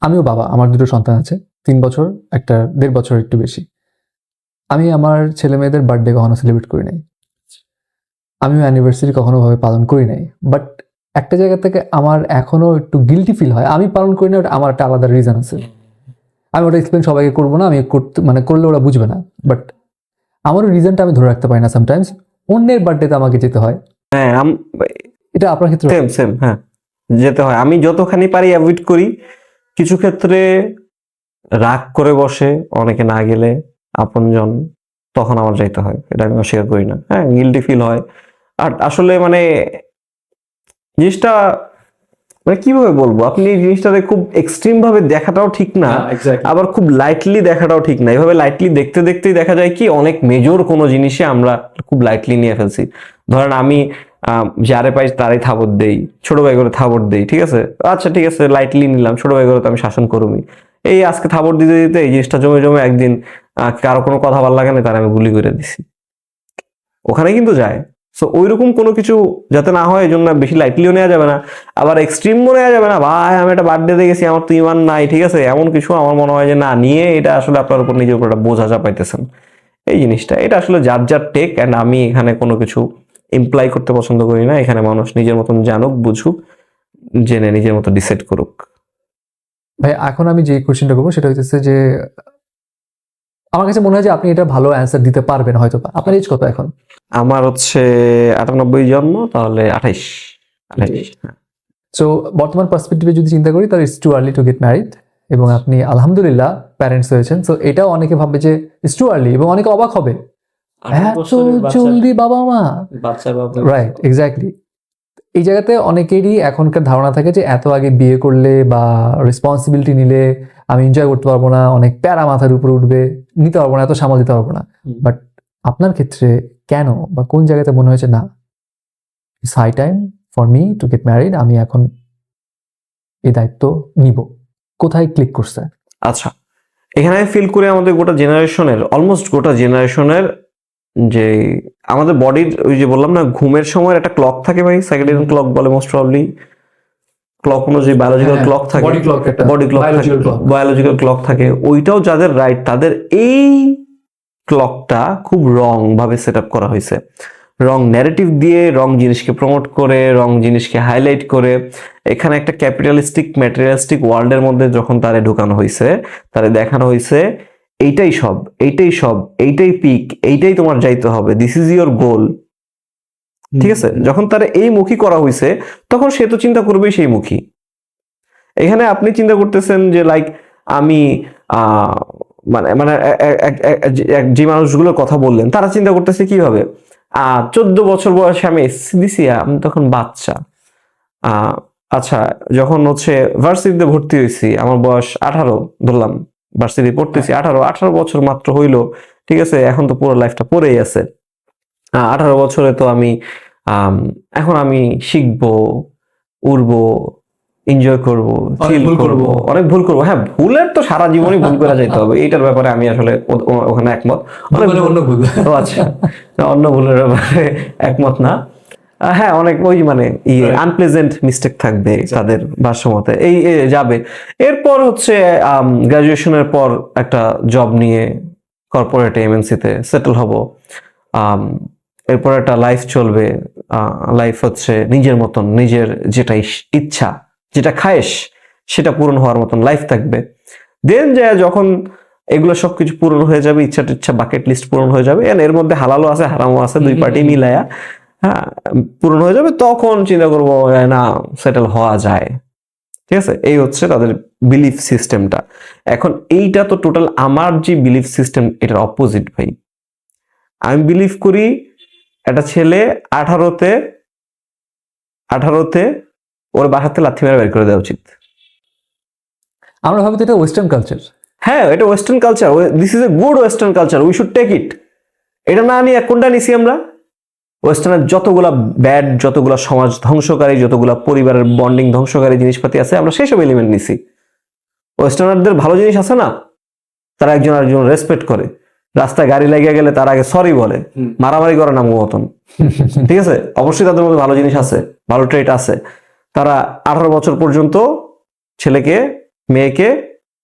আমিও বাবা, আমার 2টো সন্তান আছে, 3 বছর, একটা 1.5 বছর একটু বেশি। আমি আমার ছেলে মেয়েদের বার্থডে কখনো সেলিব্রেট করি নাই, আমিও অ্যানিভার্সারি কখনো ভাবে পালন করি নাই। বাট একটা জায়গা থেকে আমার এখনো একটু গিল্টি ফিল হয়। আমি পালন করি না, ওটা আমার একটা আলাদা রিজন আছে। আমি ওটা এক্সপ্লেন সবাইকে করবো না, আমি করতে মানে করলে ওরা বুঝবে না। বাট আমারও রিজনটা আমি ধরে রাখতে পারি না। সামটাইমস অন্যের বার্থডেতে আমাকে যেতে হয়। হ্যাঁ, এটা আপনার ক্ষেত্রে সেম সেম, হ্যাঁ যেতে হয়। আমি যতখানি পারি অ্যাভয়েড করি। কিছু ক্ষেত্রে রাগ করে বসে অনেকে না গেলে আপনজন, তখন আমার যাইতে হয়, এটা আমি অস্বীকার করি না। হ্যাঁ, গিল্টি ফিল হয়। আর আসলে মানে জিনিসটা মানে কিভাবে বলবো, আপনি এই জিনিসটাতে খুব এক্সট্রিম ভাবে দেখাটাও ঠিক না, আবার খুব লাইটলি দেখাটাও ঠিক না। এইভাবে লাইটলি দেখতে দেখতেই দেখা যায় কি অনেক মেজর কোনো জিনিসে আমরা খুব লাইটলি নিয়ে ফেলছি। ধরেন আমি যারে পাই তারই থাবড় দেই, ছোট ভাই করে থাবড় দেই, ঠিক আছে, আচ্ছা ঠিক আছে লাইটলি নিলাম, ছোট ভাই করে তো আমি শাসন করবি। এই আজকে থাবড় দিতে দিতে এই জিনিসটা জমে জমে একদিন কারো কোনো কথা ভালো লাগে না, তার আমি গুলি করে দিছি, ওখানে কিন্তু যায়। সো ওইরকম কোনো কিছু যাতে না হয়, এই জন্য বেশি লাইটলিও নেওয়া যাবে না, আবার এক্সট্রিমও নেওয়া যাবে না। ভাই আমি একটা বার্থডে গেছি, আমার তো ইমান নাই, ঠিক আছে, এমন কিছু আমার মনে হয় যে না নিয়ে এটা আসলে আপনার উপর নিজের উপর একটা বোঝা চাপাইতেছেন। এই জিনিসটা এটা আসলে যার যার টেক, অ্যান্ড আমি এখানে কোনো কিছু ইমপ্লাই করতে পছন্দ করি না। এখানে মানুষ নিজের মতন জানুক, বুঝুক, জেনে নিজের মতো ডিসাইড করুক। ভাই এখন আমি যে কোশ্চেনটা করবো সেটা হচ্ছে যে আমার কাছে মনে হয় যে আপনি এটা ভালো অ্যান্সার দিতে পারবেন হয়তো। আপনার এজ কত এখন? আমার হচ্ছে 98 জন্ম, তাহলে 28। হ্যাঁ। সো বর্তমান পার্সপেক্টিভে যদি চিন্তা করি তাহলে it's too early two get married, এবং আপনি আলহামদুলিল্লাহ প্যারেন্টস হয়েছেন। সো এটা অনেকে ভাববে যে ইটস টু আর্লি, এবং অনেকে অবাক হবে এত জলদি বাবা মা। Right, exactly. এই জায়গাতে অনেকেরই এখনকার ধারণা থাকে যে এত আগে বিয়ে করলে বা রেসপন্সিবিলিটি নিলে আমি এনজয় করতে পারবো না, অনেক প্যারা মাথার উপরে উঠবে, নিতে পারবো না, এত সামাল দিতে পারবো না। বাট আপনার ক্ষেত্রে কেন বা কোন জায়গাতে মনে হয়েছে না it's high time for me to get married, আমি এখন এই দায়িত্ব নিব? কোথায় ক্লিক করছে? আচ্ছা, এখানে আমি ফিল করি আমাদের গোটা জেনারেশনের, অলমোস্ট গোটা জেনারেশনের, যে আমাদের বডির ওই যে বললাম না ঘুমের সময় একটা ক্লক থাকে ভাই, সাইকেডিয়ান ক্লক বলে মোস্ট প্রবাবলি, ক্লক অনুযায়ী বায়োলজিক্যাল ক্লক থাকে, বডি ক্লক থাকে, বায়োলজিক্যাল ক্লক থাকে। ওইটাও যাদের রাইট, তাদের এই ক্লকটা খুব রং ভাবে সেট আপ করা হয়েছে, রং ন্যারেটিভ দিয়ে, রং জিনিসকে প্রমোট করে, রং জিনিসকে হাইলাইট করে। এখানে একটা ক্যাপিটালিস্টিক ম্যাটেরিয়ালিস্টিক ওয়ার্ল্ডের মধ্যে যখন তারে ঢুকানো হয়েছে, তারে দেখানো হয়েছে এইটাই সব, এইটাই সব, এইটাই পিক, এইটাই তোমার যাইতে হবে, দিস ইজ ইয়োর গোল। ঠিক আছে, যখন তারা এই মুখী করা হয়েছে তখন সে তো চিন্তা করবেই সেই মুখী। এখানে আপনি চিন্তা করতেছেন যে লাইক আমি মানে মানে যে মানুষগুলোর কথা বললেন তারা চিন্তা করতেছে কিভাবে 14 বছর বয়সে আমি এসএসসি দিছি, আমি তখন বাচ্চা। আচ্ছা, যখন হচ্ছে ভার্সিটিতে ভর্তি হয়েছি আমার বয়স 18 ধরলাম, ভার্সিটি পড়তেছি 18 বছর মাত্র হইলো, ঠিক আছে, এখন তো পুরো লাইফটা পড়েই আছে। 18 বছরে তো আমি এখন আমি শিখবো, উড়বো, এনজয় করবো, ফিল করবো, অনেক ভুল করবো। হ্যাঁ, ভুলের তো সারা জীবনই ভুল করে যাইতে হবে, এইটার ব্যাপারে আমি আসলে ওখানে একমত। ও আচ্ছা, অন্য ভুলের ব্যাপারে একমত না। হ্যাঁ, অনেক ওই মানে আনপ্লেজেন্ট মিস্টেক থাকবে তাদের ভাষ্যমতে, এই যাবে। এরপর হচ্ছে গ্রাজুয়েশনের পর একটা জব নিয়ে কর্পোরেট এমএনসিতে সেটেল হব। এরপর একটা লাইফ চলবে, লাইফ হচ্ছে নিজের মতন, নিজের যেটা ইচ্ছা, যেটা খায়েশ সেটা পূরণ হওয়ার মতন লাইফ থাকবে। দেন যায় যখন এগুলো সবকিছু পূরণ হয়ে যাবে, ইচ্ছা বাকেট লিস্ট পূরণ হয়ে যাবে, এর মধ্যে হালালও আছে হারামও আছে, দুই পার্টি মিলায়া হ্যাঁ পূরণ হয়ে যাবে, তখন চিন্তা করবো না সেটেল হওয়া যায়। ঠিক আছে, এই হচ্ছে তাদের বিলিফ সিস্টেমটা। এখন এইটা তো টোটাল আমার যে বিলিফ সিস্টেম এটার অপোজিট ভাই। আমি বিলিভ করি একটা ছেলে 18তে ওর বাসাতে লাথি মেরে বের করে দেওয়া উচিত। আমরা ভাবি তো এটা ওয়েস্টার্ন কালচার। হ্যাঁ, এটা western culture, this is a good western culture, we should take it. এটা না নিয়ে কোনটা নিছি আমরা? ওয়েস্টার্নের যতগুলা ব্যাড, যতগুলা সমাজ ধ্বংসকারী, যতগুলা পরিবারের বন্ডিং ধ্বংসকারী জিনিসপাতি আছে, আমরা সেই সব এলিমেন্ট নিছি। ওয়েস্টার্নারদের ভালো জিনিস আছে না, তারা একজন আরেকজন রেসপেক্ট করে, রাস্তায় গাড়ি লেগে গেলে তার আগে সরি বলে, মারামারি করে না মতন। ঠিক আছে, অবশ্যই তাদের মধ্যে ভালো জিনিস আছে, ভালো ট্রেট আছে। তারা 18 বছর পর্যন্ত ছেলেকে মেয়েকে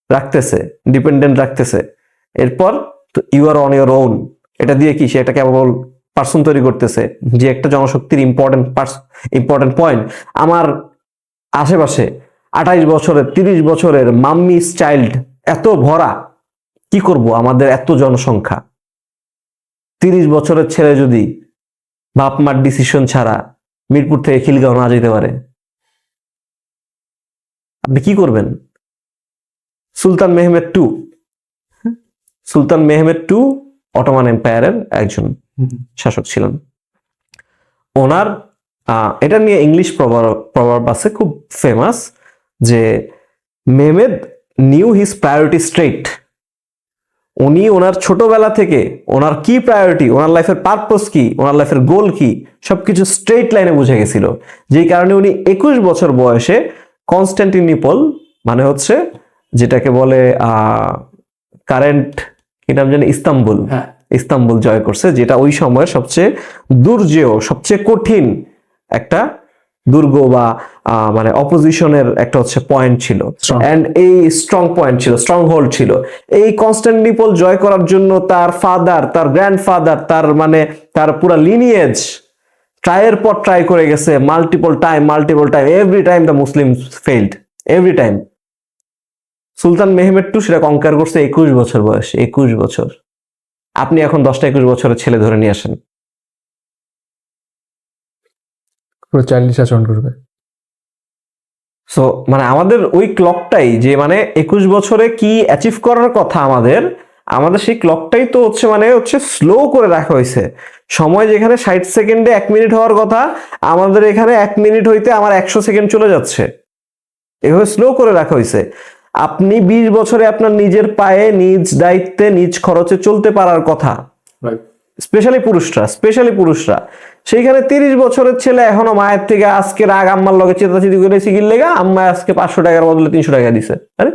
রাখতেছে, ডিপেন্ডেন্ট রাখতেছে। এরপর you are on your own, এটা দিয়ে কি সে একটা কেবল পার্সন তৈরি করতেছে, যে একটা জনশক্তির ইম্পর্টেন্ট পয়েন্ট। আমার আশেপাশে 28 বছরের 30 বছরের মাম্মি চাইল্ড এত ভরা, কি করব আমাদের এত জনসংখ্যা? 30 বছরের ছেলে যদি বাপ মার ডিসিশন ছাড়া মিরপুর থেকে খিলগাঁও না যেতে পারে, আপনি কি করবেন? সুলতান মেহমেদ টু অটোমান এম্পায়ারের একজন শাসক ছিলেন। ওনার এটা নিয়ে ইংলিশ প্রভাব আছে খুব ফেমাস, যে Mehmed knew his priority straight. উনি ওনার ছোটবেলা থেকে ওনার কি প্রায়োরিটি, ওনার লাইফের পারপোজ কি, ওনার লাইফের গোল কি, সবকিছু স্ট্রেট লাইনে বুঝে গেছিল। যেই কারণে উনি 21 বছর বয়সে কনস্ট্যান্টিনোপল, মানে হচ্ছে যেটাকে বলে কারেন্ট কি নাম জানি, ইস্তাম্বুল জয় করছে, যেটা ওই সময়ের সবচেয়ে দুর্জেয়, সবচেয়ে কঠিন একটা দুর্গ বা মানে অপোজিশনের একটা হচ্ছে পয়েন্ট ছিল, এন্ড এই স্ট্রং পয়েন্ট ছিল, স্ট্রং হোল্ড ছিল। এই কনস্ট্যান্টিনোপল জয় করার জন্য তার ফাদার, তার গ্র্যান্ডফাদার, তার পুরো লিনিয়েজ ট্রাইয়ের পর ট্রাই করে গেছে, multiple time, every time the muslims failed, every time. সুলতান মেহমেদ টু সেটা কনকার করছে 21 বছর বয়সে। 21 বছর। আপনি এখন 10-21 বছরের ছেলে ধরে নিয়ে আসেন, পুরো চাইল্ডিশ আচরণ করবে। সো মানে আমাদের ওই ক্লকটাই, যে মানে 21 বছরে কি অ্যাচিভ করার কথা আমাদের সেই ক্লকটাই তো হচ্ছে স্লো করে রাখা হয়েছে। সময় যেখানে 60 সেকেন্ডে 1 মিনিট হওয়ার কথা, আমাদের এখানে 1 মিনিট হইতে আমার 100 সেকেন্ড চলে যাচ্ছে। এভাবে স্লো করে রাখা হয়েছে। আপনি 20 বছরে আপনার নিজের পায়ে, নিজ দায়িত্বে, নিজ খরচে চলতে পারার কথা, স্পেশালি পুরুষরা। সেইখানে 30 বছরের ছেলে এখনো মায়ের থেকে আজকে রাগ আম্মার লগে চেতাচেতি করে সিগির লেগা আম্মা আজকে 500 টাকার বদলে 300 টাকা দিছে। আরে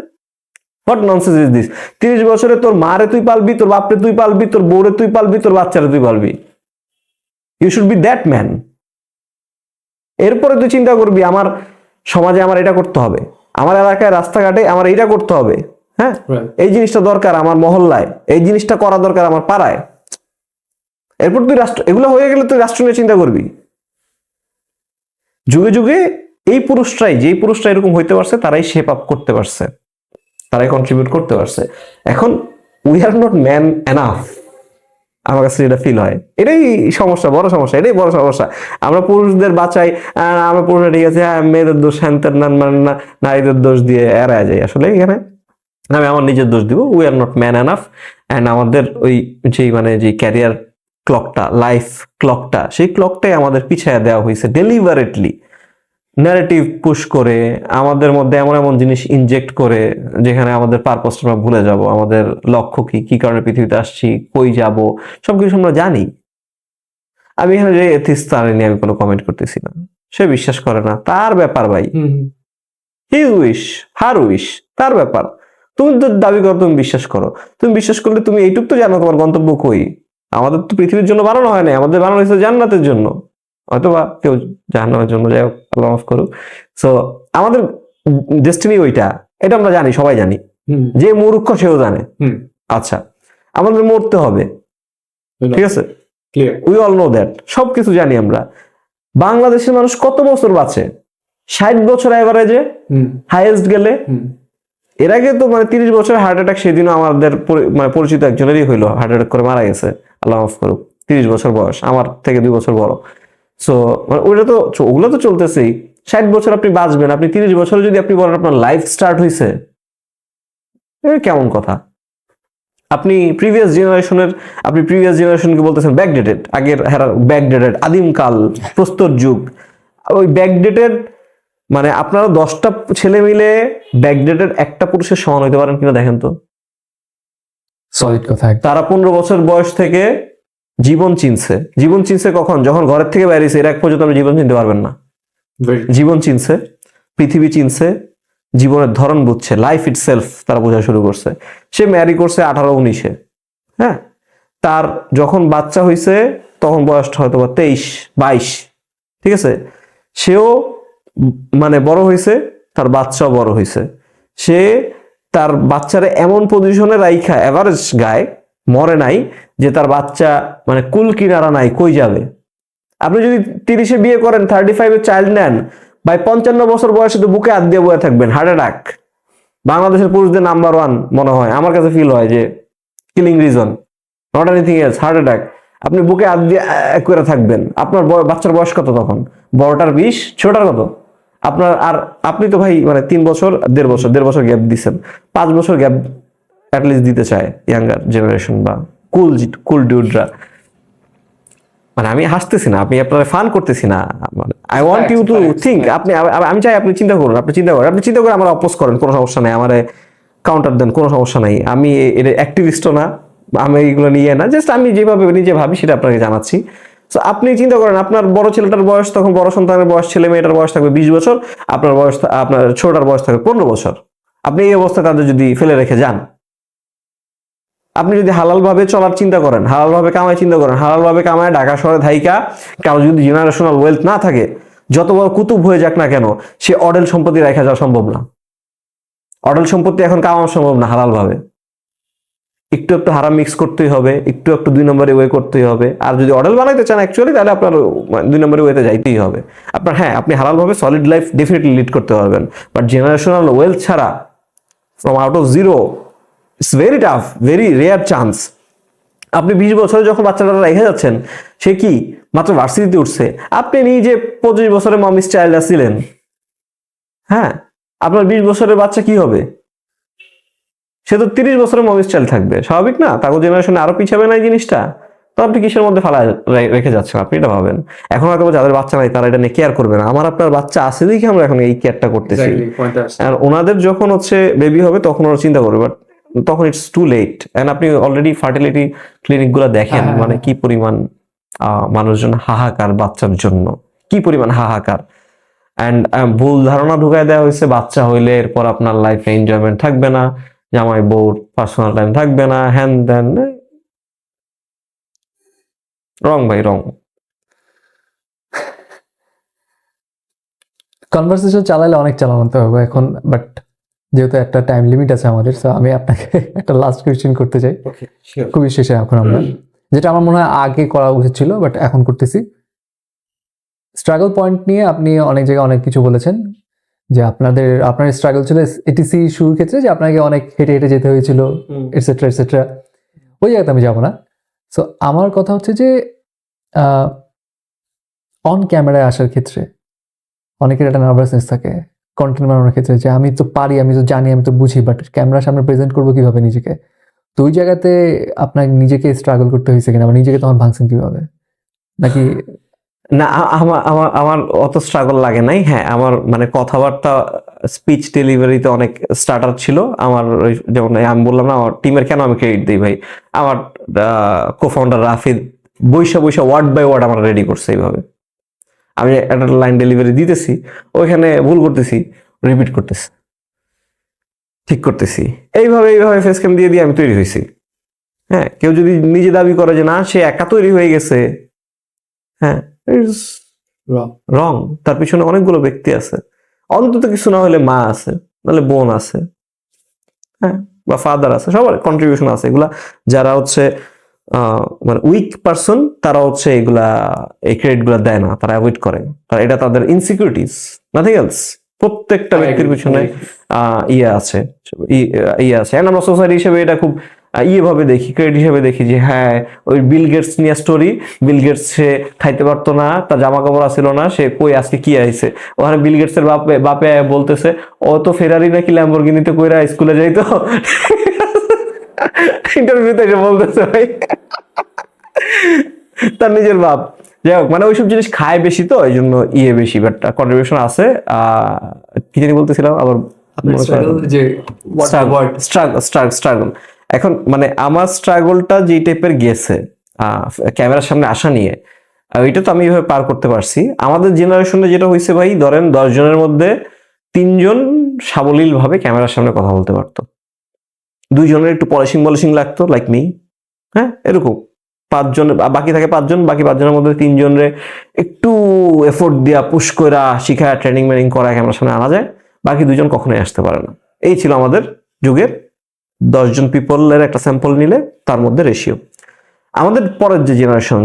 হোয়াট ননসেন্স ইজ দিস? 30 বছরে তোর মারে তুই পালবি, তোর বাপরে তুই পালবি, তোর বউরে তুই পালবি, তোর বাচ্চারে তুই পালবি। You should be that man. এরপরে তুই চিন্তা করবি আমার সমাজে আমার এটা করতে হবে, আমার এলাকায় রাস্তাঘাটে আমার এইটা করতে হবে, হ্যাঁ এই জিনিসটা দরকার আমার মহল্লায়, এই জিনিসটা করা দরকার আমার পাড়ায়। এরপর তুই এগুলো হয়ে গেলে তুই রাষ্ট্র নিয়ে চিন্তা করবি। যুগে যুগে যেই পুরুষরা এরকম হইতে পারছে, তারাই শেপ আপ করতে পারছে, তারাই কন্ট্রিবিউট করতে পারছে। এখন we are not man enough, আমার কাছে যেটা ফিল হয়, এটাই বড় সমস্যা। আমরা পুরুষদের বাঁচাই, আমরা পুরুষরা ঠিক আছে, হ্যাঁ মেয়েদের দোষ, নারীদের দোষ দিয়ে এড়ায় যায়। আসলে এখানে আমি আমার নিজের দোষ দিব। We are not man enough, and আমাদের ওই যে ক্যারিয়ার ক্লকটা, লাইফ ক্লকটা, সেই ক্লকটাই আমাদের পিছায়া দেওয়া হয়েছে ডেলিভারেটলি, ন্যারেটিভ পুশ করে, আমাদের মধ্যে এমন জিনিস ইনজেক্ট করে, যেখানে আমাদের পারপাসটা আমরা ভুলে যাব, আমাদের লক্ষ্য কি কারণে পৃথিবীতে আসছি, কই যাব, সবকিছু আমরা জানি। আমি এখানে যে এথিস্ট, তার নিয়ে আমি কোনো কমেন্ট করতেছি না, সে বিশ্বাস করে না, তার ব্যাপার ভাই, হিজ উইশ, হার উইশ, তার ব্যাপার। তুমি তো দাবি করো তুমি বিশ্বাস করো, তুমি বিশ্বাস করলে তুমি এইটুক তো জানো তোমার গন্তব্য কই। আমাদের তো পৃথিবীর জন্য বানানো হয় না, আমাদের বানানো হয়েছে জান্নাতের জন্য, হয়তোবা কেউ জাহান্নামের জন্য, যাই হোক আল্লাহ মাফ করুক। সো আমাদের ডেস্টিনি ওইটা, এটা আমরা জানি, সবাই জানি, যে মূর্খ সেও জানে। আচ্ছা, আমাদের মরতে হবে, ঠিক আছে, উই অল নো দ্যাট, সবকিছু জানি আমরা। বাংলাদেশের মানুষ কত বছর বাঁচে? 60 বছর এভারেজে, হাইয়েস্ট গেলে। এর আগে তো 30 বছর হার্ট অ্যাটাক, সেদিনও আমাদের পরিচিত একজনেরই হইলো, হার্ট অ্যাটাক করে মারা গেছে, আল্লাহ মাফ করুক। 30 বছর বয়স, আমার থেকে 2 বছর বড়। সো ওগুলো তো চলতেছেই। 60 বছর আপনি বাঁচবেন, আপনি 30 বছরে যদি আপনি বলেন আপনার লাইফ স্টার্ট হয়েছে, কেমন কথা? আপনি প্রিভিয়াস জেনারেশনকে বলতেছেন ব্যাকডেটেড, আগের ব্যাকডেটেড, আদিমকাল, প্রস্তর যুগ। ওই ব্যাকডেটেড মানে আপনারা 10টা ছেলে মিলে ব্যাকডেটেড একটা পুরুষের সমান হইতে পারেন কিনা দেখেন তো। সলিড কথা। তারা 15 বছর বয়স থেকে জীবন চিনছে কখন? যখন ঘরের থেকে বাইরেছে, এর এক পর্যন্ত আপনি জীবন চিনতে পারবেন না। জীবন চিনছে, পৃথিবী চিনছে, জীবনের ধরন বুঝছে, লাইফ ইটসেলফ তারা বোঝা শুরু করছে। সে ম্যারি করছে 18-19-এ, হ্যাঁ, তার যখন বাচ্চা হয়েছে তখন বয়সটা হয়তো 23-22, ঠিক আছে। সেও মানে বড় হয়েছে, তার বাচ্চাও বড় হয়েছে। সে তার বাচ্চারে এমন পজিশনে রাইখা এভারেজ গায়, মরে নাই যে তার বাচ্চা মানে কুল কিনারা নাই, কই যাবে। আপনি যদি 30-এ বিয়ে করেন, 35-এ চাইল্ড নেন, ভাই 55 বছর বয়সে তো বুকে হাত দিয়ে বয়ে থাকবেন, হার্ট অ্যাটাক। বাংলাদেশের পুরুষদের নাম্বার 1 মনে হয়, আমার কাছে ফিল হয় যে killing reason, not anything else, heart attack. আপনি বুকে হাত দিয়ে করে থাকবেন। আপনার বাচ্চার বয়স কত তখন? বড়টার 20, ছোটটার কত? আপনার আর আপনি তো ভাই মানে 3 বছর 1.5 বছর গ্যাপ দিচ্ছেন, 5 বছর গ্যাপ অ্যাটলিস্ট দিতে চায় ইয়াঙ্গার জেনারেশন বা কুল ডিউডরা। মানে আমি হাসতেছি না, আপনি আপনার ফান করতেছি না, মানে I want you to think. আমি চাই আপনি চিন্তা করুন, আপনি চিন্তা করে আমার অপোজ করেন, কোনো সমস্যা নাই, আমার কাউন্টার দেন, কোনো সমস্যা নাই। আমি এর অ্যাক্টিভিস্টও না, আমি এইগুলো নিয়ে না, জাস্ট আমি যেভাবে নিজে ভাবি সেটা আপনাকে জানাচ্ছি। তো আপনি চিন্তা করেন, আপনার বড় ছেলেটার বয়স তখন, বড় সন্তানের বয়স, ছেলে মেয়েটার বয়স থাকবে 20 বছর, আপনার ছোটটার বয়স থাকবে 15 বছর। আপনি এই অবস্থায় তাদের যদি ফেলে রেখে যান, আপনি যদি হালাল ভাবে চলার চিন্তা করেন, হালাল ভাবে কামাই চিন্তা করেন, হালাল ভাবে কামায় ঢাকা শহরে ধাইকা, কারো যদি জেনারেশনাল ওয়েলথ না থাকে, যত বড় কুতুব হয়ে যাক না কেন, সে অডেল সম্পত্তি রেখা যাওয়া সম্ভব না। অডেল সম্পত্তি এখন কামানো সম্ভব না হালাল ভাবে। একটু হারাম মিক্স করতেই হবে, একটু 2 নম্বরে ওয়ে করতেই হবে। আর যদি অডেল বানাইতে চান অ্যাকচুয়ালি, তাহলে আপনার 2 নম্বরে ওয়েতে যাইতেই হবে। আপনার হ্যাঁ, আপনি হালাল ভাবে সলিড লাইফ ডেফিনেটলি লিড করতে পারবেন, বাট জেনারেশনাল ওয়েলথ ছাড়া from out of zero, it's very tough, very rare chance. আপনি 20 বছরে যখন বাচ্চাটা রেখে যাচ্ছেন, সে কি মাত্র ভার্সিটিতে উঠছে, আপনি নিজে 25 বছরে মমিস চাইল্ড ছিলেন, হ্যাঁ, আপনার 20 বছরের বাচ্চা কি হবে? সে তো 30 বছরের মমিস চাইল্ড থাকবে, স্বাভাবিক না? তাকে জেনারেশনে আরো পিছাবে না এই জিনিসটা। তো আপনি কিসের মধ্যে ফালা রেখে যাচ্ছেন? আপনি এটা ভাবেন। এখন হয়তো যাদের বাচ্চা নাই তারা এটা নিয়ে কেয়ার করবে না, আমার আপনার বাচ্চা আছে দেখি আমরা এখন এই কেয়ারটা করতেছি। আর ওনাদের যখন বেবি হবে তখন ওরা চিন্তা করবে, বাট তখন ইটস টু লেট। এন্ড আপনি অলরেডি ফার্টিলিটি ক্লিনিক গুলা দেখেন, মানে কি পরিমাণ মানুষজন হাহাকার বাচ্চার জন্য, কি পরিমাণ হাহাকার। এন্ড ভুল ধারণা ঢুকাই দেওয়া হয়েছে, বাচ্চা হইলে এরপর আপনার লাইফে এনজয়মেন্ট থাকবে না, জামাই বউর পার্সোনাল টাইম থাকবে না, হ্যান দেন। রং ভাই, রং। কনভারসেশন চালাইলে অনেক চালাতে হবে এখন, বাট যেহেতু একটা টাইম লিমিট আছে আমাদের, তো আমি আপনাকে একটা লাস্ট কোয়েশ্চেন করতে চাই, খুবই শেষে এখন আমরা, যেটা আমার মনে হয় আগে করা উচিত ছিল বাট এখন করতেছি। স্ট্রাগল পয়েন্ট নিয়ে আপনি অনেক জায়গায় অনেক কিছু বলেছেন, যে আপনার স্ট্রাগল ছিল এটিসি শুরুর ক্ষেত্রে, যে আপনাকে অনেক হেঁটে হেঁটে যেতে হয়েছিল, এটসেট্রা এটসেট্রা। ওই জায়গাতে আমি যাবো না। সো আমার কথা হচ্ছে যে অন ক্যামেরায় আসার ক্ষেত্রে অনেকের একটা নার্ভাসনেস থাকে কন্টেন্ট বানানোর ক্ষেত্রে, যে আমি তো পারি, আমি তো জানি, আমি তো বুঝি, বাট ক্যামেরার সামনে প্রেজেন্ট করবো কিভাবে নিজেকে। তো ওই জায়গাতে আপনার নিজেকে স্ট্রাগল করতে হয়েছে কিনা, বা নিজেকে তখন ভাঙছেন কিভাবে, নাকি? না, আমার অত স্ট্রাগল লাগে নাই। হ্যাঁ, আমার মানে কথাবার্তা, স্পিচ ডেলিভারিতে অনেক স্টার্টার ছিল আমার। যেমন আমি বললাম না, আমার টিমের কেন আমি ক্রেডিট দিই ভাই, আমার কোফাউন্ডার রাফিদ বৈশা ওয়ার্ড বাই ওয়ার্ড আমার রেডি করছে এইভাবে। আমি একটা লাইন ডেলিভারি দিতেছি, ওইখানে ভুল করতেছি, রিপিট করতেছি, ঠিক করতেছি, এইভাবে ফেস ক্যাম দিয়ে আমি তৈরি হয়েছি। হ্যাঁ, কেউ যদি নিজে দাবি করে যে না সে একা তৈরি হয়ে গেছে, হ্যাঁ, রং। তার পিছনে অনেকগুলো ব্যক্তি আছে, অন্তত কিছু না হলে মা আছে, নাহলে বোন আছে, হ্যাঁ, বা ফাদার আছে, সবার কন্ট্রিবিউশন আছে। এগুলা যারা মানে উইক পারসন, তারা এগুলা এই ক্রেডিট গুলা দেয় না, তারা অ্যাভয়েড করে, তারা এটা তাদের ইনসিকিউরিটিস, নাথিং এলস। প্রত্যেকটা ব্যক্তির পিছনে ইয়ে আছে। এন্ড আমরা সোসাইটি হিসেবে এটা খুব ভাবে দেখি, ক্রেডিট হিসেবে দেখি যে হ্যাঁ, ওই বিল গেটস নিয়ে স্টোরি, বিল গেটস সে খাইতে পারতো না, তার জামা কাপড় আসছিল না, সে কই আজকে কি আইছে, ওখানে বিল গেটস এর বাপে বলতেছে ও তো ফেরারি নাকি ল্যাম্বরগিনিতে কইরা স্কুলে যাইতো, ইন্টারভিউতে এসে বলতেছে ভাই, তার নিজের বাপ যাই হোক, মানে ওইসব জিনিস খায় বেশি, তো এই জন্য বেশি, বাট কন্ট্রিবিউশন আছে। কি জানি বলতেছিলাম আবার, স্ট্রাগল। এখন মানে আমার স্ট্রাগলটা যে টাইপের গেছে ক্যামেরার সামনে আসা নিয়ে, ওইটা তো আমি এইভাবে পার করতে পারছি। আমাদের জেনারেশনে যেটা হয়েছে ভাই, ধরেন 10 জনের মধ্যে 3 জন সাবলীল ভাবে ক্যামেরার সামনে কথা বলতে পারতো, 2 জনের একটু পলিশিং লাগতো, লাইক মি। হ্যাঁ, এরকম 5 জন, বাকি থাকে 5 জন, বাকি 5 জনের মধ্যে 3 জনের একটু এফোর্ট দিয়া পুশ করা শিখায় ট্রেনিং মেনিং করা ক্যামেরার সামনে আনা যায়, বাকি 2 জন কখনোই আসতে পারে না। এই ছিল আমাদের যুগের 10 জন পিপলের একটা স্যাম্পল নিলে তার মধ্যে রেশিও। আমাদের পরের যে জেনারেশন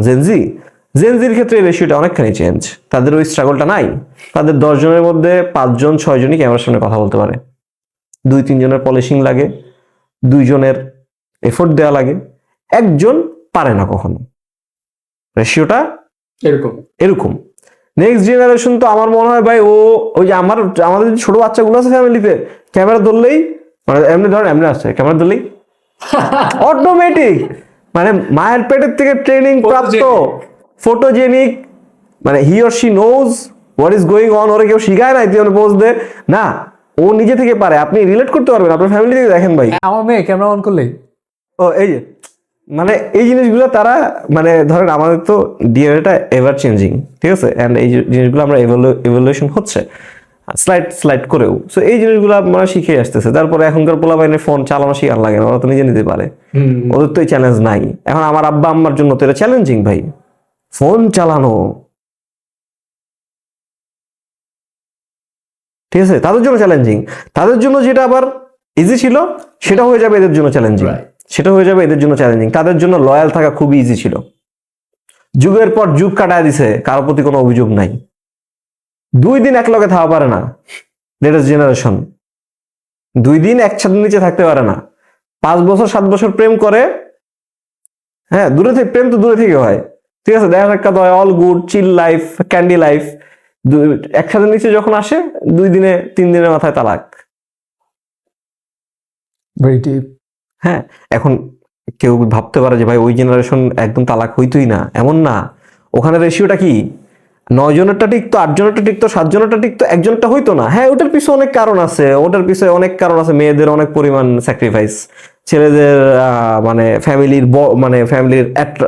জেনজির ক্ষেত্রে রেশিওটা অনেকখানি চেঞ্জ। তাদের ওই স্ট্রাগলটা নাই। তাদের 10 জনের মধ্যে 5 জন 6 জনই ক্যামেরার সামনে কথা বলতে পারে, 2-3 জনের পলিশিং লাগে, 2 জনের এফোর্ট দেওয়া লাগে, 1 জন পারে না কখনো। রেশিওটা এরকম। নেক্সট জেনারেশন তো আমার মনে হয় ভাই, ওই যে আমাদের ছোট বাচ্চাগুলো আছে ফ্যামিলিতে, ক্যামেরা ধরলেই মানে এমনি ধরেন এমনি আসছে, ক্যামেরা ধরলেই অটোমেটিক, মানে মায়ের পেটের থেকে ট্রেনিং প্রাপ্ত, ফটোজেনিক, মানে he or she knows what is going on. ওরা কেউ শিখায় নাই তুই পোজ দে না, ও নিজে থেকে পারে। আপনি রিলেট করতে পারবেন, আপনার ফ্যামিলি থেকে দেখেন ভাই, আমার মেয়ে ক্যামেরা অন করলেই এই যে মানে এই জিনিসগুলো তারা, মানে ধরেন আমাদের তো ডিএনএটা এভার চেঞ্জিং, ঠিক আছে, এন্ড এই জিনিসগুলো আমরা ইভ্যালুয়েশন হচ্ছে স্লাইড করেও, সো এই জিনিসগুলো আমরা শিখে আসতেছে। তারপরে এখনকার পোলাপাইনের ফোন চালানো শিখার লাগে না, ওরা তো নিজে নিতে পারে, ওদের তো এই চ্যালেঞ্জ নাই। এখন আমার আব্বা আম্মার জন্য তো এটা চ্যালেঞ্জিং ভাই, ফোন চালানো, ঠিক আছে, তাদের জন্য চ্যালেঞ্জিং। তাদের জন্য যেটা আবার ইজি ছিল সেটা হয়ে যাবে এদের জন্য চ্যালেঞ্জিং, তাদের জন্য লয়াল থাকা খুবই ইজি ছিল। যুগের পর যুগ কাটায় দিছে, কারোর প্রতি কোনো অভিযোগ নাই। 2 দিন এক লগে থাকা পারে না লেটেস্ট জেনারেশন, 2 দিন একসাথে নিচে থাকতে পারে না। 5 বছর 7 বছর প্রেম করে, হ্যাঁ দূরে থেকে, প্রেম তো দূরে থেকে হয়, ঠিক আছে, দেখা সাক্ষাৎ হয়, অল গুড চিল লাইফ, ক্যান্ডি লাইফ, একসাথে নিচে যখন আসে 2 দিনে 3 দিনের মাথায় তালাক। Very deep. হ্যাঁ, এখন কেউ ভাবতে পারে যে ভাই ওই জেনারেশন একদম তালাক হইতোই না, এমন না। ওখানে রেশিওটা কি, 9 জনেরটা টিকতো, 8 জনেরটা টিকতো, 7 জনেরটা টিকতো, 1 জনেরটা হইতো না। হ্যাঁ, ওটার পিছনে অনেক কারণ আছে, মেয়েদের অনেক পরিমাণ স্যাক্রিফাইস, ছেলেদের মানে ফ্যামিলির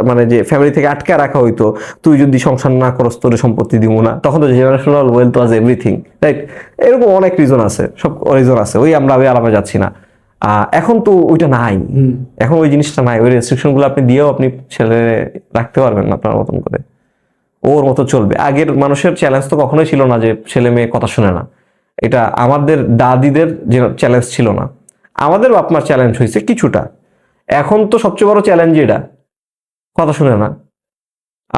মানে যে ফ্যামিলি থেকে আটকে রাখা হইতো, তুই যদি সংসার না করস তোর সম্পত্তি দিব না। তখন তো জেনারেশনাল ওয়েলথ ওয়াজ এভরিথিং, রাইট? এরকম অনেক রিজন আছে, সব রিজন আছে, ওই আমরা আলাপে যাচ্ছি না। এখন তো ওইটা নাই, এখন ওই জিনিসটা নাই, ওই রেস্ট্রিকশন গুলো আপনি দিয়েও আপনি ছেলে রাখতে পারবেন না আপনার মতন করে, ওর মতো চলবে। আগের মানুষের চ্যালেঞ্জ তো কখনোই ছিল না যে ছেলে মেয়ে কথা শুনে না, এটা আমাদের দাদিদের চ্যালেঞ্জ ছিল না, আমাদের বাপ মার চ্যালেঞ্জ হয়েছে কিছুটা। এখন তো সবচেয়ে বড় চ্যালেঞ্জ এটা, কথা শুনে না।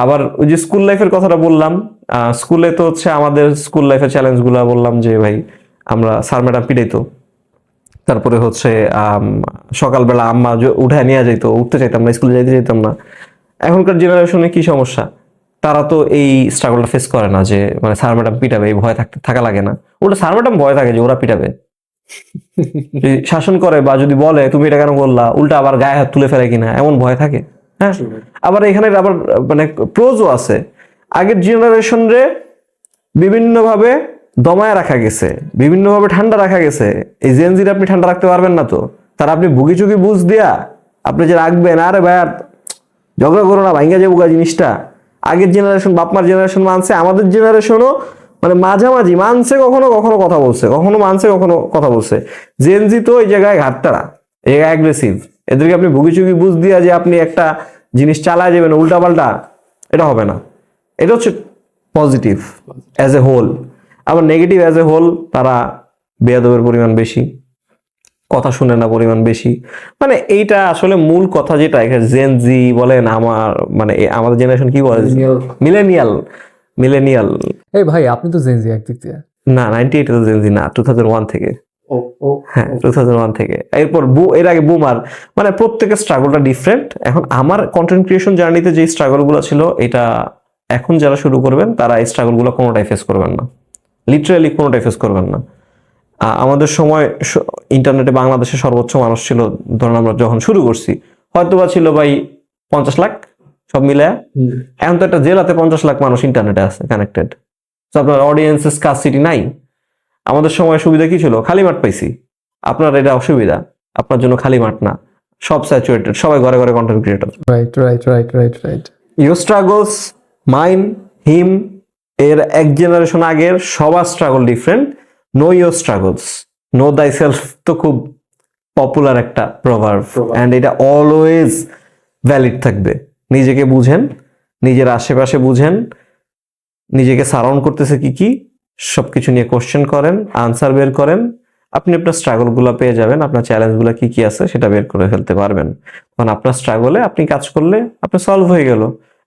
আবার ওই যে স্কুল লাইফের কথাটা বললাম, স্কুলে তো হচ্ছে আমাদের স্কুল লাইফের চ্যালেঞ্জ গুলা বললাম যে ভাই আমরা স্যার ম্যাডাম পিটাইতো, তারপরে হচ্ছে সকালবেলা আম্মা উঠায় নিয়ে যাইতো, উঠতে চাইতাম না, স্কুলে যাইতে চাইতাম না। এখনকার জেনারেশনে কি সমস্যা, তারা তো এই স্ট্রাগলটা ফেস করে না যে মানে স্যার ম্যাডাম পিটাবে, এই ভয় থাকা লাগে না। ওটা স্যার ম্যাডাম ভয় থাকে যে ওরা পিটাবে, শাসন করে বা যদি বলে তুমি এটা কেন বললা, উল্টা আবার গায়ে হাত তুলে ফেলে কিনা, এমন ভয় থাকে। হ্যাঁ, আবার এখানে আবার মানে প্রোজও আছে। আগের জেনারেশন রে বিভিন্নভাবে দমায় রাখা গেছে, বিভিন্নভাবে ঠান্ডা রাখা গেছে। এই জেনজির আপনি ঠান্ডা রাখতে পারবেন না, তো তার আপনি বুকি চুকি বুঝ দিয়া আপনি যে রাখবেন, আরে ভাই ঝগড়া করো না, ভাঙ্গা যাবো জিনিসটা। আগের জেনারেশন বাপমার জেনারেশন মানছে, আমাদের জেনারেশনও মানে মাঝামাঝি মানছে, কখনো কখনো কথা বলছে, কখনো মানছে, কখনো কথা বলছে। জেনজি তো এই জায়গায় ঘাটতারা, এই জায়গায় অ্যাগ্রেসিভ। এদেরকে আপনি বুকি চুকি বুঝ দিয়া যে আপনি একটা জিনিস চালায় যাবেন উল্টা পাল্টা, এটা হবে না। এটা হচ্ছে পজিটিভ অ্যাজ এ হোল। আবার নেগেটিভ অ্যাজ এ হোল, তারা বেয়াদবের পরিমাণ বেশি, কথা শুনে না পরিমাণ বেশি। মানে এইটা আসলে মূল কথা যেটা এখানে জেনজি বলেন, মানে আমাদের জেনারেশন কি বলে, মিলেনিয়াল। এই ভাই আপনি তো জেনজি একদিক দিয়ে। না, 98 তো জেনজি না, 2001 থেকে। হ্যাঁ, 2001 থেকে। এরপর এর আগে বুমার, মানে প্রত্যেকের স্ট্রাগলটা ডিফারেন্ট। এখন আমার কন্টেন্ট ক্রিয়েশন জার্নিতে যে স্ট্রাগল গুলো ছিল, এটা এখন যারা শুরু করবেন তারা এই স্ট্রাগল গুলো কোনোটাই ফেস করবেন না, লিটারালি কোনোটাই ফেস করবেন না। আমাদের সময় ইন্টারনেটে বাংলাদেশের সর্বোচ্চ মানুষ ছিল, ধরুন আমরা যখন শুরু করছি হয়তো বা ছিল ভাই 50 লাখ, সব মিলে এখন তো একটা জেলাতে 50 লাখ মানুষ ইন্টারনেটে আছে কানেক্টেড। তো আপনার অডিয়েন্সের স্কারসিটি নাই। আমাদের সময় সুবিধা কি ছিল? খালি মাঠ পাইছি। আপনার এটা অসুবিধা, আপনার জন্য খালি মাঠ না, সব স্যাচুরেটেড, সবাই ঘরে ঘরে content creator. Right. Your struggles, mine, him, এর এক জেনারেশন আগের সবার struggle different. No your struggles, know thyself তো খুব পপুলার একটা প্রভার্ব, অ্যান্ড এটা অলওয়েজ ভ্যালিড থাকবে। নিজেকে বুঝেন, নিজের আশেপাশে বুঝেন, নিজেকে সারাউন্ড করতেছে কি কি, সবকিছু নিয়ে কোশ্চেন করেন, আনসার বের করেন, আপনি আপনার স্ট্রাগল গুলা পেয়ে যাবেন, আপনার চ্যালেঞ্জ গুলা কি কি আছে সেটা বের করে ফেলতে পারবেন। তখন আপনার স্ট্রাগলে আপনি কাজ করলে আপনার সলভ হয়ে গেল।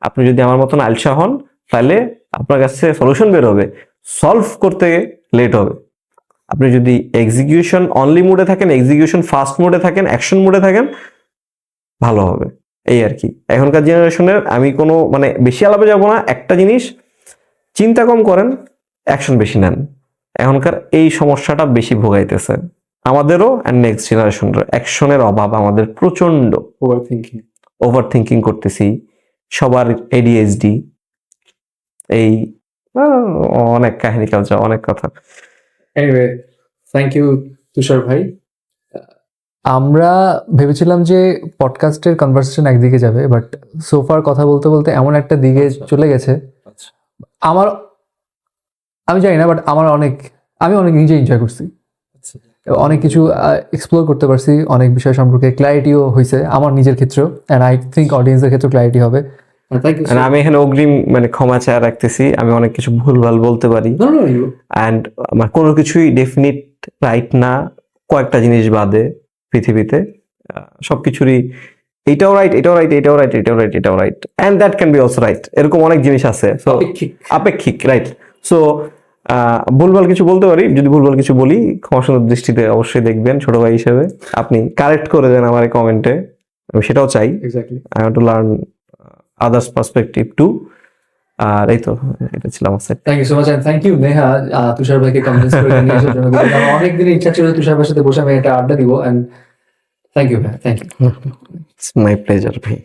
আপনি যদি আমার মতন আলসা হন তাহলে আপনার কাছে সলিউশন বের হবে, সলভ করতে লেট হবে। আপনি যদি এক্সিকিউশন অনলি মোডে থাকেন, এক্সিকিউশন ফাস্ট মোডে থাকেন, অ্যাকশন মোডে থাকেন, ভালো হবে। এই আর কি। এখনকার জেনারেশনের আমি কোনো মানে বেশি আলাপে যাব না, একটা জিনিস, চিন্তা কম করেন, অ্যাকশন বেশি নেন। এখনকার এই সমস্যাটা বেশি ভোগাইতেছে আমাদেরও, অ্যান্ড নেক্সট জেনারেশনের। অ্যাকশনের অভাব আমাদের প্রচন্ড, ওভার থিঙ্কিং করতেছি, সবার ADHD, এই অনেক কাহিনী কালচার, অনেক কথা। এনিওয়ে, থ্যাংক ইউ তুষার ভাই। আমরা ভেবেছিলাম যে পডকাস্টের কনভারসেশন একদিকে যাবে, বাট সোফার কথা বলতে বলতে এমন একটা দিকে চলে গেছে, আমি জানি না, বাট আমি অনেক নিজে এনজয় করছি। অনেক কিছু এক্সপ্লোর করতে পারছি, অনেক বিষয় সম্পর্কে ক্ল্যারিটিও হয়েছে আমার নিজের ক্ষেত্রেও, অ্যান্ড আই থিঙ্ক অডিয়েন্সের ক্ষেত্রেও ক্ল্যারিটি হবে। আমি এখানে অগ্রিম মানে ক্ষমা চায় রাখতেছি, আমি অনেক কিছু ভুলভাল বলতে পারি, অ্যান্ড আমার কোনো কিছুই ডেফিনিট রাইট না, কয়েকটা জিনিস বাদে পৃথিবীতে সবকিছুরই এইটাও রাইট, এটাও রাইট, এটাও রাইট, এটাও রাইট, এটাও right, and that can be also right. এরকম অনেক জিনিস আছে, সো আপেক্ষিক, রাইট। সো ভুলভাল কিছু বলতে পারি, যদি ভুলভাল কিছু বলি ক্ষমা সুন্দর দৃষ্টিতে অবশ্যই দেখবেন, ছোট ভাই হিসেবে আপনি কারেক্ট করে দেন আমার কমেন্টে, আমি সেটাও চাই। I want to learn others perspective too. আর এই তো, এটা ছিল আমার side. Thank you so much, and thank you Neha Tushar ভাইকে কনভিন্স করে নিয়ে আসার জন্য। আমার অনেক দিনের ইচ্ছা ছিল তুষার ভাইয়ের সাথে বসে আমি একটা আড্ডা দিব, এন্ড থ্যাংক ইউ ভাই, thank you. It's my pleasure ভাই।